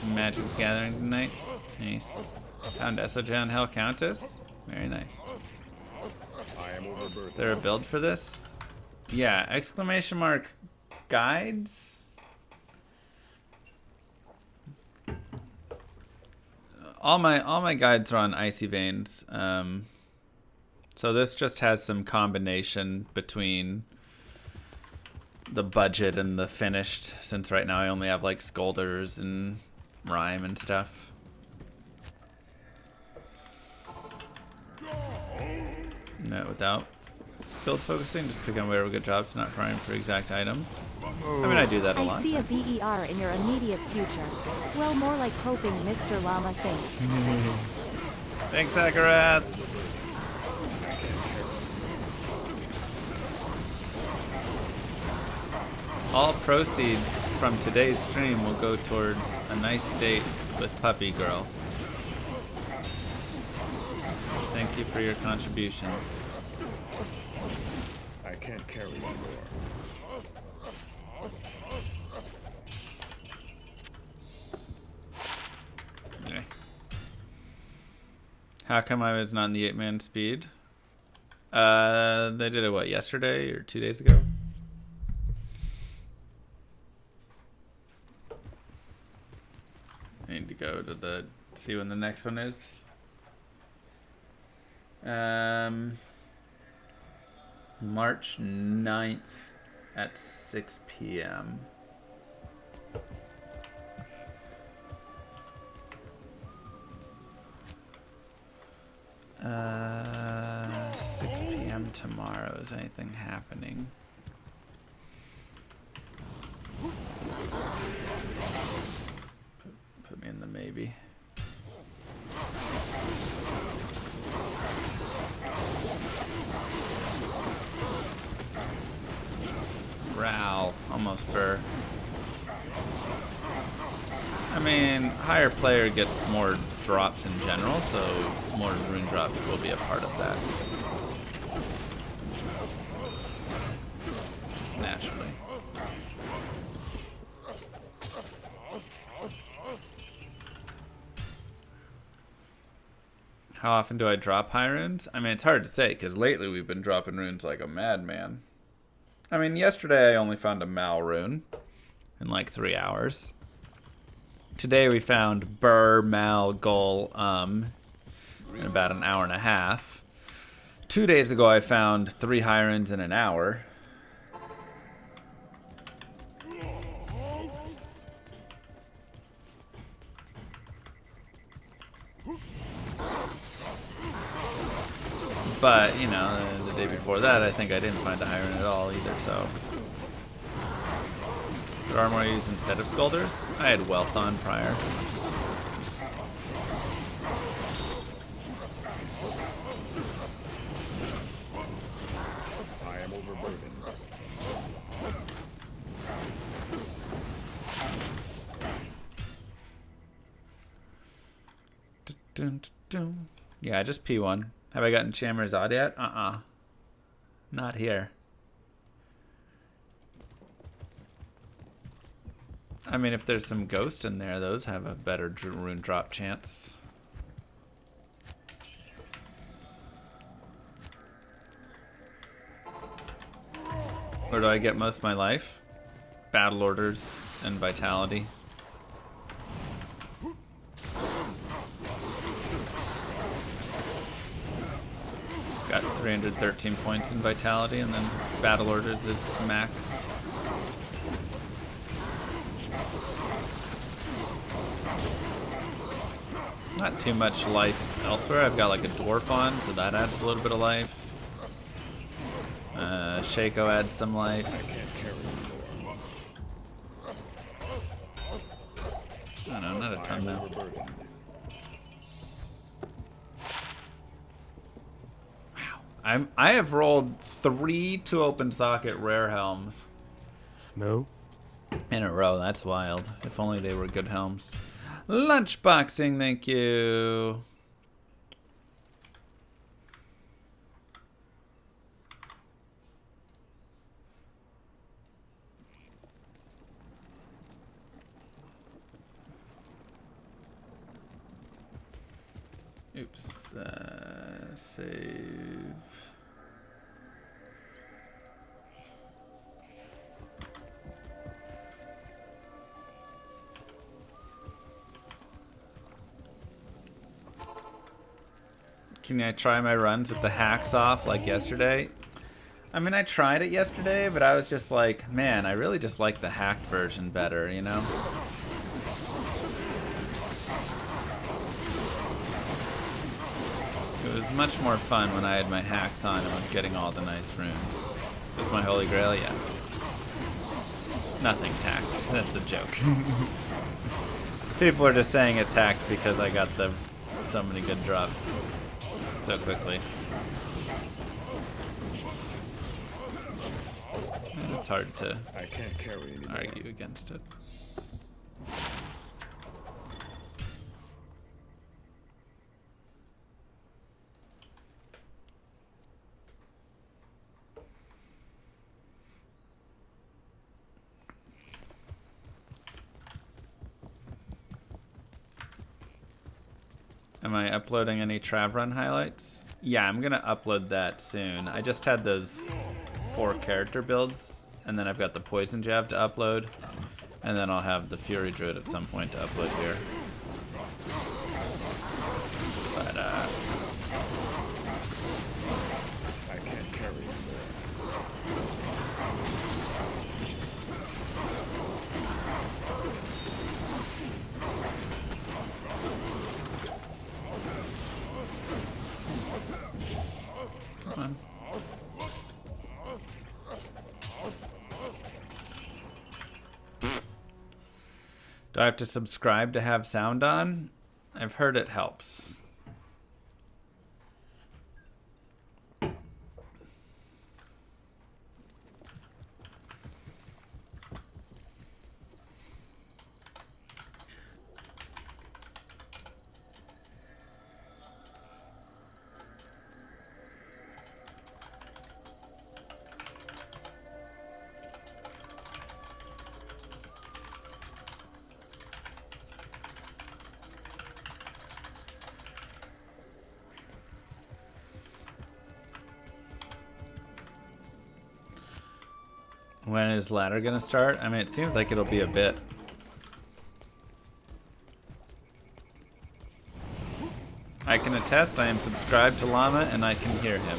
some Magic the Gathering tonight. Nice. Found SOJ on Hell Countess. Very nice. I am overburdened. Is there a build for this? Yeah, exclamation mark guides. All my guides are on Icy Veins. So this just has some combination between the budget and the finished, since right now I only have like Scolders and Rhyme and stuff. No, without build focusing, just pick on whatever good jobs, not trying for exact items. I mean, I do that a lot. I see a BER in your immediate future. Well, more like hoping Mr. Llama thinks. Thanks, Akarath. All proceeds from today's stream will go towards a nice date with Puppy Girl. Thank you for your contributions. I can't carry anymore. Okay. How come I was not in the 8-man speed? They did it, what, yesterday or 2 days ago? I need to go to the, see when the next one is. March 9th at 6 p.m. 6 p.m. tomorrow. Is anything happening? Put me in the maybe. Growl, almost burr. I mean, higher player gets more drops in general, so more rune drops will be a part of that. Just naturally. How often do I drop high runes? I mean, it's hard to say, because lately we've been dropping runes like a madman. I mean, yesterday I only found a Mal rune in like 3 hours. Today we found Burr, Mal, Gull, in about an hour and a half. 2 days ago I found 3 high runes in an hour. But, you know, the day before that, I think I didn't find a high rune at all either, so. What armor I use instead of Scolders? I had Wealth on prior. I am overburdened. Yeah, just P1. Have I gotten Chammer's Odd yet? Not here. I mean, if there's some Ghost in there, those have a better rune drop chance. Where do I get most of my life? Battle Orders and Vitality. Got 313 points in Vitality, and then Battle Orders is maxed. Not too much life elsewhere. I've got like a Dwarf on, so that adds a little bit of life. Shaco adds some life. I can't carry anymore. I don't know, not a I ton am though. overburdened. I have rolled 3 2 open socket rare helms No. in a row. That's wild. If only they were good helms. Lunchboxing, thank you. Oops. Save. Can I try my runs with the hacks off like yesterday? I mean, I tried it yesterday, but I was just like, man, I really just like the hacked version better, you know? It was much more fun when I had my hacks on and was getting all the nice runes. Was my Holy Grail? Yeah. Nothing's hacked. That's a joke. People are just saying it's hacked because I got so many good drops so quickly. And it's hard to I can't carry anymore. argue against it. Am I uploading any Trav run highlights? Yeah, I'm gonna upload that soon. I just had those 4 character builds, and then I've got the Poison Jab to upload, and then I'll have the Fury Druid at some point to upload here. But I can't carry anymore. come on. Do I have to subscribe to have sound on? I've heard it helps. When is ladder gonna start? I mean, it seems like it'll be a bit. I can attest I am subscribed to Llama and I can hear him.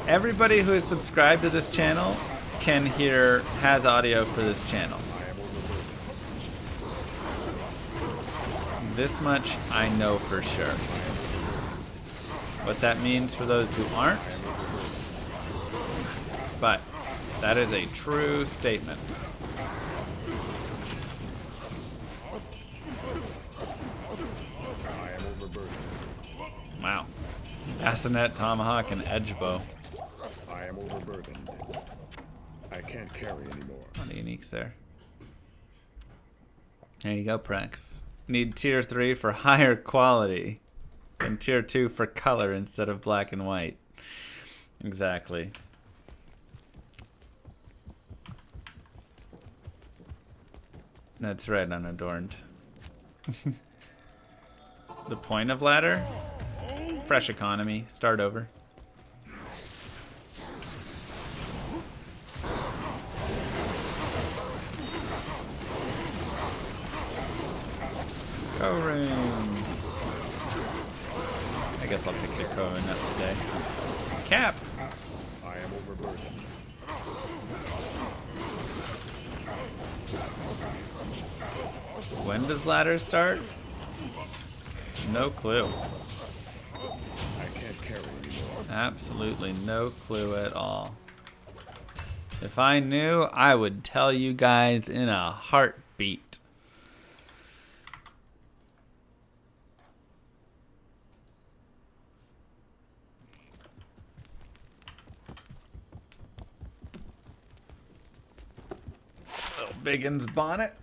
Everybody who is subscribed to this channel has audio for this channel. This much I know for sure. What that means for those who aren't, but that is a true statement. I am overburdened. Wow. Bassinet, Tomahawk, and Edgebow. I am overburdened. I can't carry anymore. A lot of uniques there. There you go, Prex. Need tier 3 for higher quality. And tier 2 for color instead of black and white. Exactly. That's right, unadorned. The point of ladder? Fresh economy. Start over. Go room. I guess I'll pick the Cohen up today. Cap! I am overburdened. When does ladder start? No clue. I can't carry anymore. Absolutely no clue at all. If I knew, I would tell you guys in a heartbeat. Little Biggin's bonnet.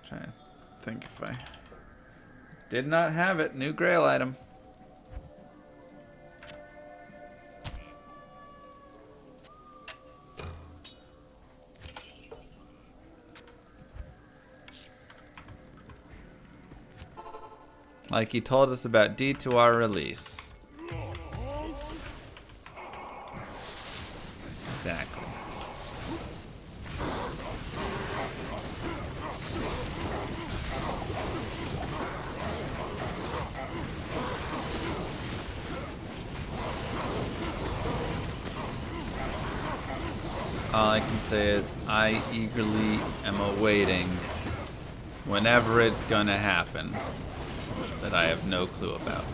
Trying to think if I did not have it. New Grail item. Like he told us about D2R release. Exactly. All I can say is I eagerly am awaiting whenever it's gonna happen that I have no clue about.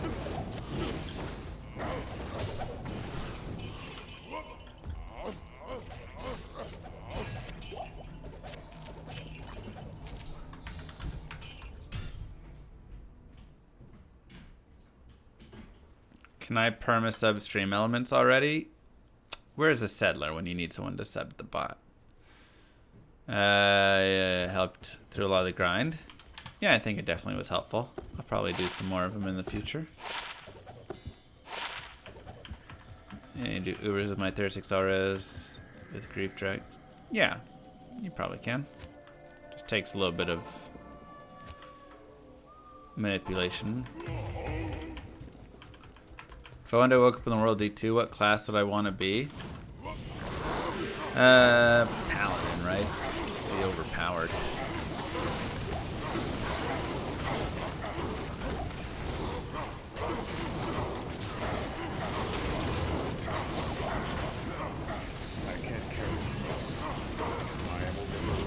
Can I perma-sub stream elements already? Where's a settler when you need someone to sub the bot? Helped through a lot of the grind. Yeah, I think it definitely was helpful. I'll probably do some more of them in the future. And do Ubers with my 36 auras with grief drag. Yeah, you probably can. Just takes a little bit of manipulation. If I one day woke up in the world D2, what class would I want to be? Paladin, right? Just be overpowered. I can't carry anymore. I am overburdened.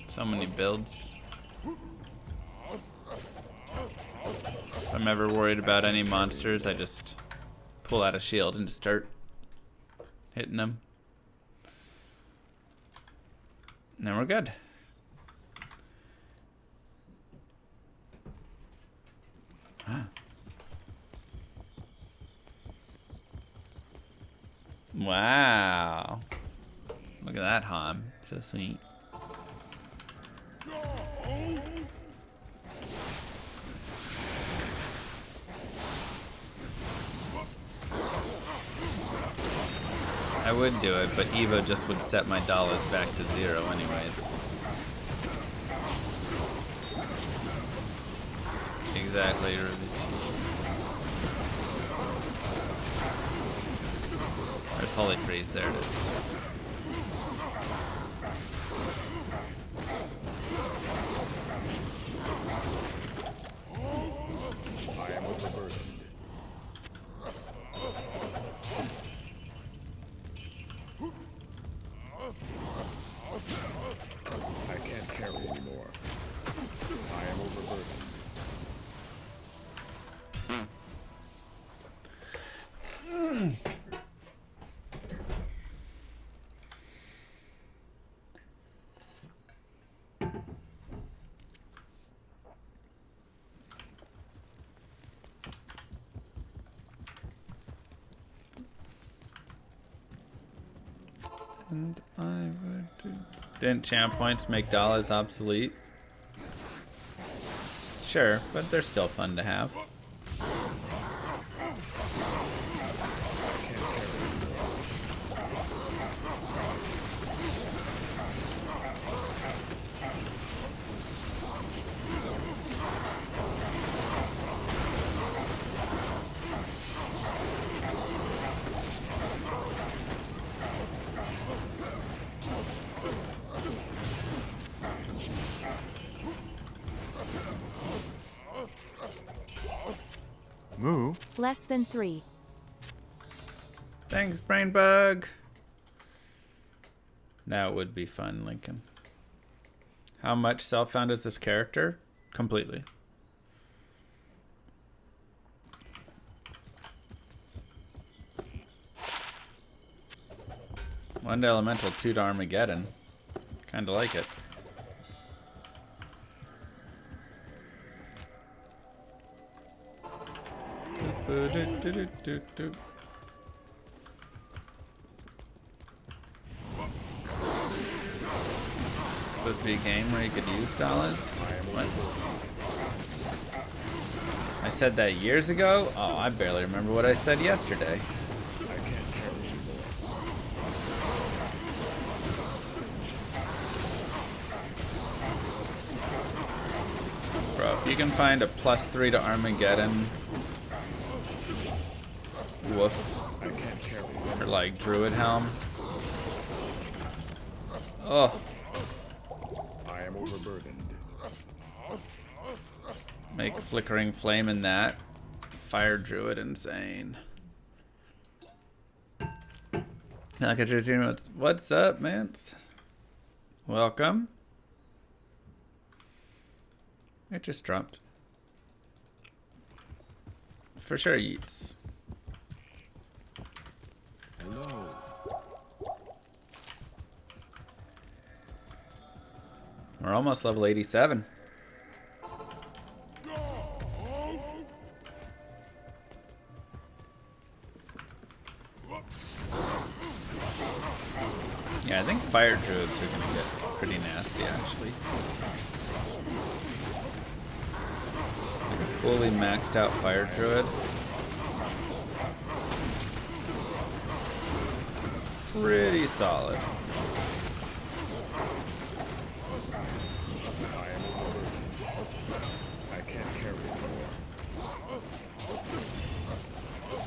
So many builds. If I'm ever worried about any monsters, I just pull out a shield and just start hitting them. And then we're good. Wow. Look at that, Ham. So sweet. I would do it, but Evo just would set my dollars back to 0 anyways. Exactly. There's Holy Freeze, there it is. I am overburdened. I can't carry anymore. I am overburdened. And I would do. Didn't champ points make dollars obsolete? Sure, but they're still fun to have. Moo? Less than 3. Thanks, Brainbug. Now it would be fun, Lincoln. How much self-found is this character? Completely. One elemental, 2 to Armageddon. Kinda like it. It's supposed to be a game where you could use dollars? What? I said that years ago? Oh, I barely remember what I said yesterday. I can't carry anymore. can find a +3 to Armageddon. Woof. I can't carry Or like Druid Helm. Oh, I am overburdened. make Flickering Flame in that. Fire Druid insane. What's up, man? Welcome. It just dropped. For sure, Yeats. Hello. We're almost level 87. Yeah, I think fire druids are gonna get pretty nasty, actually. Like a fully maxed out fire druid. It's pretty solid. I can't carry anymore.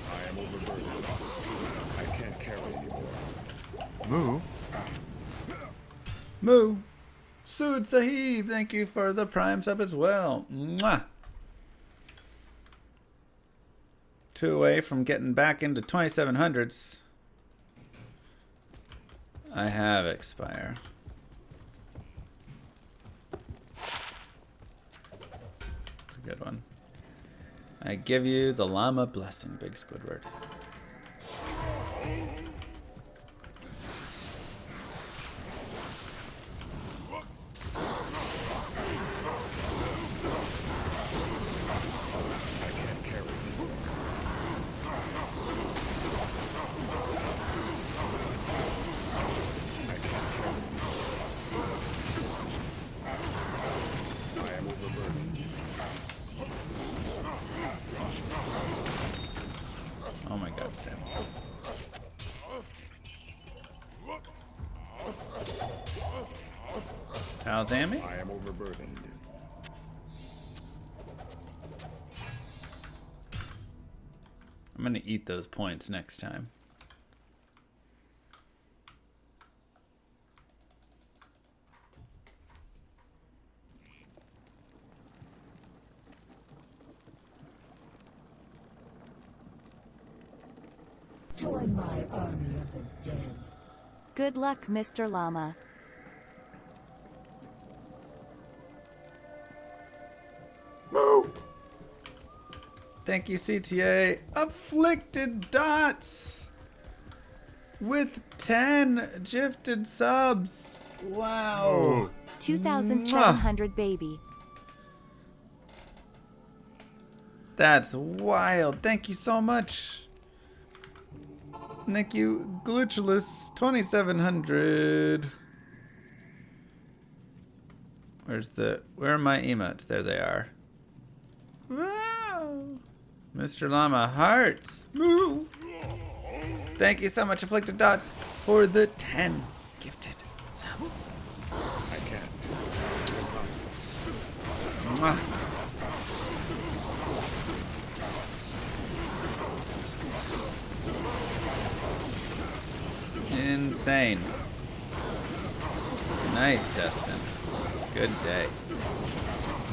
I am overburdened. I can't carry anymore. Moo. Moo! Sood Sahib, thank you for the Prime sub as well. Mwah! 2 away from getting back into 2700s. I have Expire. It's a good one. I give you the Llama Blessing, Big Squidward. Oh my god, Stan. Talzami? I am overburdened. I'm gonna eat those points next time. Join my army of the dead. Good luck, Mr. Llama. Thank you, CTA. Afflicted Dots with 10 gifted subs. Wow. 2,700, baby. That's wild. Thank you so much. Thank you, Glitchless 2700. Where are my emotes? There they are. Wow. Mr. Llama Hearts. Moo. Thank you so much, Afflicted Dots, for the 10 gifted subs. I can't. Impossible. Mwah. Insane. Nice, Destin. Good day.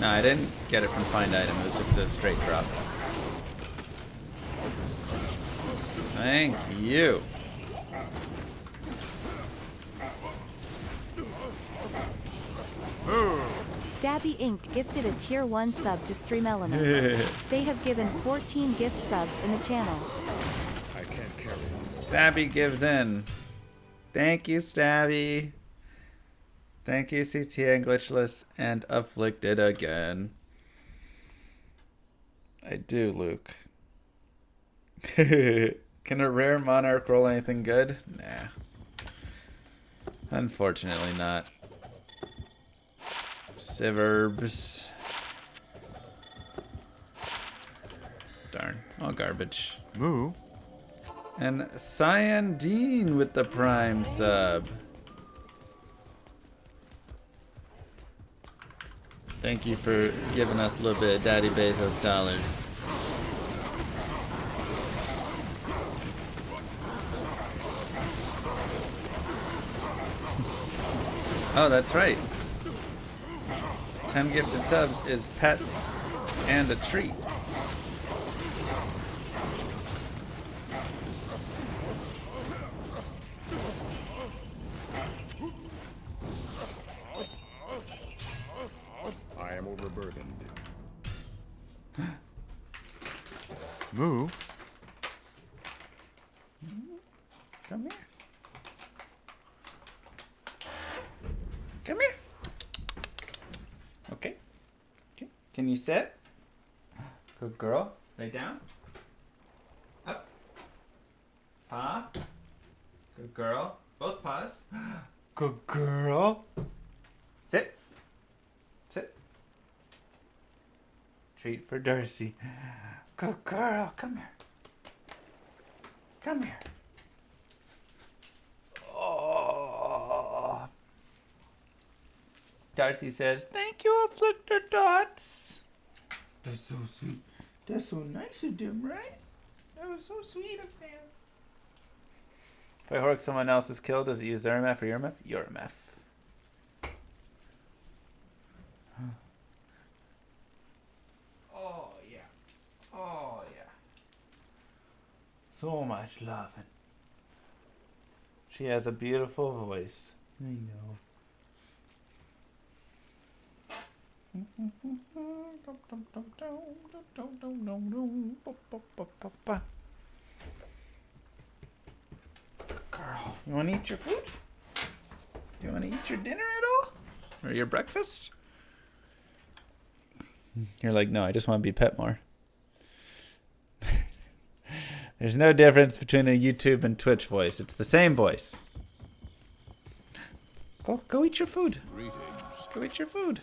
No, I didn't get it from Find Item. It was just a straight drop. Thank you. Stabby Inc. gifted a tier 1 sub to Stream Element. They have given 14 gift subs in the channel. I can't carry it. Stabby gives in. Thank you, Stabby. Thank you, CTA and Glitchless, and Afflicted again. I do, Luke. Can a rare monarch roll anything good? Nah. Unfortunately not. Siverbs. Darn. All garbage. Moo. And Cyan Dean with the Prime sub. Thank you for giving us a little bit of Daddy Bezos dollars. Oh, that's right. 10 gifted subs is pets and a treat. I am overburdened. Moo. Come here. Come here. Okay. Okay. Can you sit? Good girl. Lay down. Up. Paw. Good girl. Both paws. Good girl. Sit. Sit. Treat for Darcy. Good girl. Come here. Come here. Oh. Darcy says, "Thank you, Afflictor Dots." That's so sweet. That's so nice of them, right? That was so sweet of them. If I hork someone else is killed, does it use their MF or your MF? Your MF. Oh, yeah. Oh, yeah. So much loving. She has a beautiful voice. I know. Girl, you want to eat your food? Do you want to eat your dinner at all? Or your breakfast? You're like, no, I just want to be pet more. There's no difference between a YouTube and Twitch voice. It's the same voice. Go eat your food. Greetings. Go eat your food.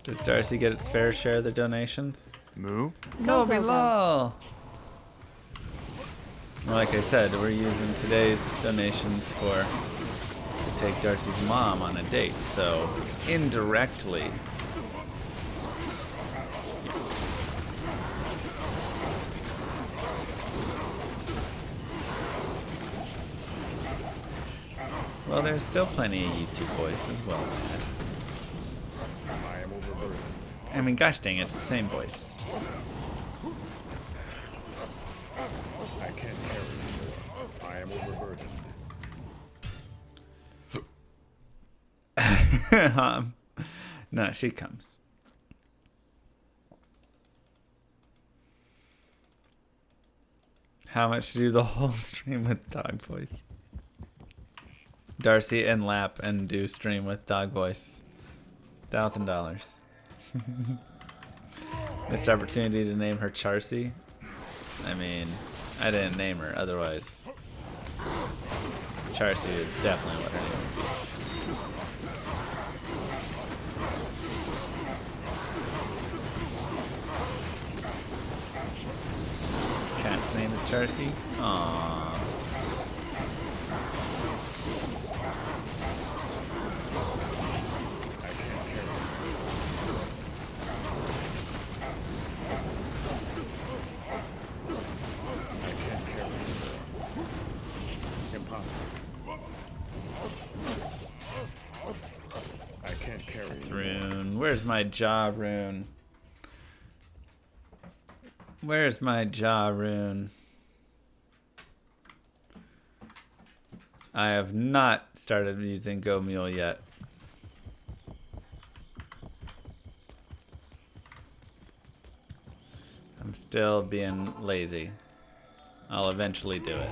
Does Darcy get its fair share of the donations? Moo. No, go, go. Well, like I said, we're using today's donations to take Darcy's mom on a date, so indirectly, yes. Well, there's still plenty of YouTube voice as well, man. I am overburdened. I mean, gosh dang, it's the same voice. I can't carry anymore. I am overburdened. No, she comes. How much to do the whole stream with dog voice? Darcy and lap and do stream with dog voice. $1,000. Missed opportunity to name her Charcy. I mean, I didn't name her, otherwise Charcy is definitely what her name would be. Cat's name is Charcy? Aww. I can't carry I can't carry anymore. Impossible. I can't carry anymore. Rune. Where's my jaw, Rune? Where's my jaw, Rune? I have not started using Go Mule yet. I'm still being lazy. I'll eventually do it.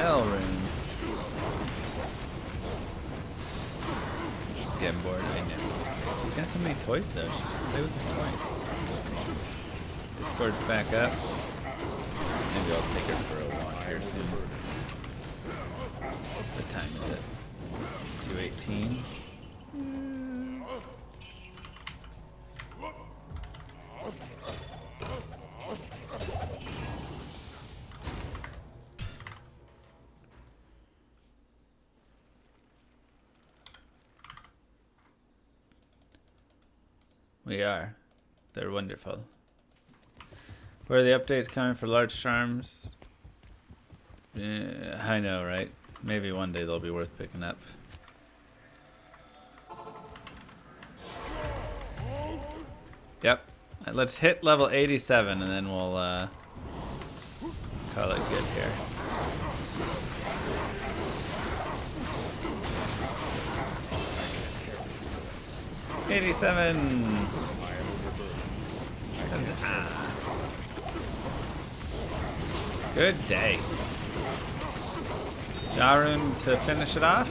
Rune. She's getting bored, I know. She's got so many toys though, she should play with her toys. Just Discord's back up. Maybe I'll take her for a walk here soon. What time is it? 2:18. We are. They're wonderful. Where are the updates coming for large charms? I know, right? Maybe one day they'll be worth picking up. Yep. Let's hit level 87 and then we'll call it good here. '87. Good day. RUNE to finish it off.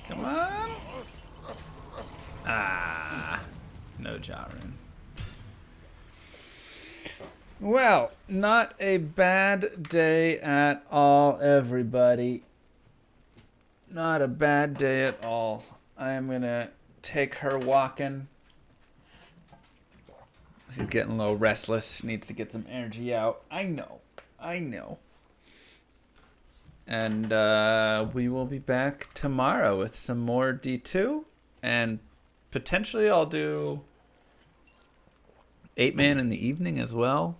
Come on. No RUNE. Well, not a bad day at all, everybody. Not a bad day at all. I am going to take her walking. She's getting a little restless. Needs to get some energy out. I know. And we will be back tomorrow with some more D2. And potentially I'll do 8-man in the evening as well.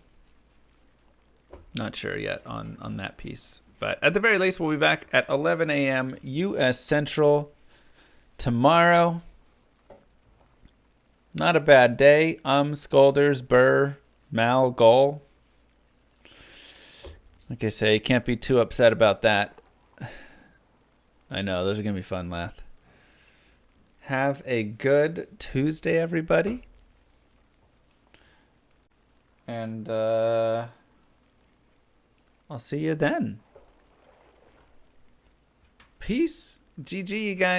Not sure yet on that piece. But at the very least, we'll be back at 11 a.m. U.S. Central tomorrow. Not a bad day. Scolders, Burr, Mal, Goal. Like I say, you can't be too upset about that. I know, those are going to be fun, Lath. Have a good Tuesday, everybody. And I'll see you then. Peace. GG, you guys.